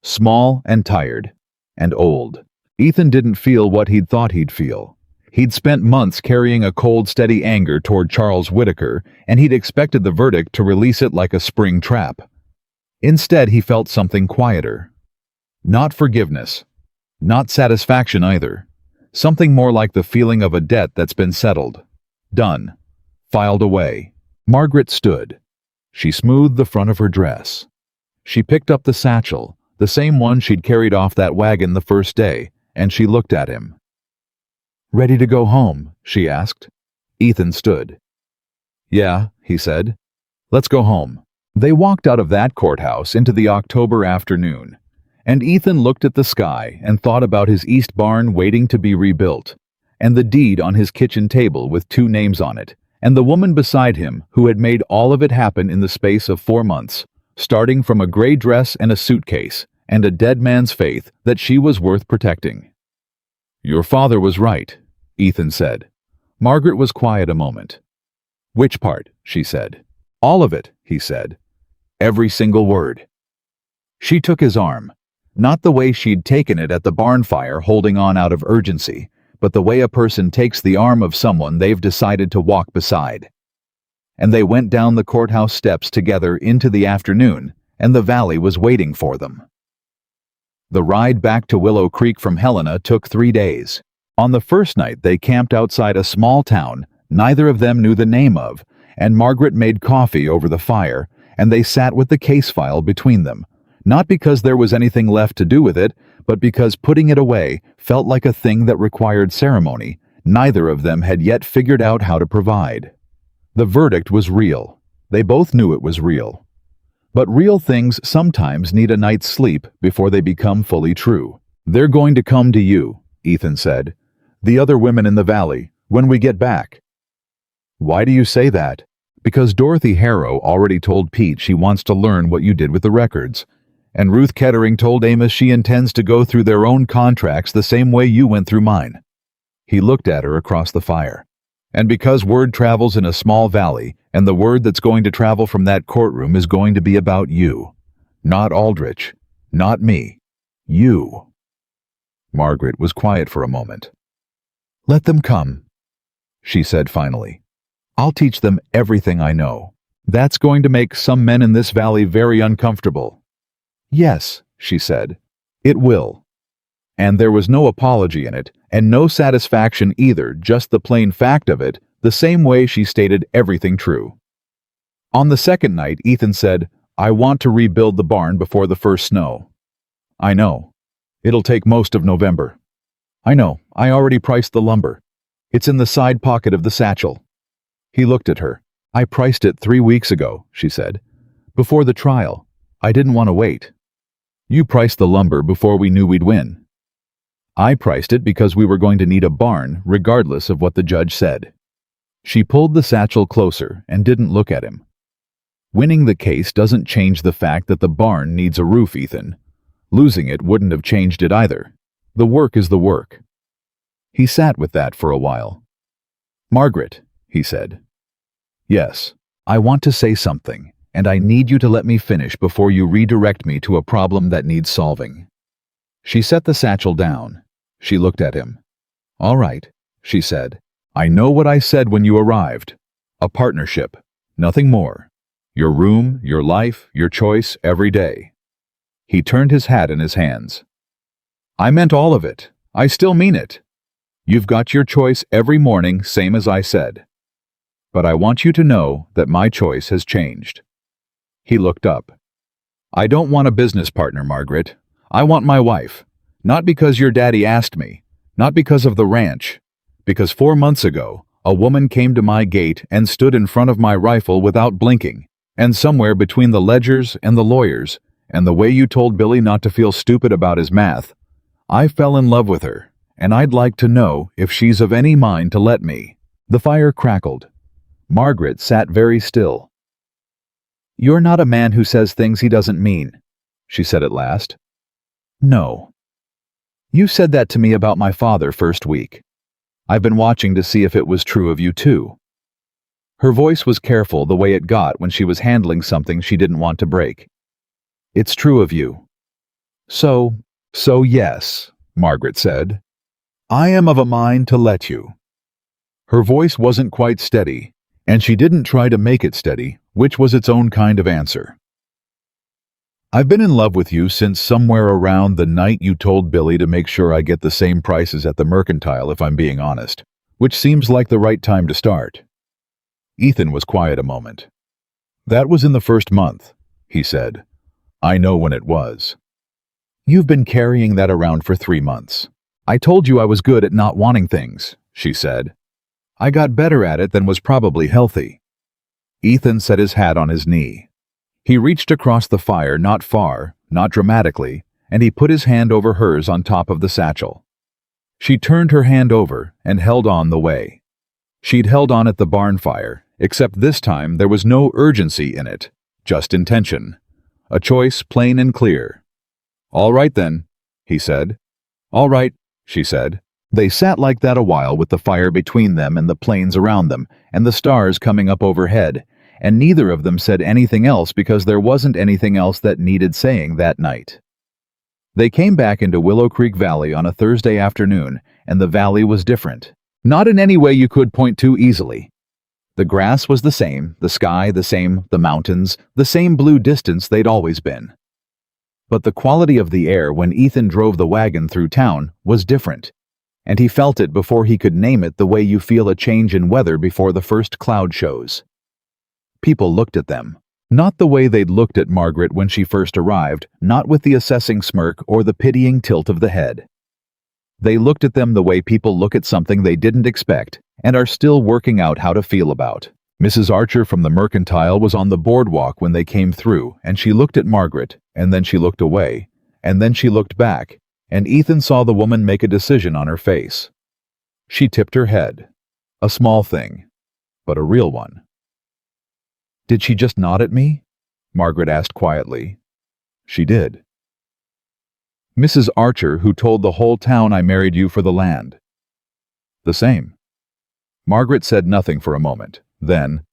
Small and tired and old. Ethan didn't feel what he'd thought he'd feel. He'd spent months carrying a cold, steady anger toward Charles Whitaker, and he'd expected the verdict to release it like a spring trap. Instead, he felt something quieter. Not forgiveness. Not satisfaction either. Something more like the feeling of a debt that's been settled. Done. Filed away. Margaret stood. She smoothed the front of her dress. She picked up the satchel, the same one she'd carried off that wagon the first day, and she looked at him. "Ready to go home?" she asked. Ethan stood. "Yeah," he said. "Let's go home." They walked out of that courthouse into the October afternoon, and Ethan looked at the sky and thought about his east barn waiting to be rebuilt, and the deed on his kitchen table with 2 names on it, and the woman beside him who had made all of it happen in the space of 4 months, starting from a gray dress and a suitcase, and a dead man's faith that she was worth protecting. "Your father was right," Ethan said. Margaret was quiet a moment. "Which part?" she said. "All of it," he said. "Every single word." She took his arm, not the way she'd taken it at the barn fire, holding on out of urgency, but the way a person takes the arm of someone they've decided to walk beside. And they went down the courthouse steps together into the afternoon, and the valley was waiting for them. The ride back to Willow Creek from Helena took 3 days. On the first night, they camped outside a small town neither of them knew the name of, and Margaret made coffee over the fire, and they sat with the case file between them, not because there was anything left to do with it, but because putting it away felt like a thing that required ceremony neither of them had yet figured out how to provide. The verdict was real. They both knew it was real. But real things sometimes need a night's sleep before they become fully true. "They're going to come to you," Ethan said. "The other women in the valley, when we get back." "Why do you say that?" "Because Dorothy Harrow already told Pete she wants to learn what you did with the records. And Ruth Kettering told Amos she intends to go through their own contracts the same way you went through mine." He looked at her across the fire. "And because word travels in a small valley, and the word that's going to travel from that courtroom is going to be about you. Not Aldrich. Not me. You." Margaret was quiet for a moment. "Let them come," she said finally. "I'll teach them everything I know. That's going to make some men in this valley very uncomfortable." "Yes," she said, "it will." And there was no apology in it, and no satisfaction either, just the plain fact of it. the same way she stated everything true. On the second night, Ethan said, "I want to rebuild the barn before the first snow." "I know. It'll take most of November." "I know. I already priced the lumber. It's in the side pocket of the satchel." He looked at her. "I priced it 3 weeks ago," she said. "Before the trial. I didn't want to wait." "You priced the lumber before we knew we'd win." "I priced it because we were going to need a barn regardless of what the judge said." She pulled the satchel closer and didn't look at him. "Winning the case doesn't change the fact that the barn needs a roof, Ethan. Losing it wouldn't have changed it either. The work is the work." He sat with that for a while. "Margaret," he said. "Yes, I want to say something, and I need you to let me finish before you redirect me to a problem that needs solving." She set the satchel down. She looked at him. "All right," she said. "I know what I said when you arrived. A partnership. Nothing more. Your room, your life, your choice every day." He turned his hat in his hands. "I meant all of it. I still mean it. You've got your choice every morning, same as I said. But I want you to know that my choice has changed." He looked up. "I don't want a business partner, Margaret. I want my wife. Not because your daddy asked me. Not because of the ranch. Because 4 months ago, a woman came to my gate and stood in front of my rifle without blinking. And somewhere between the ledgers and the lawyers, and the way you told Billy not to feel stupid about his math, I fell in love with her, and I'd like to know if she's of any mind to let me." The fire crackled. Margaret sat very still. "You're not a man who says things he doesn't mean," she said at last. "No. You said that to me about my father first week. I've been watching to see if it was true of you too." Her voice was careful the way it got when she was handling something she didn't want to break. "It's true of you." So yes," Margaret said. "I am of a mind to let you." Her voice wasn't quite steady, and she didn't try to make it steady, which was its own kind of answer. "I've been in love with you since somewhere around the night you told Billy to make sure I get the same prices at the mercantile, if I'm being honest, which seems like the right time to start." Ethan was quiet a moment. "That was in the first month," he said. "I know when it was." "You've been carrying that around for 3 months. I told you I was good at not wanting things," she said. "I got better at it than was probably healthy." Ethan set his hat on his knee. He reached across the fire, not far, not dramatically, and he put his hand over hers on top of the satchel. She turned her hand over and held on the way. She'd held on at the barn fire, except this time there was no urgency in it, just intention. A choice plain and clear. "All right then," he said. "All right," she said. They sat like that a while with the fire between them and the plains around them and the stars coming up overhead, and neither of them said anything else because there wasn't anything else that needed saying that night. They came back into Willow Creek Valley on a Thursday afternoon, and the valley was different. Not in any way you could point to easily. The grass was the same, the sky the same, the mountains, the same blue distance they'd always been. But the quality of the air when Ethan drove the wagon through town was different, and he felt it before he could name it the way you feel a change in weather before the first cloud shows. People looked at them, not the way they'd looked at Margaret when she first arrived, not with the assessing smirk or the pitying tilt of the head. They looked at them the way people look at something they didn't expect and are still working out how to feel about. Mrs. Archer from the mercantile was on the boardwalk when they came through, and she looked at Margaret, and then she looked away, and then she looked back, and Ethan saw the woman make a decision on her face. She tipped her head. A small thing, but a real one. "Did she just nod at me?" Margaret asked quietly. "She did." "Mrs. Archer, who told the whole town I married you for the land." "The same." Margaret said nothing for a moment. Then,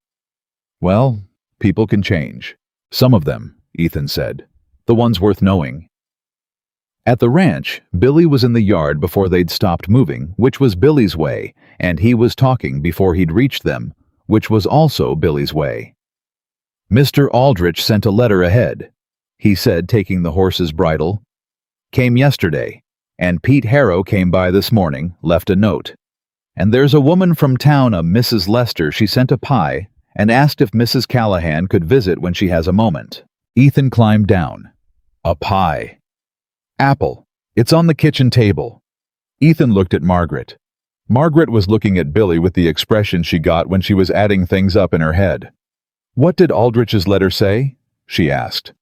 "Well, people can change. Some of them," Ethan said. "The ones worth knowing." At the ranch, Billy was in the yard before they'd stopped moving, which was Billy's way, and he was talking before he'd reached them, which was also Billy's way. "Mr. Aldrich sent a letter ahead," he said, taking the horse's bridle. "Came yesterday, and Pete Harrow came by this morning, left a note. And there's a woman from town, a Mrs. Lester. She sent a pie and asked if Mrs. Callahan could visit when she has a moment. Ethan climbed down. A pie. Apple. It's on the kitchen table. Ethan looked at Margaret. Margaret was looking at Billy with the expression she got when she was adding things up in her head. What did Aldrich's letter say? She asked.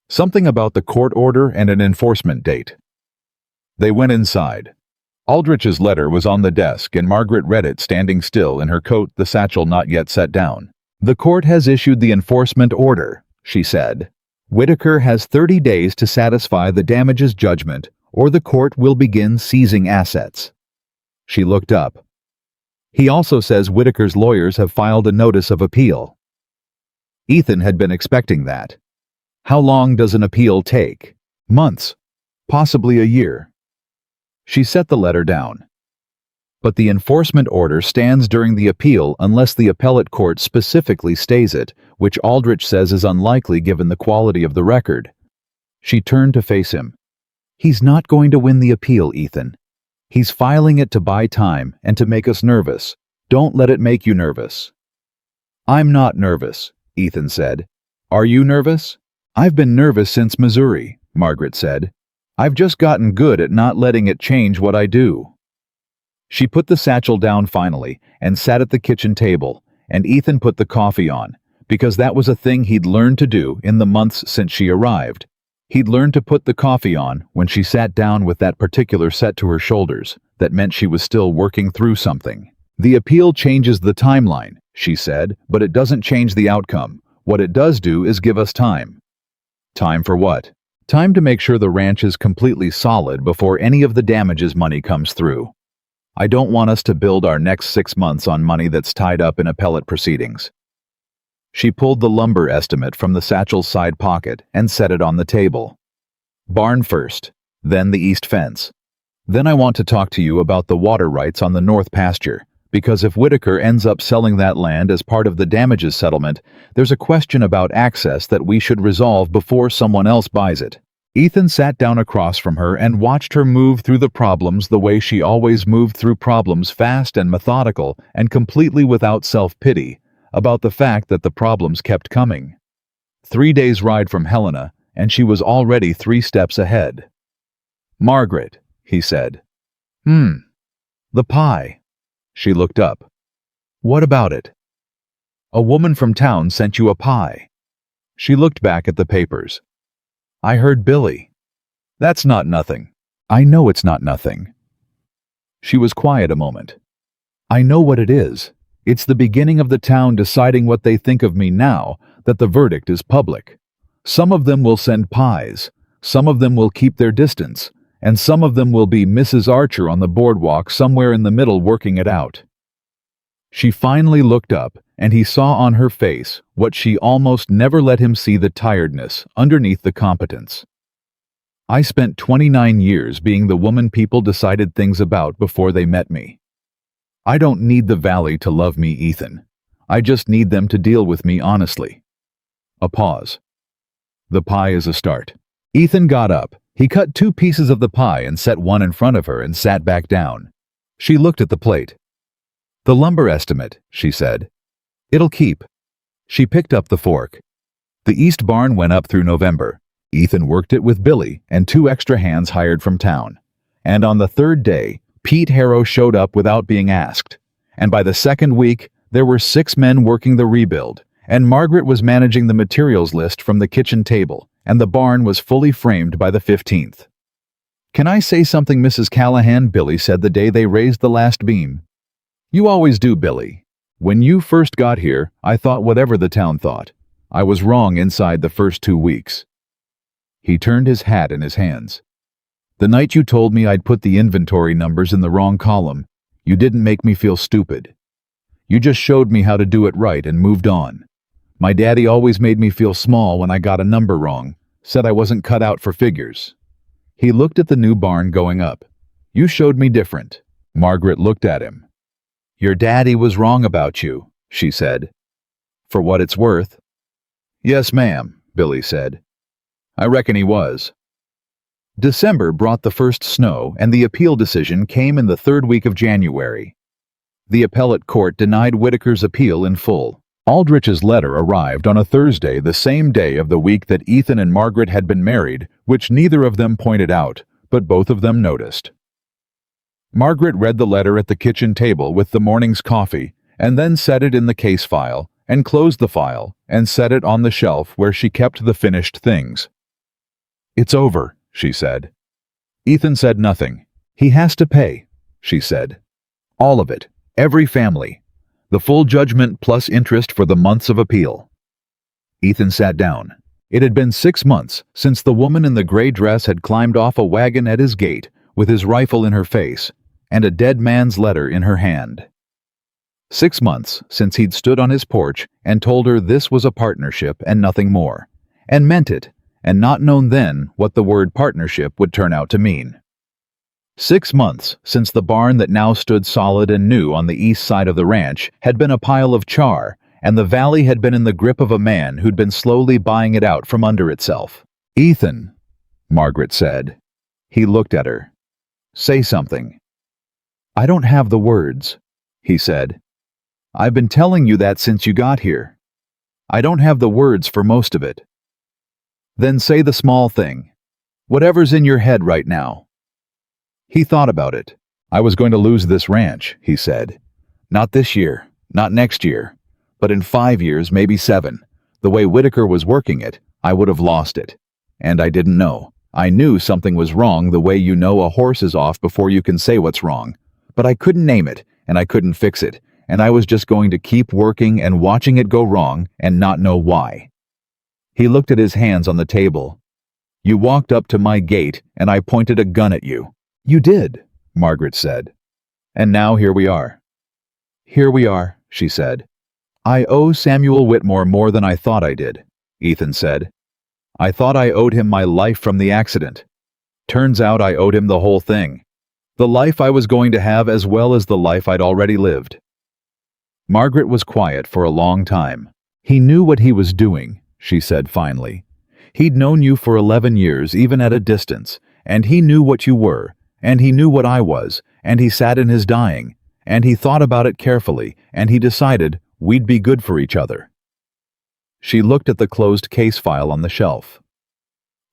Something about the court order and an enforcement date. They went inside. Aldrich's letter was on the desk and Margaret read it standing still in her coat, the satchel not yet set down. The court has issued the enforcement order, she said. Whitaker has 30 days to satisfy the damages judgment or the court will begin seizing assets. She looked up. He also says Whitaker's lawyers have filed a notice of appeal. Ethan had been expecting that. How long does an appeal take? Months. Possibly a year. She set the letter down. But the enforcement order stands during the appeal unless the appellate court specifically stays it, which Aldrich says is unlikely given the quality of the record. She turned to face him. He's not going to win the appeal, Ethan. He's filing it to buy time and to make us nervous. Don't let it make you nervous. I'm not nervous, Ethan said. Are you nervous? I've been nervous since Missouri, Margaret said. I've just gotten good at not letting it change what I do. She put the satchel down finally and sat at the kitchen table, and Ethan put the coffee on, because that was a thing he'd learned to do in the months since she arrived. He'd learned to put the coffee on when she sat down with that particular set to her shoulders that meant she was still working through something. The appeal changes the timeline, she said, but it doesn't change the outcome. What it does do is give us time. Time for what? Time to make sure the ranch is completely solid before any of the damages money comes through. I don't want us to build our next 6 months on money that's tied up in appellate proceedings. She pulled the lumber estimate from the satchel's side pocket and set it on the table. Barn first, then the east fence. Then I want to talk to you about the water rights on the north pasture, because if Whitaker ends up selling that land as part of the damages settlement, there's a question about access that we should resolve before someone else buys it. Ethan sat down across from her and watched her move through the problems the way she always moved through problems, fast and methodical and completely without self-pity, about the fact that the problems kept coming. 3 days' ride from Helena, and she was already 3 steps ahead. Margaret, he said. The pie. She looked up. What about it? A woman from town sent you a pie. She looked back at the papers. I heard Billy. That's not nothing. I know it's not nothing. She was quiet a moment. I know what it is. It's the beginning of the town deciding what they think of me now that the verdict is public. Some of them will send pies, some of them will keep their distance, and some of them will be Mrs. Archer on the boardwalk somewhere in the middle working it out. She finally looked up, and he saw on her face what she almost never let him see, the tiredness underneath the competence. I spent 29 years being the woman people decided things about before they met me. I don't need the valley to love me, Ethan. I just need them to deal with me honestly. A pause. The pie is a start. Ethan got up. He cut 2 pieces of the pie and set one in front of her and sat back down. She looked at the plate. The lumber estimate, she said. It'll keep. She picked up the fork. The east barn went up through November. Ethan worked it with Billy and 2 extra hands hired from town. And on the 3rd day, Pete Harrow showed up without being asked. And by the 2nd week, there were 6 men working the rebuild, and Margaret was managing the materials list from the kitchen table, and the barn was fully framed by the 15th. Can I say something, Mrs. Callahan? Billy said the day they raised the last beam. You always do, Billy. When you first got here, I thought whatever the town thought. I was wrong inside the first 2 weeks. He turned his hat in his hands. The night you told me I'd put the inventory numbers in the wrong column, you didn't make me feel stupid. You just showed me how to do it right and moved on. My daddy always made me feel small when I got a number wrong, said I wasn't cut out for figures. He looked at the new barn going up. You showed me different. Margaret looked at him. Your daddy was wrong about you, she said. For what it's worth. Yes, ma'am, Billy said. I reckon he was. December brought the first snow, and the appeal decision came in the 3rd week of January. The appellate court denied Whitaker's appeal in full. Aldrich's letter arrived on a Thursday, the same day of the week that Ethan and Margaret had been married, which neither of them pointed out, but both of them noticed. Margaret read the letter at the kitchen table with the morning's coffee, and then set it in the case file, and closed the file, and set it on the shelf where she kept the finished things. "It's over," she said. Ethan said nothing. "He has to pay," she said. "All of it. Every family. The full judgment plus interest for the months of appeal." Ethan sat down. It had been 6 months since the woman in the gray dress had climbed off a wagon at his gate with his rifle in her face and a dead man's letter in her hand. 6 months since he'd stood on his porch and told her this was a partnership and nothing more, and meant it, and not known then what the word partnership would turn out to mean. 6 months since the barn that now stood solid and new on the east side of the ranch had been a pile of char, and the valley had been in the grip of a man who'd been slowly buying it out from under itself. "Ethan," Margaret said. He looked at her. "Say something." "I don't have the words," he said. "I've been telling you that since you got here. I don't have the words for most of it." "Then say the small thing. Whatever's in your head right now." He thought about it. "I was going to lose this ranch," he said. "Not this year, not next year, but in 5 years, maybe 7. The way Whitaker was working it, I would have lost it. And I didn't know. I knew something was wrong the way you know a horse is off before you can say what's wrong. But I couldn't name it, and I couldn't fix it, and I was just going to keep working and watching it go wrong and not know why." He looked at his hands on the table. "You walked up to my gate, and I pointed a gun at you." "You did," Margaret said. "And now here we are." "Here we are," she said. "I owe Samuel Whitmore more than I thought I did," Ethan said. "I thought I owed him my life from the accident. Turns out I owed him the whole thing. The life I was going to have as well as the life I'd already lived." Margaret was quiet for a long time. "He knew what he was doing," she said finally. "He'd known you for 11 years, even at a distance, and he knew what you were, and he knew what I was, and he sat in his dying, and he thought about it carefully, and he decided we'd be good for each other." She looked at the closed case file on the shelf.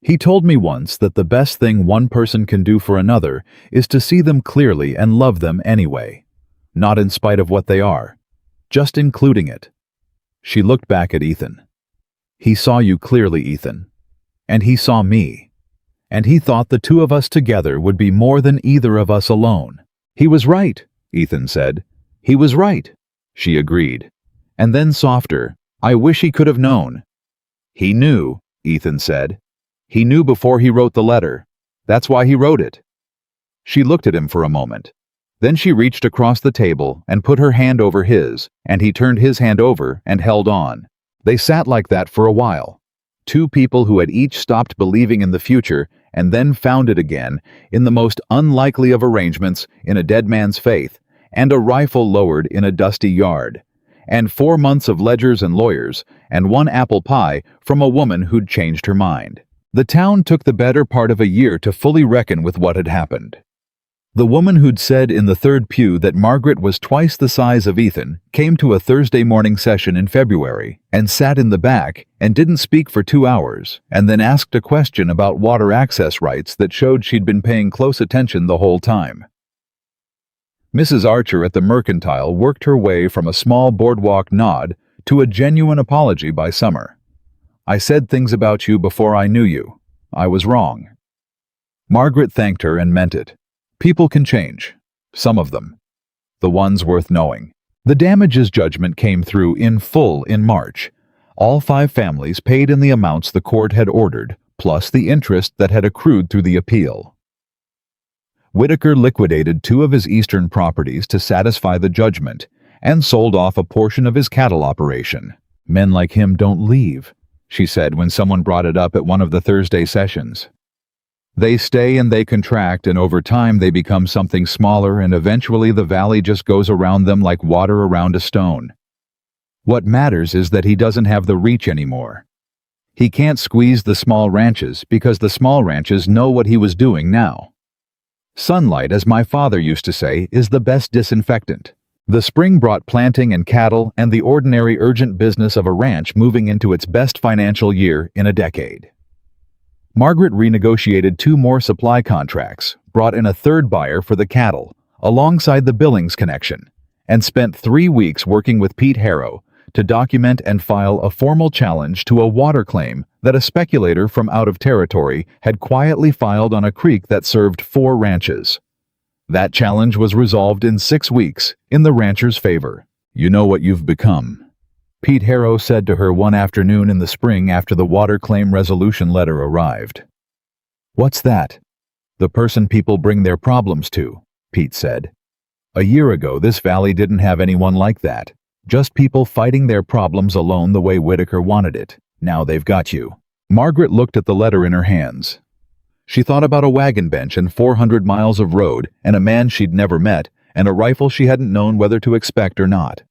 "He told me once that the best thing one person can do for another is to see them clearly and love them anyway, not in spite of what they are, just including it." She looked back at Ethan. "He saw you clearly, Ethan. And he saw me. And he thought the two of us together would be more than either of us alone." "He was right," Ethan said. "He was right," she agreed. And then softer, "I wish he could have known." "He knew," Ethan said. "He knew before he wrote the letter. That's why he wrote it." She looked at him for a moment. Then she reached across the table and put her hand over his, and he turned his hand over and held on. They sat like that for a while. Two people who had each stopped believing in the future and then found it again in the most unlikely of arrangements, in a dead man's faith, and a rifle lowered in a dusty yard, and 4 months of ledgers and lawyers, and 1 apple pie from a woman who'd changed her mind. The town took the better part of a year to fully reckon with what had happened. The woman who'd said in the third pew that Margaret was twice the size of Ethan came to a Thursday morning session in February and sat in the back and didn't speak for 2 hours, and then asked a question about water access rights that showed she'd been paying close attention the whole time. Mrs. Archer at the Mercantile worked her way from a small boardwalk nod to a genuine apology by summer. "I said things about you before I knew you. I was wrong." Margaret thanked her and meant it. People can change. Some of them. The ones worth knowing. The damages judgment came through in full in March. All 5 families paid in the amounts the court had ordered, plus the interest that had accrued through the appeal. Whitaker liquidated 2 of his eastern properties to satisfy the judgment and sold off a portion of his cattle operation. "Men like him don't leave," she said when someone brought it up at one of the Thursday sessions. "They stay and they contract, and over time they become something smaller, and eventually the valley just goes around them like water around a stone. What matters is that he doesn't have the reach anymore. He can't squeeze the small ranches because the small ranches know what he was doing now. Sunlight, as my father used to say, is the best disinfectant. The spring brought planting and cattle and the ordinary urgent business of a ranch moving into its best financial year in a decade. Margaret renegotiated 2 more supply contracts, brought in a 3rd buyer for the cattle, alongside the Billings connection, and spent 3 weeks working with Pete Harrow to document and file a formal challenge to a water claim that a speculator from out of territory had quietly filed on a creek that served 4 ranches. That challenge was resolved in 6 weeks, in the rancher's favor. "You know what you've become," Pete Harrow said to her one afternoon in the spring after the water claim resolution letter arrived. "What's that?" "The person people bring their problems to," Pete said. "A year ago, this valley didn't have anyone like that. Just people fighting their problems alone the way Whitaker wanted it. Now they've got you." Margaret looked at the letter in her hands. She thought about a wagon bench and 400 miles of road and a man she'd never met and a rifle she hadn't known whether to expect or not.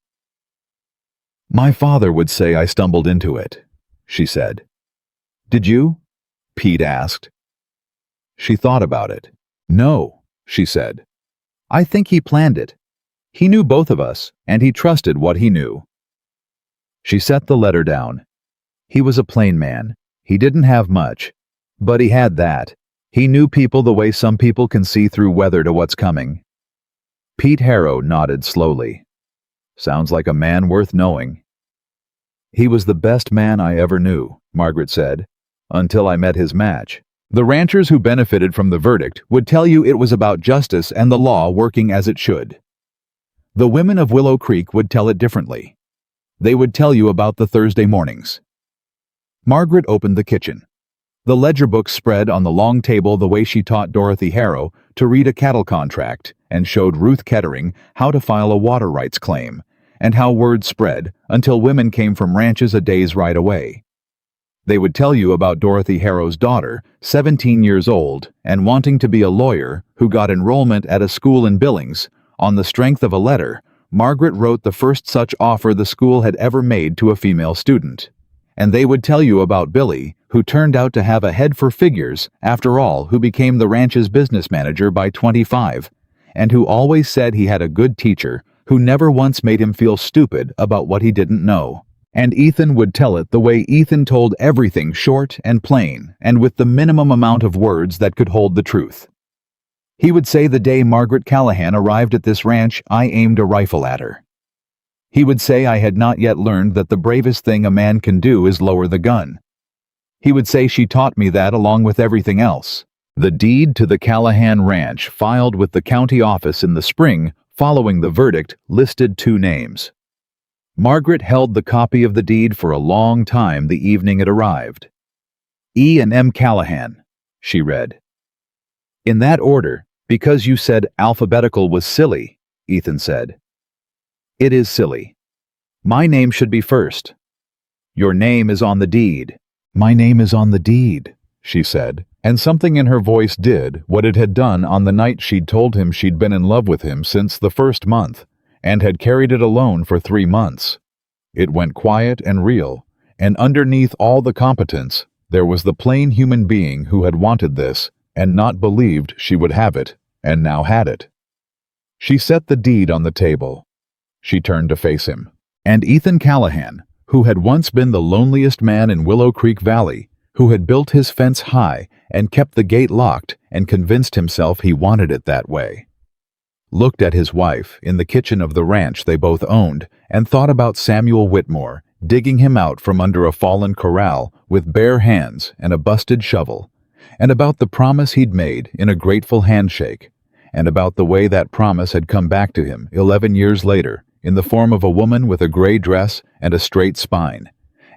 "My father would say I stumbled into it," she said. "Did you?" Pete asked. She thought about it. "No," she said. "I think he planned it. He knew both of us, and he trusted what he knew." She set the letter down. He was a plain man. He didn't have much, but he had that. He knew people the way some people can see through weather to what's coming. Pete Harrow nodded slowly. "Sounds like a man worth knowing." "He was the best man I ever knew," Margaret said, "until I met his match." The ranchers who benefited from the verdict would tell you it was about justice and the law working as it should. The women of Willow Creek would tell it differently. They would tell you about the Thursday mornings. Margaret opened the kitchen. The ledger book spread on the long table the way she taught Dorothy Harrow to read a cattle contract and showed Ruth Kettering how to file a water rights claim, and how word spread until women came from ranches a day's ride away. They would tell you about Dorothy Harrow's daughter, 17 years old, and wanting to be a lawyer, who got enrollment at a school in Billings. On the strength of a letter, Margaret wrote the first such offer the school had ever made to a female student. And they would tell you about Billy, who turned out to have a head for figures, after all, who became the ranch's business manager by 25, and who always said he had a good teacher, who never once made him feel stupid about what he didn't know. And Ethan would tell it the way Ethan told everything, short and plain, and with the minimum amount of words that could hold the truth. He would say the day Margaret Callahan arrived at this ranch, I aimed a rifle at her. He would say I had not yet learned that the bravest thing a man can do is lower the gun. He would say she taught me that along with everything else. The deed to the Callahan Ranch, filed with the county office in the spring following the verdict, listed 2 names. Margaret held the copy of the deed for a long time the evening it arrived. E. and M. Callahan, she read. In that order, because you said alphabetical was silly, Ethan said. It is silly. My name should be first. Your name is on the deed. My name is on the deed, she said, and something in her voice did what it had done on the night she'd told him she'd been in love with him since the first month, and had carried it alone for 3 months. It went quiet and real, and underneath all the competence, there was the plain human being who had wanted this, and not believed she would have it, and now had it. She set the deed on the table. She turned to face him. And Ethan Callahan, who had once been the loneliest man in Willow Creek Valley, who had built his fence high and kept the gate locked and convinced himself he wanted it that way, looked at his wife in the kitchen of the ranch they both owned and thought about Samuel Whitmore digging him out from under a fallen corral with bare hands and a busted shovel, and about the promise he'd made in a grateful handshake, and about the way that promise had come back to him 11 years later in the form of a woman with a gray dress and a straight spine,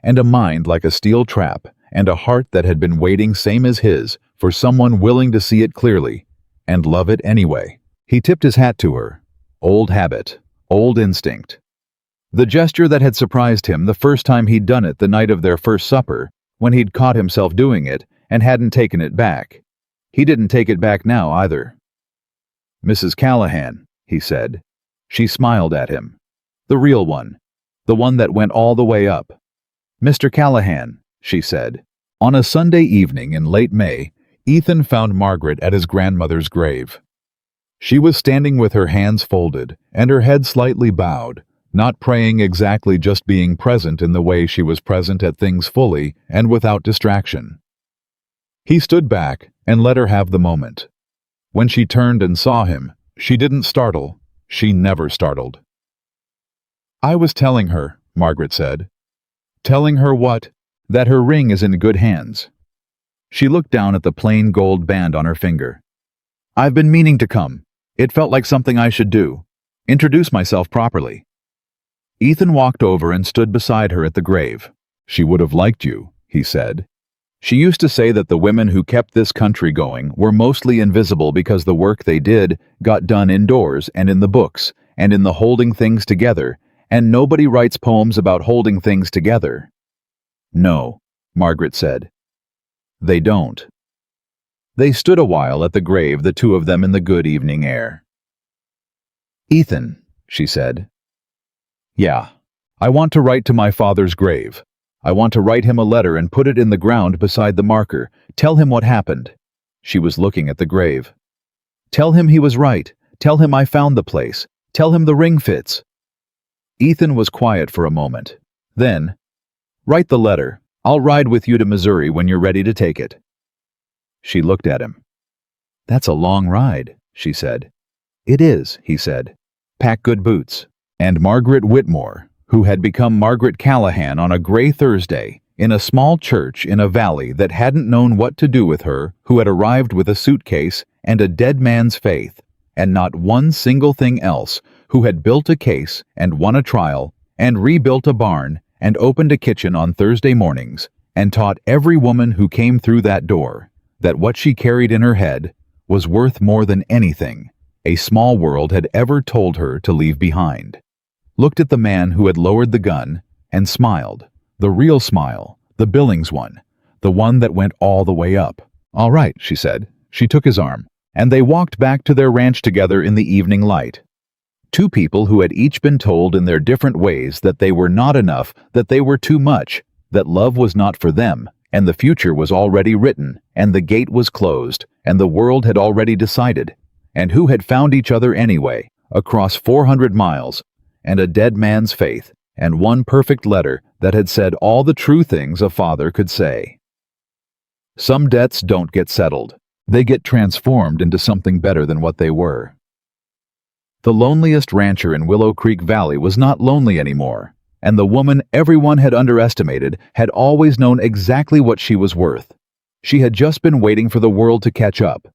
and a mind like a steel trap, and a heart that had been waiting same as his for someone willing to see it clearly and love it anyway. He tipped his hat to her. Old habit, old instinct. The gesture that had surprised him the first time he'd done it the night of their first supper, when he'd caught himself doing it and hadn't taken it back. He didn't take it back now either. Mrs. Callahan, he said. She smiled at him. The real one. The one that went all the way up. Mr. Callahan, she said. On a Sunday evening in late May, Ethan found Margaret at his grandmother's grave. She was standing with her hands folded and her head slightly bowed, not praying exactly, just being present in the way she was present at things fully and without distraction. He stood back and let her have the moment. When she turned and saw him, she didn't startle. She never startled. "I was telling her," Margaret said. "Telling her what? That her ring is in good hands." She looked down at the plain gold band on her finger. "I've been meaning to come. It felt like something I should do. Introduce myself properly." Ethan walked over and stood beside her at the grave. "She would have liked you," he said. "She used to say that the women who kept this country going were mostly invisible because the work they did got done indoors and in the books and in the holding things together, and nobody writes poems about holding things together." "No," Margaret said. "They don't." They stood a while at the grave, the two of them in the good evening air. "Ethan," she said. "Yeah, I want to write to my father's grave. I want to write him a letter and put it in the ground beside the marker. Tell him what happened." She was looking at the grave. "Tell him he was right. Tell him I found the place. Tell him the ring fits." Ethan was quiet for a moment. Then, "Write the letter. I'll ride with you to Missouri when you're ready to take it." She looked at him. "That's a long ride," she said. "It is," he said. "Pack good boots." And Margaret Whitmore, who had become Margaret Callahan on a gray Thursday, in a small church in a valley that hadn't known what to do with her, who had arrived with a suitcase and a dead man's faith, and not one single thing else, who had built a case and won a trial, and rebuilt a barn, and opened a kitchen on Thursday mornings, and taught every woman who came through that door that what she carried in her head was worth more than anything a small world had ever told her to leave behind. Looked at the man who had lowered the gun and smiled, the real smile, the Billings one, the one that went all the way up. "All right," she said. She took his arm, and they walked back to their ranch together in the evening light. Two people who had each been told in their different ways that they were not enough, that they were too much, that love was not for them, and the future was already written, and the gate was closed, and the world had already decided, and who had found each other anyway, across 400 miles, and a dead man's faith, and one perfect letter that had said all the true things a father could say. Some debts don't get settled. They get transformed into something better than what they were. The loneliest rancher in Willow Creek Valley was not lonely anymore, and the woman everyone had underestimated had always known exactly what she was worth. She had just been waiting for the world to catch up,